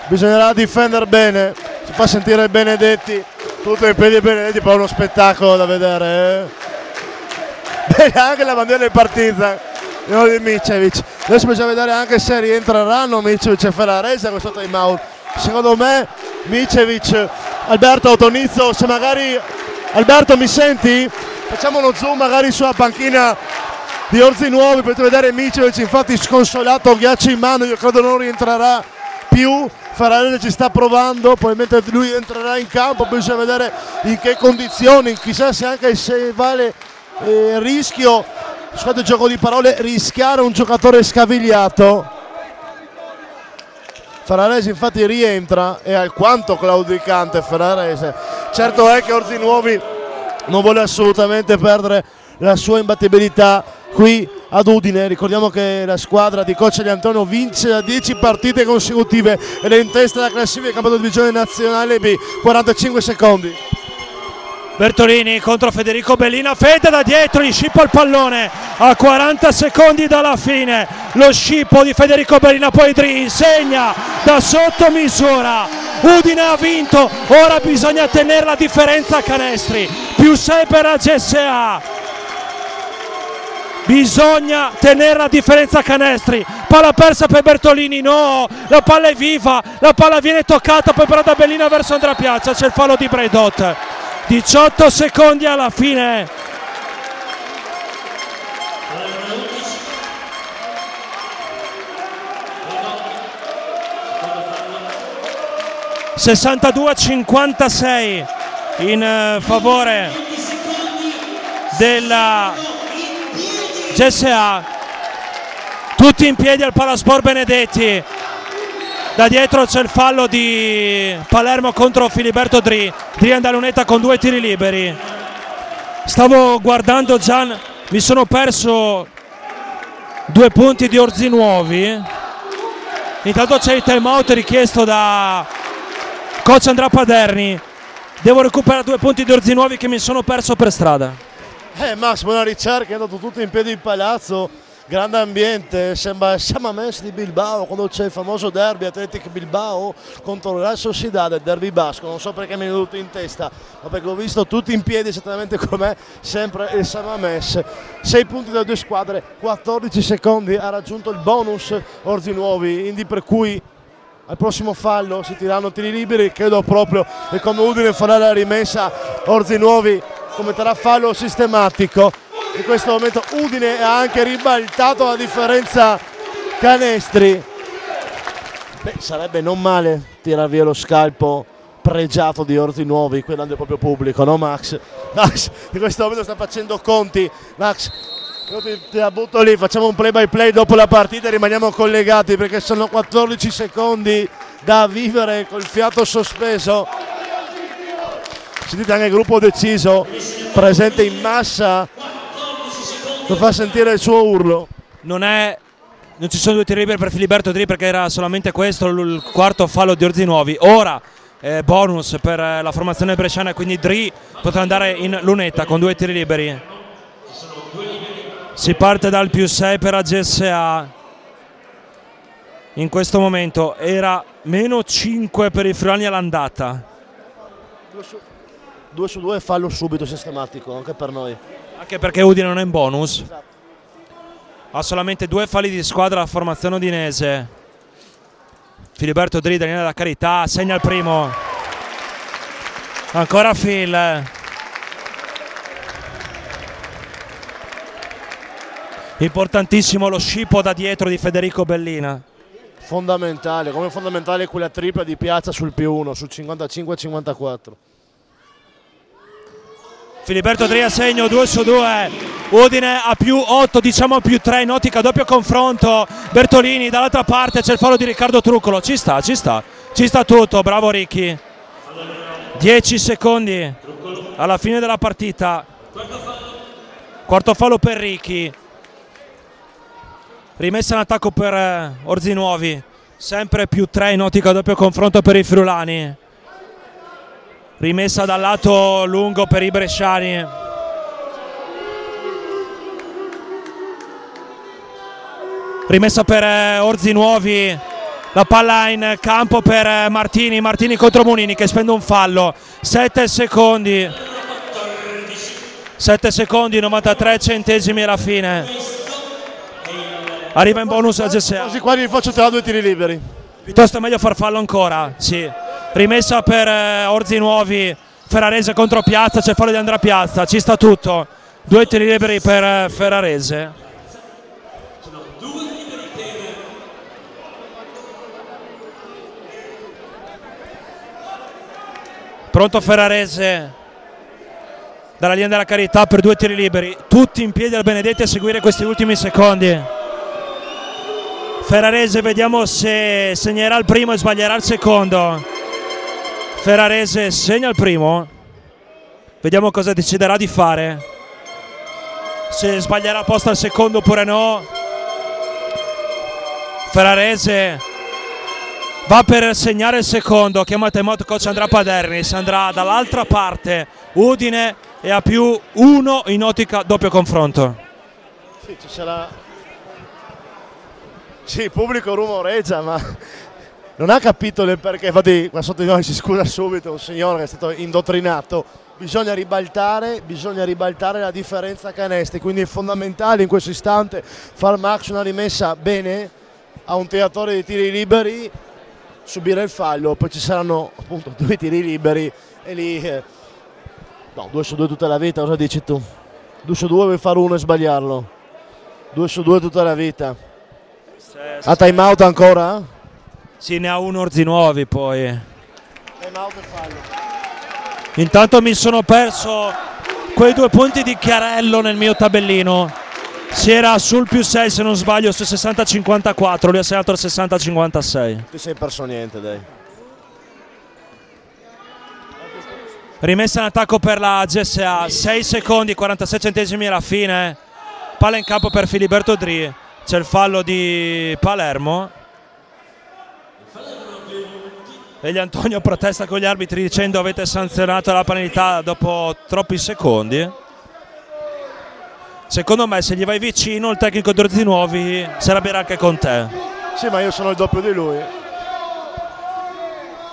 bisognerà difendere bene. Si fa sentire Benedetti, tutto in piedi Benedetti, però uno spettacolo da vedere. Bene anche la bandiera del Partizan di Micevic. Adesso bisogna vedere anche se rientreranno Micevic e Ferrarese a questo time out. Secondo me Micevic, Alberto Autonizzo, se magari Alberto mi senti? Facciamo uno zoom magari sulla panchina di Orzi Nuovi, potete vedere Micevic infatti sconsolato, ghiaccio in mano, io credo non rientrerà più. Ferrarese ci sta provando, probabilmente lui entrerà in campo, bisogna vedere in che condizioni, chissà se anche se vale rischio, scusate il gioco di parole, rischiare un giocatore scavigliato. Ferrarese infatti rientra, è alquanto claudicante Ferrarese. Certo è che Orzi Nuovi non vuole assolutamente perdere la sua imbattibilità qui ad Udine. Ricordiamo che la squadra di coach Eli Antonio vince da 10 partite consecutive ed è in testa alla classifica del campionato di divisione nazionale B. 45 secondi. Bertolini contro Federico Bellina, Fede da dietro, gli scippa il pallone a 40 secondi dalla fine, lo scippo di Federico Bellina, poi Dri segna da sotto misura. Udine ha vinto, ora bisogna tenere la differenza a canestri, più 6 per la GSA. Bisogna tenere la differenza a canestri. Palla persa per Bertolini, no, la palla è viva, la palla viene toccata poi però da Bellina verso Andrea Piazza, c'è il fallo di Braidot. 18 secondi alla fine. (62-56) in favore della GSA. Tutti in piedi al Palasport Benedetti. Da dietro c'è il fallo di Palermo contro Filiberto Dri. Dri anda a lunetta con 2 tiri liberi. Stavo guardando Gian, mi sono perso 2 punti di Orzi Nuovi. Intanto c'è il time out richiesto da coach Andrea Paderni. Devo recuperare 2 punti di Orzi Nuovi che mi sono perso per strada. Max, buona ricerca, è andato tutto in piedi in palazzo. grande ambiente, sembra Samamés di Bilbao quando c'è il famoso derby Athletic Bilbao contro il Real Sociedad, il derby basco. Non so perché mi è venuto in testa, ma perché ho visto tutti in piedi esattamente come sempre il Samamés. 6 punti da 2 squadre, 14 secondi, ha raggiunto il bonus Orzinuovi, indi per cui al prossimo fallo si tirano tiri liberi. Credo proprio che come Udine farà la rimessa, Orzinuovi commetterà fallo sistematico. In questo momento Udine ha anche ribaltato la differenza canestri. Beh, sarebbe non male tirare via lo scalpo pregiato di Orzinuovi, quello del proprio pubblico, no Max? Max in questo momento sta facendo conti. Max, io ti la butto lì, facciamo un play by play dopo la partita e rimaniamo collegati perché sono 14 secondi da vivere col fiato sospeso. Sentite anche il gruppo deciso presente in massa, lo fa sentire il suo urlo. Non ci sono 2 tiri liberi per Filiberto Dri perché era solamente questo il quarto fallo di Orzinuovi. Ora bonus per la formazione bresciana, quindi Dri potrà andare in lunetta con 2 tiri liberi. Si parte dal +6 per la GSA. In questo momento era -5 per i friulani all'andata. 2 su 2 fallo subito sistematico anche per noi. Anche perché Udine non è in bonus. Ha solamente 2 falli di squadra la formazione udinese. Filiberto Dri, linea della carità, segna il primo. Ancora Phil. Importantissimo lo scippo da dietro di Federico Bellina. Fondamentale, come fondamentale quella tripla di Piazza sul +1, sul 55-54. Filiberto Dri a segno, 2 su 2. Udine a +8, diciamo +3 in ottica doppio confronto. Bertolini dall'altra parte, c'è il fallo di Riccardo Truccolo. Ci sta tutto, bravo Ricchi. 10 secondi alla fine della partita. Quarto fallo per Ricchi. Rimessa in attacco per Orzinuovi, sempre +3 in ottica doppio confronto per i friulani. Rimessa dal lato lungo per i bresciani. Rimessa per Orzinuovi, la palla in campo per Martini contro Munini che spende un fallo. 7 secondi, 93 centesimi alla fine. Arriva in bonus la GSA. Quasi quasi vi faccio tirare 2 tiri liberi. Piuttosto è meglio far fallo ancora, sì. Rimessa per Orzinuovi, Ferrarese contro Piazza, c'è il fallo di Andrea Piazza, ci sta tutto. 2 tiri liberi per Ferrarese. Pronto Ferrarese dalla linea della carità per 2 tiri liberi. Tutti in piedi al Benedetti a seguire questi ultimi secondi. Ferrarese, vediamo se segnerà il primo e sbaglierà il secondo. Ferrarese segna il primo, vediamo cosa deciderà di fare, se sbaglierà apposta il secondo oppure no. Ferrarese va per segnare il secondo, chiama timeout coach Andrea Padernis, andrà dall'altra parte. Udine è a +1 in ottica doppio confronto. Sì, ci sarà. Sì, il pubblico rumoreggia, ma non ha capito il perché. Infatti qua sotto di noi si scusa subito un signore che è stato indottrinato. Bisogna ribaltare la differenza canestri, quindi è fondamentale in questo istante far Max una rimessa bene a un tiratore di tiri liberi, subire il fallo, poi ci saranno appunto 2 tiri liberi e lì no, 2 su 2 tutta la vita. Cosa dici tu? 2 su 2 vuoi fare uno e sbagliarlo? 2 su 2 tutta la vita. A time out ancora? Sì, ne ha uno Orzinuovi poi. Time out e fallo. Intanto mi sono perso quei 2 punti di Chiarello nel mio tabellino. Si era sul +6 se non sbaglio, su 60-54, lui ha segnato il 60-56. Ti sei perso niente, dai. Rimessa in attacco per la GSA, 6 secondi, 46 centesimi alla fine. Palla in campo per Filiberto Dri. C'è il fallo di Palermo. Egli Antonio protesta con gli arbitri dicendo avete sanzionato la penalità dopo troppi secondi. secondo me se gli vai vicino il tecnico di Orzinuovi si arrabbierà anche con te. Sì, ma io sono il doppio di lui.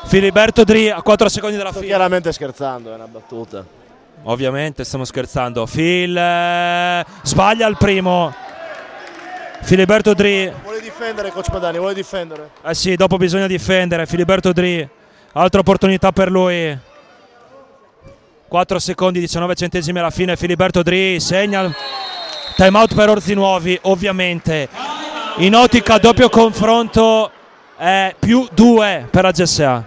Filiberto Dri a 4 secondi dalla Sto fine. chiaramente scherzando, è una battuta. Ovviamente stiamo scherzando. Sbaglia il primo. Filiberto Dri. Vuole difendere, coach Padani, vuole difendere. Eh sì, dopo bisogna difendere. Filiberto Dri, altra opportunità per lui. 4 secondi, 19 centesimi alla fine. Filiberto Dri segna. Time out per Orzinuovi, ovviamente. In ottica doppio confronto è +2 per la GSA.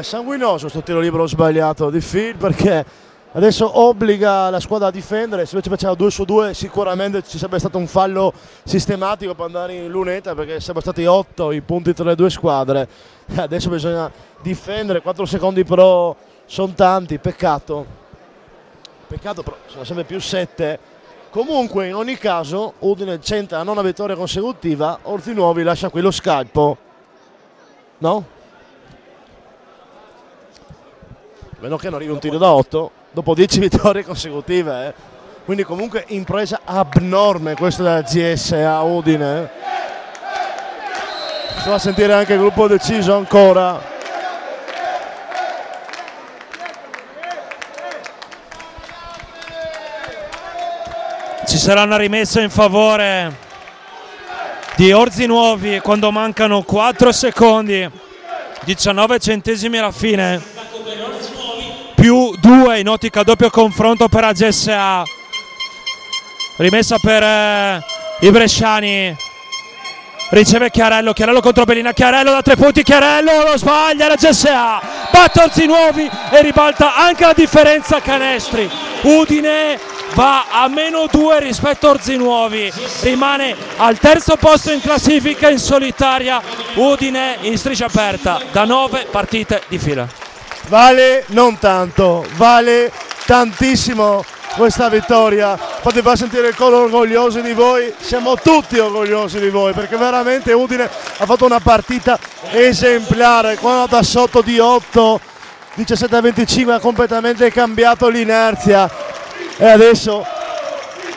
Sanguinoso sto tiro libero sbagliato di Phil, perché adesso obbliga la squadra a difendere. Se invece faceva 2 su 2 sicuramente ci sarebbe stato un fallo sistematico per andare in lunetta, perché sarebbero stati 8 i punti tra le due squadre. Adesso bisogna difendere, 4 secondi però sono tanti, peccato però sono sempre +7. Comunque in ogni caso Udine tenta la 9ª vittoria consecutiva, Orzinuovi lascia qui lo scalpo, no? Meno che non arrivi un tiro da 8 dopo 10 vittorie consecutive, Quindi comunque impresa abnorme questa della GSA Udine. Si va a sentire anche il gruppo deciso ancora. Ci sarà una rimessa in favore di Orzinuovi quando mancano 4 secondi, 19 centesimi alla fine, +2 in ottica doppio confronto per la GSA. Rimessa per i bresciani, riceve Chiarello contro Bellina, Chiarello da 3 punti, Chiarello lo sbaglia, la GSA batte Orzinuovi e ribalta anche la differenza canestri. Udine va a -2 rispetto a Orzinuovi, rimane al 3° posto in classifica in solitaria. Udine in striscia aperta da 9 partite di fila. Vale non tanto, vale tantissimo questa vittoria. Fate far sentire il coro orgogliosi di voi, siamo tutti orgogliosi di voi, perché veramente Udine ha fatto una partita esemplare. Quando è andata sotto di 8, 17-25 ha completamente cambiato l'inerzia e adesso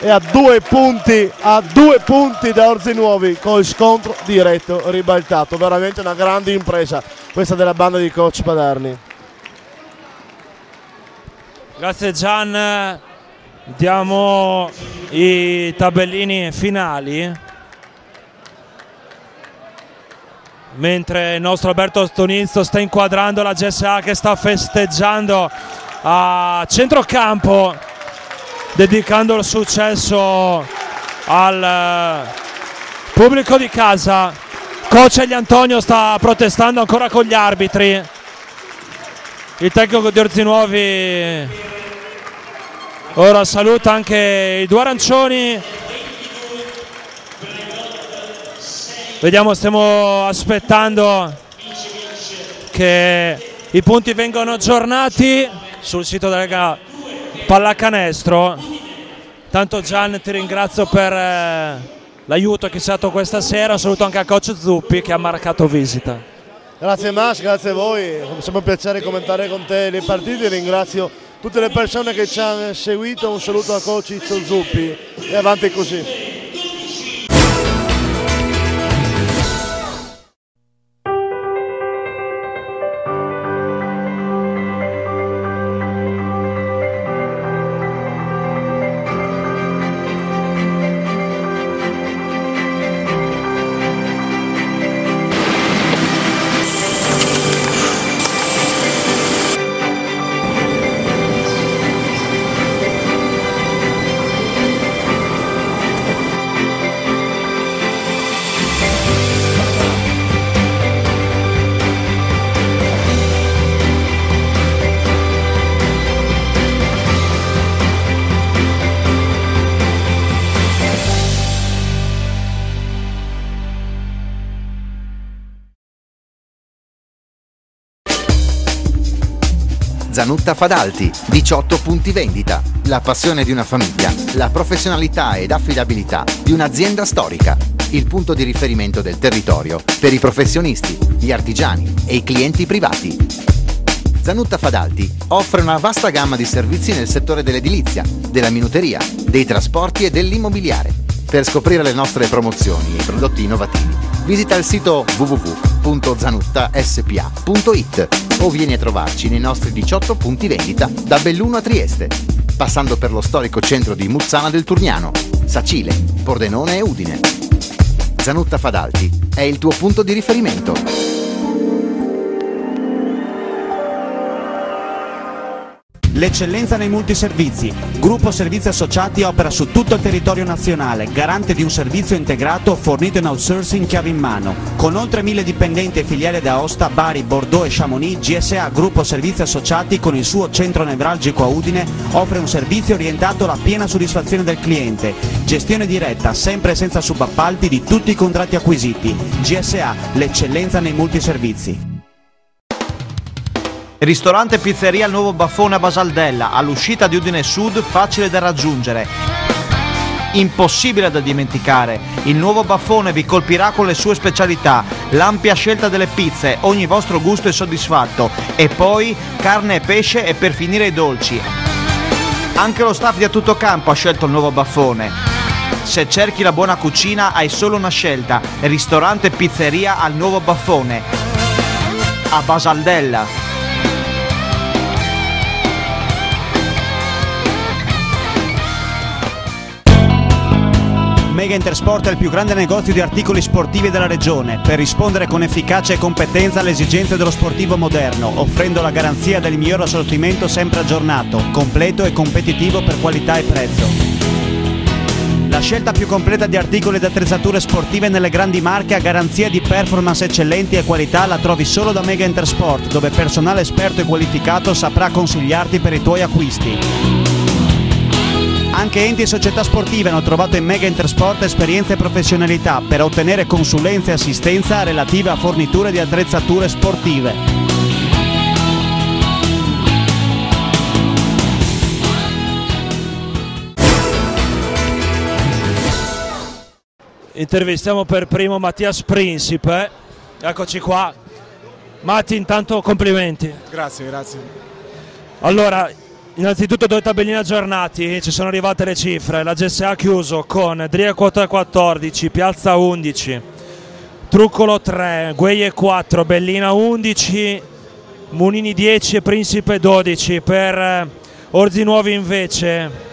è a 2 punti da Orzinuovi col scontro diretto ribaltato. Veramente una grande impresa questa della banda di coach Paderni. Grazie Gian, diamo i tabellini finali mentre il nostro Alberto Stonizzo sta inquadrando la GSA che sta festeggiando a centrocampo, dedicando il successo al pubblico di casa. Coach Egli Antonio sta protestando ancora con gli arbitri. Il tecnico di Orzinuovi ora saluta anche i 2 arancioni. Vediamo, stiamo aspettando che i punti vengano aggiornati sul sito della Lega Pallacanestro. Tanto Gian, ti ringrazio per l'aiuto che ci ha dato questa sera. Saluto anche al coach Zuppi che ha marcato visita. Grazie Mas, grazie a voi, è sempre un piacere commentare con te le partite. Ringrazio tutte le persone che ci hanno seguito, un saluto al coach Izzo Zuppi e avanti così. Zanutta Fadalti, 18 punti vendita, la passione di una famiglia, la professionalità ed affidabilità di un'azienda storica, il punto di riferimento del territorio per i professionisti, gli artigiani e i clienti privati. Zanutta Fadalti offre una vasta gamma di servizi nel settore dell'edilizia, della minuteria, dei trasporti e dell'immobiliare. Per scoprire le nostre promozioni e prodotti innovativi, visita il sito www.zanuttaspa.it o vieni a trovarci nei nostri 18 punti vendita da Belluno a Trieste, passando per lo storico centro di Muzzana del Turniano, Sacile, Pordenone e Udine. Zanutta Fadalti è il tuo punto di riferimento. L'eccellenza nei multiservizi. Gruppo Servizi Associati opera su tutto il territorio nazionale, garante di un servizio integrato fornito in outsourcing chiave in mano. Con oltre 1000 dipendenti e filiali da Aosta, Bari, Bordeaux e Chamonix, GSA Gruppo Servizi Associati con il suo centro nevralgico a Udine offre un servizio orientato alla piena soddisfazione del cliente. Gestione diretta, sempre senza subappalti di tutti i contratti acquisiti. GSA, l'eccellenza nei multiservizi. Ristorante e pizzeria Il Nuovo Baffone a Basaldella, all'uscita di Udine Sud, facile da raggiungere. Impossibile da dimenticare, Il Nuovo Baffone vi colpirà con le sue specialità, l'ampia scelta delle pizze, ogni vostro gusto è soddisfatto, e poi carne e pesce e per finire i dolci. Anche lo staff di A Tutto Campo ha scelto Il Nuovo Baffone. Se cerchi la buona cucina hai solo una scelta, ristorante e pizzeria al Nuovo Baffone a Basaldella. Mega Intersport è il più grande negozio di articoli sportivi della regione per rispondere con efficacia e competenza alle esigenze dello sportivo moderno, offrendo la garanzia del miglior assortimento sempre aggiornato, completo e competitivo per qualità e prezzo. La scelta più completa di articoli ed attrezzature sportive nelle grandi marche a garanzia di performance eccellenti e qualità la trovi solo da Mega Intersport, dove personale esperto e qualificato saprà consigliarti per i tuoi acquisti. Anche enti e società sportive hanno trovato in Mega Intersport esperienza e professionalità per ottenere consulenza e assistenza relative a forniture di attrezzature sportive. Intervistiamo per primo Mattias Principe, eccoci qua. Matti, intanto complimenti. Grazie, grazie. Allora, innanzitutto 2 tabellini aggiornati, ci sono arrivate le cifre. La GSA ha chiuso con Dria quota 14, Piazza 11, Truccolo 3, Gueie 4, Bellina 11, Munini 10 e Principe 12. Per Orzi Nuovi invece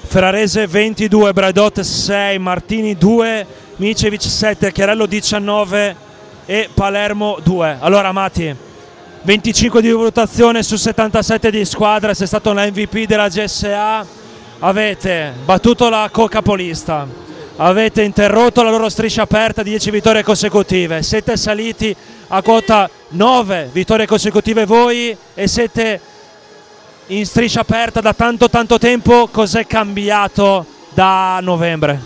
Ferrarese 22, Bradot 6, Martini 2, Micevic 7, Chiarello 19 e Palermo 2. Allora Matti, 25 di valutazione su 77 di squadra, sei stato l'MVP della GSA, avete battuto la co-capolista, avete interrotto la loro striscia aperta di 10 vittorie consecutive, siete saliti a quota 9 vittorie consecutive voi e siete in striscia aperta da tanto tempo. Cos'è cambiato da novembre?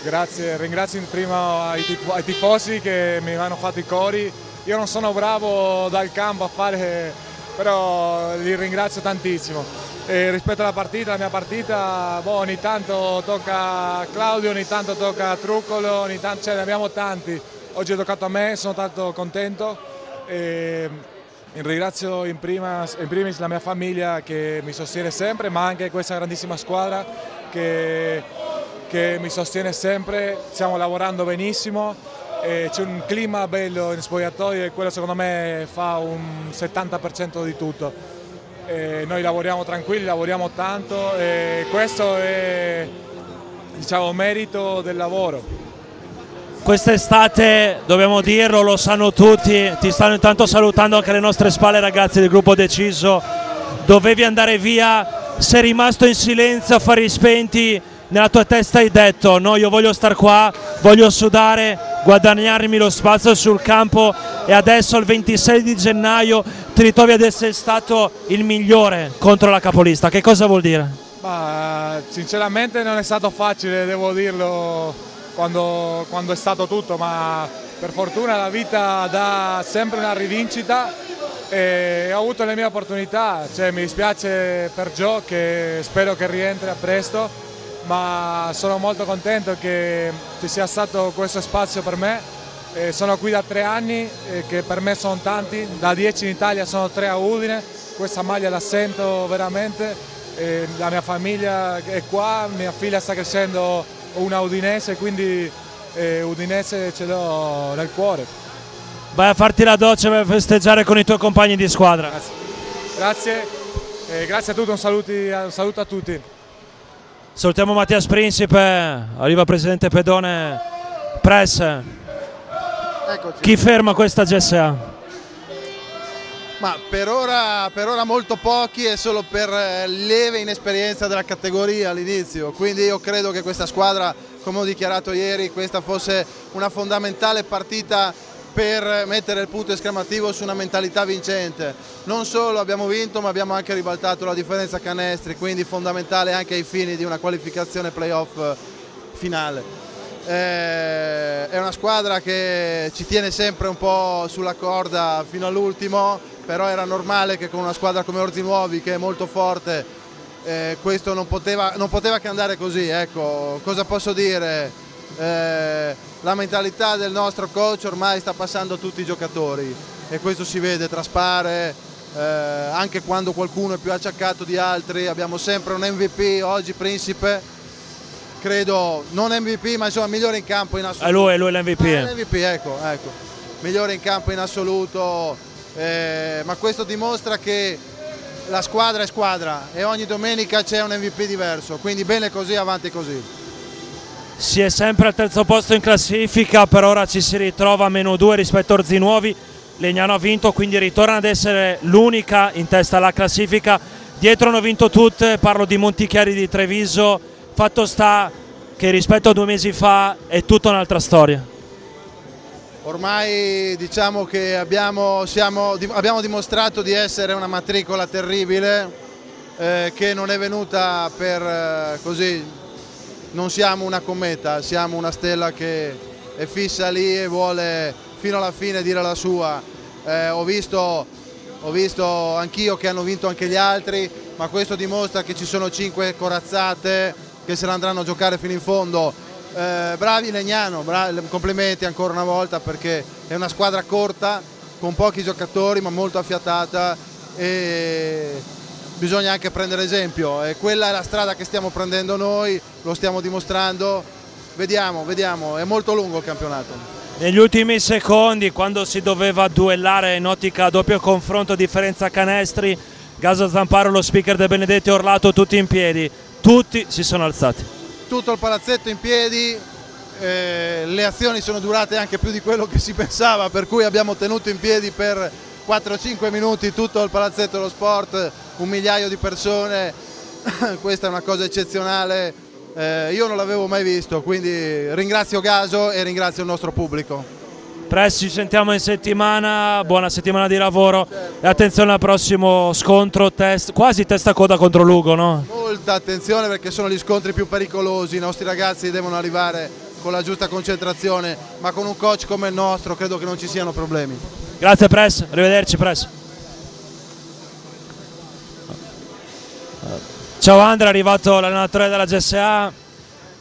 Grazie, ringrazio prima ai tifosi che mi hanno fatto i cori. Io non sono bravo dal campo a fare, però li ringrazio tantissimo. E rispetto alla partita, la mia partita, ogni tanto tocca a Claudio, ogni tanto tocca a Truccolo, ogni tanto, ne abbiamo tanti. Oggi è toccato a me, sono tanto contento. E ringrazio in primis la mia famiglia che mi sostiene sempre, ma anche questa grandissima squadra che mi sostiene sempre. Stiamo lavorando benissimo. C'è un clima bello in spogliatoio e quello secondo me fa un 70% di tutto. Noi lavoriamo tranquilli, lavoriamo tanto e questo è, diciamo, merito del lavoro. Quest'estate, dobbiamo dirlo, lo sanno tutti, ti stanno intanto salutando anche alle nostre spalle ragazzi del gruppo Deciso, dovevi andare via, sei rimasto in silenzio a fari spenti, nella tua testa hai detto no, io voglio star qua, voglio sudare, guadagnarmi lo spazio sul campo e adesso il 26 di gennaio ti ritrovi ad essere stato il migliore contro la capolista. Che cosa vuol dire? Sinceramente non è stato facile, devo dirlo, quando è stato tutto, ma per fortuna la vita dà sempre una rivincita e ho avuto le mie opportunità. Mi dispiace per Gio, che spero che rientri a presto, ma sono molto contento che ci sia stato questo spazio per me Sono qui da 3 anni, che per me sono tanti, da 10 in Italia sono 3 a Udine, questa maglia la sento veramente, la mia famiglia è qua, mia figlia sta crescendo una udinese, quindi udinese ce l'ho nel cuore. Vai a farti la doccia per festeggiare con i tuoi compagni di squadra. Grazie a tutti, un saluto a tutti. Salutiamo Mattias Principe, arriva il presidente Pedone. Press, Eccoci. chi ferma questa GSA? Ma per ora molto pochi e solo per lieve inesperienza della categoria all'inizio, quindi io credo che questa squadra, come ho dichiarato ieri, questa fosse una fondamentale partita per mettere il punto esclamativo su una mentalità vincente. Non solo abbiamo vinto, ma abbiamo anche ribaltato la differenza canestri, quindi fondamentale anche ai fini di una qualificazione playoff finale. È una squadra che ci tiene sempre un po' sulla corda fino all'ultimo, però era normale che con una squadra come Orzinuovi, che è molto forte, questo non poteva che andare così. Ecco, cosa posso dire? La mentalità del nostro coach ormai sta passando a tutti i giocatori e questo si vede, traspare, anche quando qualcuno è più acciaccato di altri. Abbiamo sempre un MVP, oggi Principe, credo, non MVP ma insomma migliore in campo in assoluto. È lui l'MVP. L'MVP, ecco, migliore in campo in assoluto, ma questo dimostra che la squadra è squadra e ogni domenica c'è un MVP diverso, quindi bene così, avanti così. Si è sempre al terzo posto in classifica, per ora ci si ritrova a -2 rispetto a Orzinuovi. Legnano ha vinto, quindi ritorna ad essere l'unica in testa alla classifica. Dietro hanno vinto tutte, parlo di Montichiari di Treviso. Fatto sta che rispetto a 2 mesi fa è tutta un'altra storia. Ormai diciamo che abbiamo dimostrato di essere una matricola terribile, che non è venuta per così. Non siamo una cometa, siamo una stella che è fissa lì e vuole fino alla fine dire la sua. Ho visto anch'io che hanno vinto anche gli altri, ma questo dimostra che ci sono 5 corazzate che se la andranno a giocare fino in fondo. Bravi Legnano, complimenti ancora una volta, perché è una squadra corta, con pochi giocatori ma molto affiatata e bisogna anche prendere esempio, e quella è la strada che stiamo prendendo noi, lo stiamo dimostrando, vediamo, è molto lungo il campionato. Negli ultimi secondi, quando si doveva duellare in ottica doppio confronto differenza canestri, Gaso Zamparo, lo speaker De Benedetti, Orlato, tutti in piedi, tutti si sono alzati. Tutto il palazzetto in piedi, le azioni sono durate anche più di quello che si pensava, per cui abbiamo tenuto in piedi per 4-5 minuti tutto il palazzetto dello sport, 1 migliaio di persone, questa è una cosa eccezionale, io non l'avevo mai visto, quindi ringrazio Gaso e ringrazio il nostro pubblico. Press, ci sentiamo in settimana, buona settimana di lavoro e attenzione al prossimo scontro, quasi testa a coda contro Lugo, no? Molta attenzione, perché sono gli scontri più pericolosi, i nostri ragazzi devono arrivare con la giusta concentrazione, ma con un coach come il nostro credo che non ci siano problemi. Grazie Press, arrivederci Press. Ciao Andrea, è arrivato l'allenatore della GSA.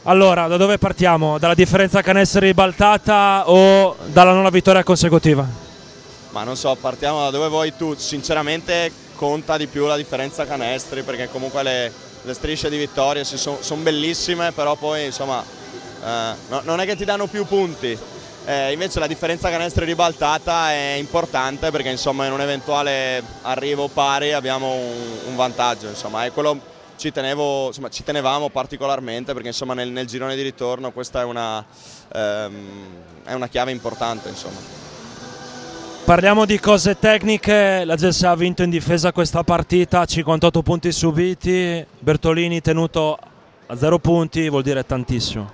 Allora, da dove partiamo? Dalla differenza canestri ribaltata o dalla nona vittoria consecutiva? Ma non so, partiamo da dove vuoi tu. Sinceramente conta di più la differenza canestri, perché comunque le strisce di vittoria sono bellissime, però poi insomma non è che ti danno più punti. Invece la differenza canestri ribaltata è importante, perché insomma in un eventuale arrivo pari abbiamo un vantaggio, insomma, e quello ci tenevamo particolarmente, perché insomma nel girone di ritorno questa è una chiave importante, insomma. Parliamo di cose tecniche, la GSA ha vinto in difesa questa partita, 58 punti subiti, Bertolini tenuto a 0 punti, vuol dire tantissimo.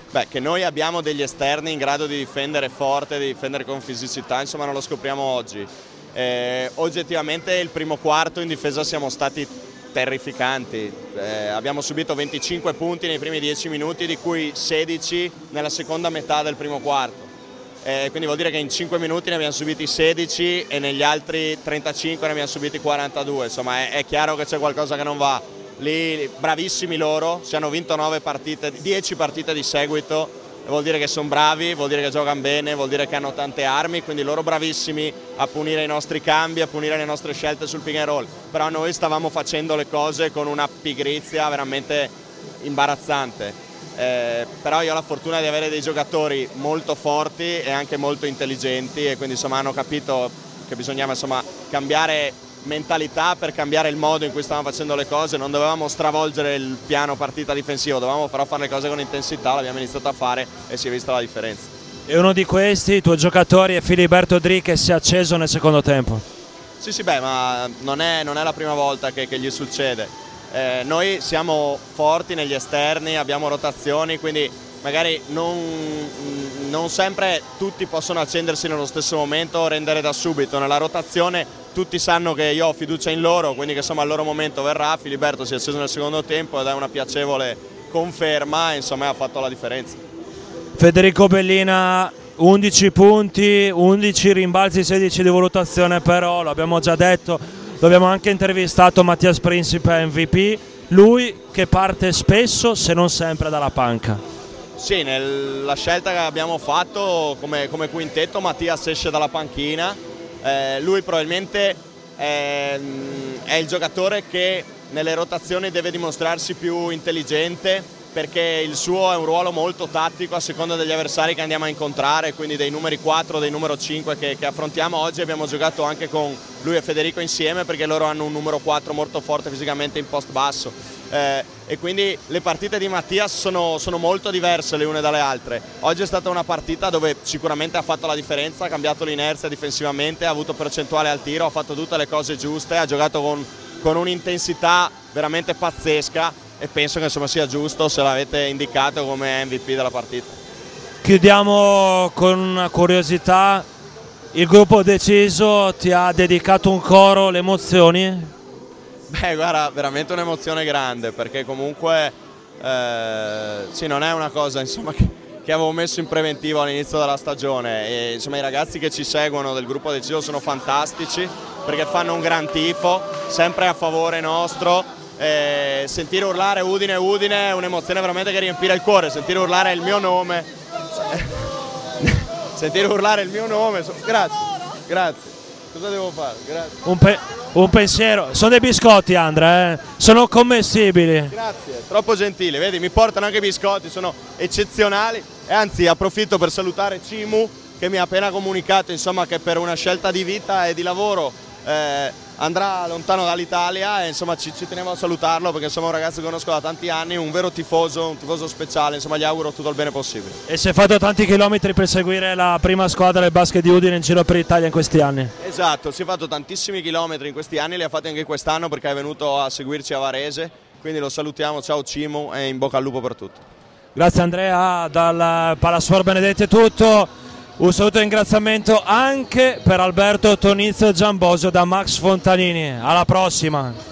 Beh, che noi abbiamo degli esterni in grado di difendere forte, di difendere con fisicità, insomma non lo scopriamo oggi. Oggettivamente il primo quarto in difesa siamo stati terrificanti, abbiamo subito 25 punti nei primi 10 minuti, di cui 16 nella seconda metà del primo quarto. Quindi vuol dire che in 5 minuti ne abbiamo subiti 16 e negli altri 35 ne abbiamo subiti 42, insomma è chiaro che c'è qualcosa che non va. Lì bravissimi loro, ci hanno vinto 10 partite di seguito, vuol dire che sono bravi, vuol dire che giocano bene, vuol dire che hanno tante armi, quindi loro bravissimi a punire i nostri cambi, a punire le nostre scelte sul pick and roll, però noi stavamo facendo le cose con una pigrizia veramente imbarazzante. Però io ho la fortuna di avere dei giocatori molto forti e anche molto intelligenti, e quindi insomma hanno capito che bisognava insomma cambiare mentalità per cambiare il modo in cui stavamo facendo le cose. Non dovevamo stravolgere il piano partita difensivo, dovevamo però fare le cose con intensità, l'abbiamo iniziato a fare e si è vista la differenza. E uno di questi, i tuoi giocatori, è Filiberto Dri, che si è acceso nel secondo tempo. Sì, beh, ma non è la prima volta che gli succede. Noi siamo forti negli esterni, abbiamo rotazioni, quindi magari non sempre tutti possono accendersi nello stesso momento o rendere da subito. Nella rotazione tutti sanno che io ho fiducia in loro, quindi che insomma al loro momento verrà. Filiberto si è acceso nel secondo tempo ed è una piacevole conferma e insomma ha fatto la differenza. Federico Bellina, 11 punti, 11 rimbalzi, 16 di valutazione, però l'abbiamo già detto, l'abbiamo anche intervistato, Mattias Principe MVP, lui che parte spesso se non sempre dalla panca. Sì, nella scelta che abbiamo fatto come quintetto Mattias esce dalla panchina. Lui probabilmente è il giocatore che nelle rotazioni deve dimostrarsi più intelligente, perché il suo è un ruolo molto tattico a seconda degli avversari che andiamo a incontrare, quindi dei numeri 4, dei numero 5 che affrontiamo oggi. Abbiamo giocato anche con lui e Federico insieme perché loro hanno un numero 4 molto forte fisicamente in post basso. E quindi le partite di Mattias sono molto diverse le une dalle altre. Oggi è stata una partita dove sicuramente ha fatto la differenza, ha cambiato l'inerzia difensivamente, ha avuto percentuale al tiro, ha fatto tutte le cose giuste, ha giocato con un'intensità veramente pazzesca e penso che insomma sia giusto se l'avete indicato come MVP della partita. Chiudiamo con una curiosità: il gruppo deciso ti ha dedicato un coro, le emozioni? Beh, guarda, veramente un'emozione grande, perché comunque sì, non è una cosa insomma, che avevo messo in preventivo all'inizio della stagione, e insomma i ragazzi che ci seguono del gruppo deciso sono fantastici perché fanno un gran tifo, sempre a favore nostro. Sentire urlare Udine Udine è un'emozione veramente che riempire il cuore, sentire urlare il mio nome sentire urlare il mio nome, grazie, cosa devo fare? Grazie. Un pensiero, sono dei biscotti, Andrea, sono commestibili. Grazie, troppo gentili, vedi, mi portano anche biscotti, sono eccezionali, e anzi approfitto per salutare Cimu che mi ha appena comunicato insomma che per una scelta di vita e di lavoro andrà lontano dall'Italia, e insomma ci tenevo a salutarlo perché insomma è un ragazzo che conosco da tanti anni, un vero tifoso, un tifoso speciale, insomma gli auguro tutto il bene possibile. E si è fatto tanti chilometri per seguire la prima squadra del basket di Udine in giro per l'Italia in questi anni. Esatto, si è fatto tantissimi chilometri in questi anni, li ha fatti anche quest'anno perché è venuto a seguirci a Varese, quindi lo salutiamo, ciao Cimu e in bocca al lupo per tutto. Grazie Andrea, dal Palasport Benedetti è tutto. Un saluto e ringraziamento anche per Alberto Tonizio Giambosio da Max Fontanini. Alla prossima!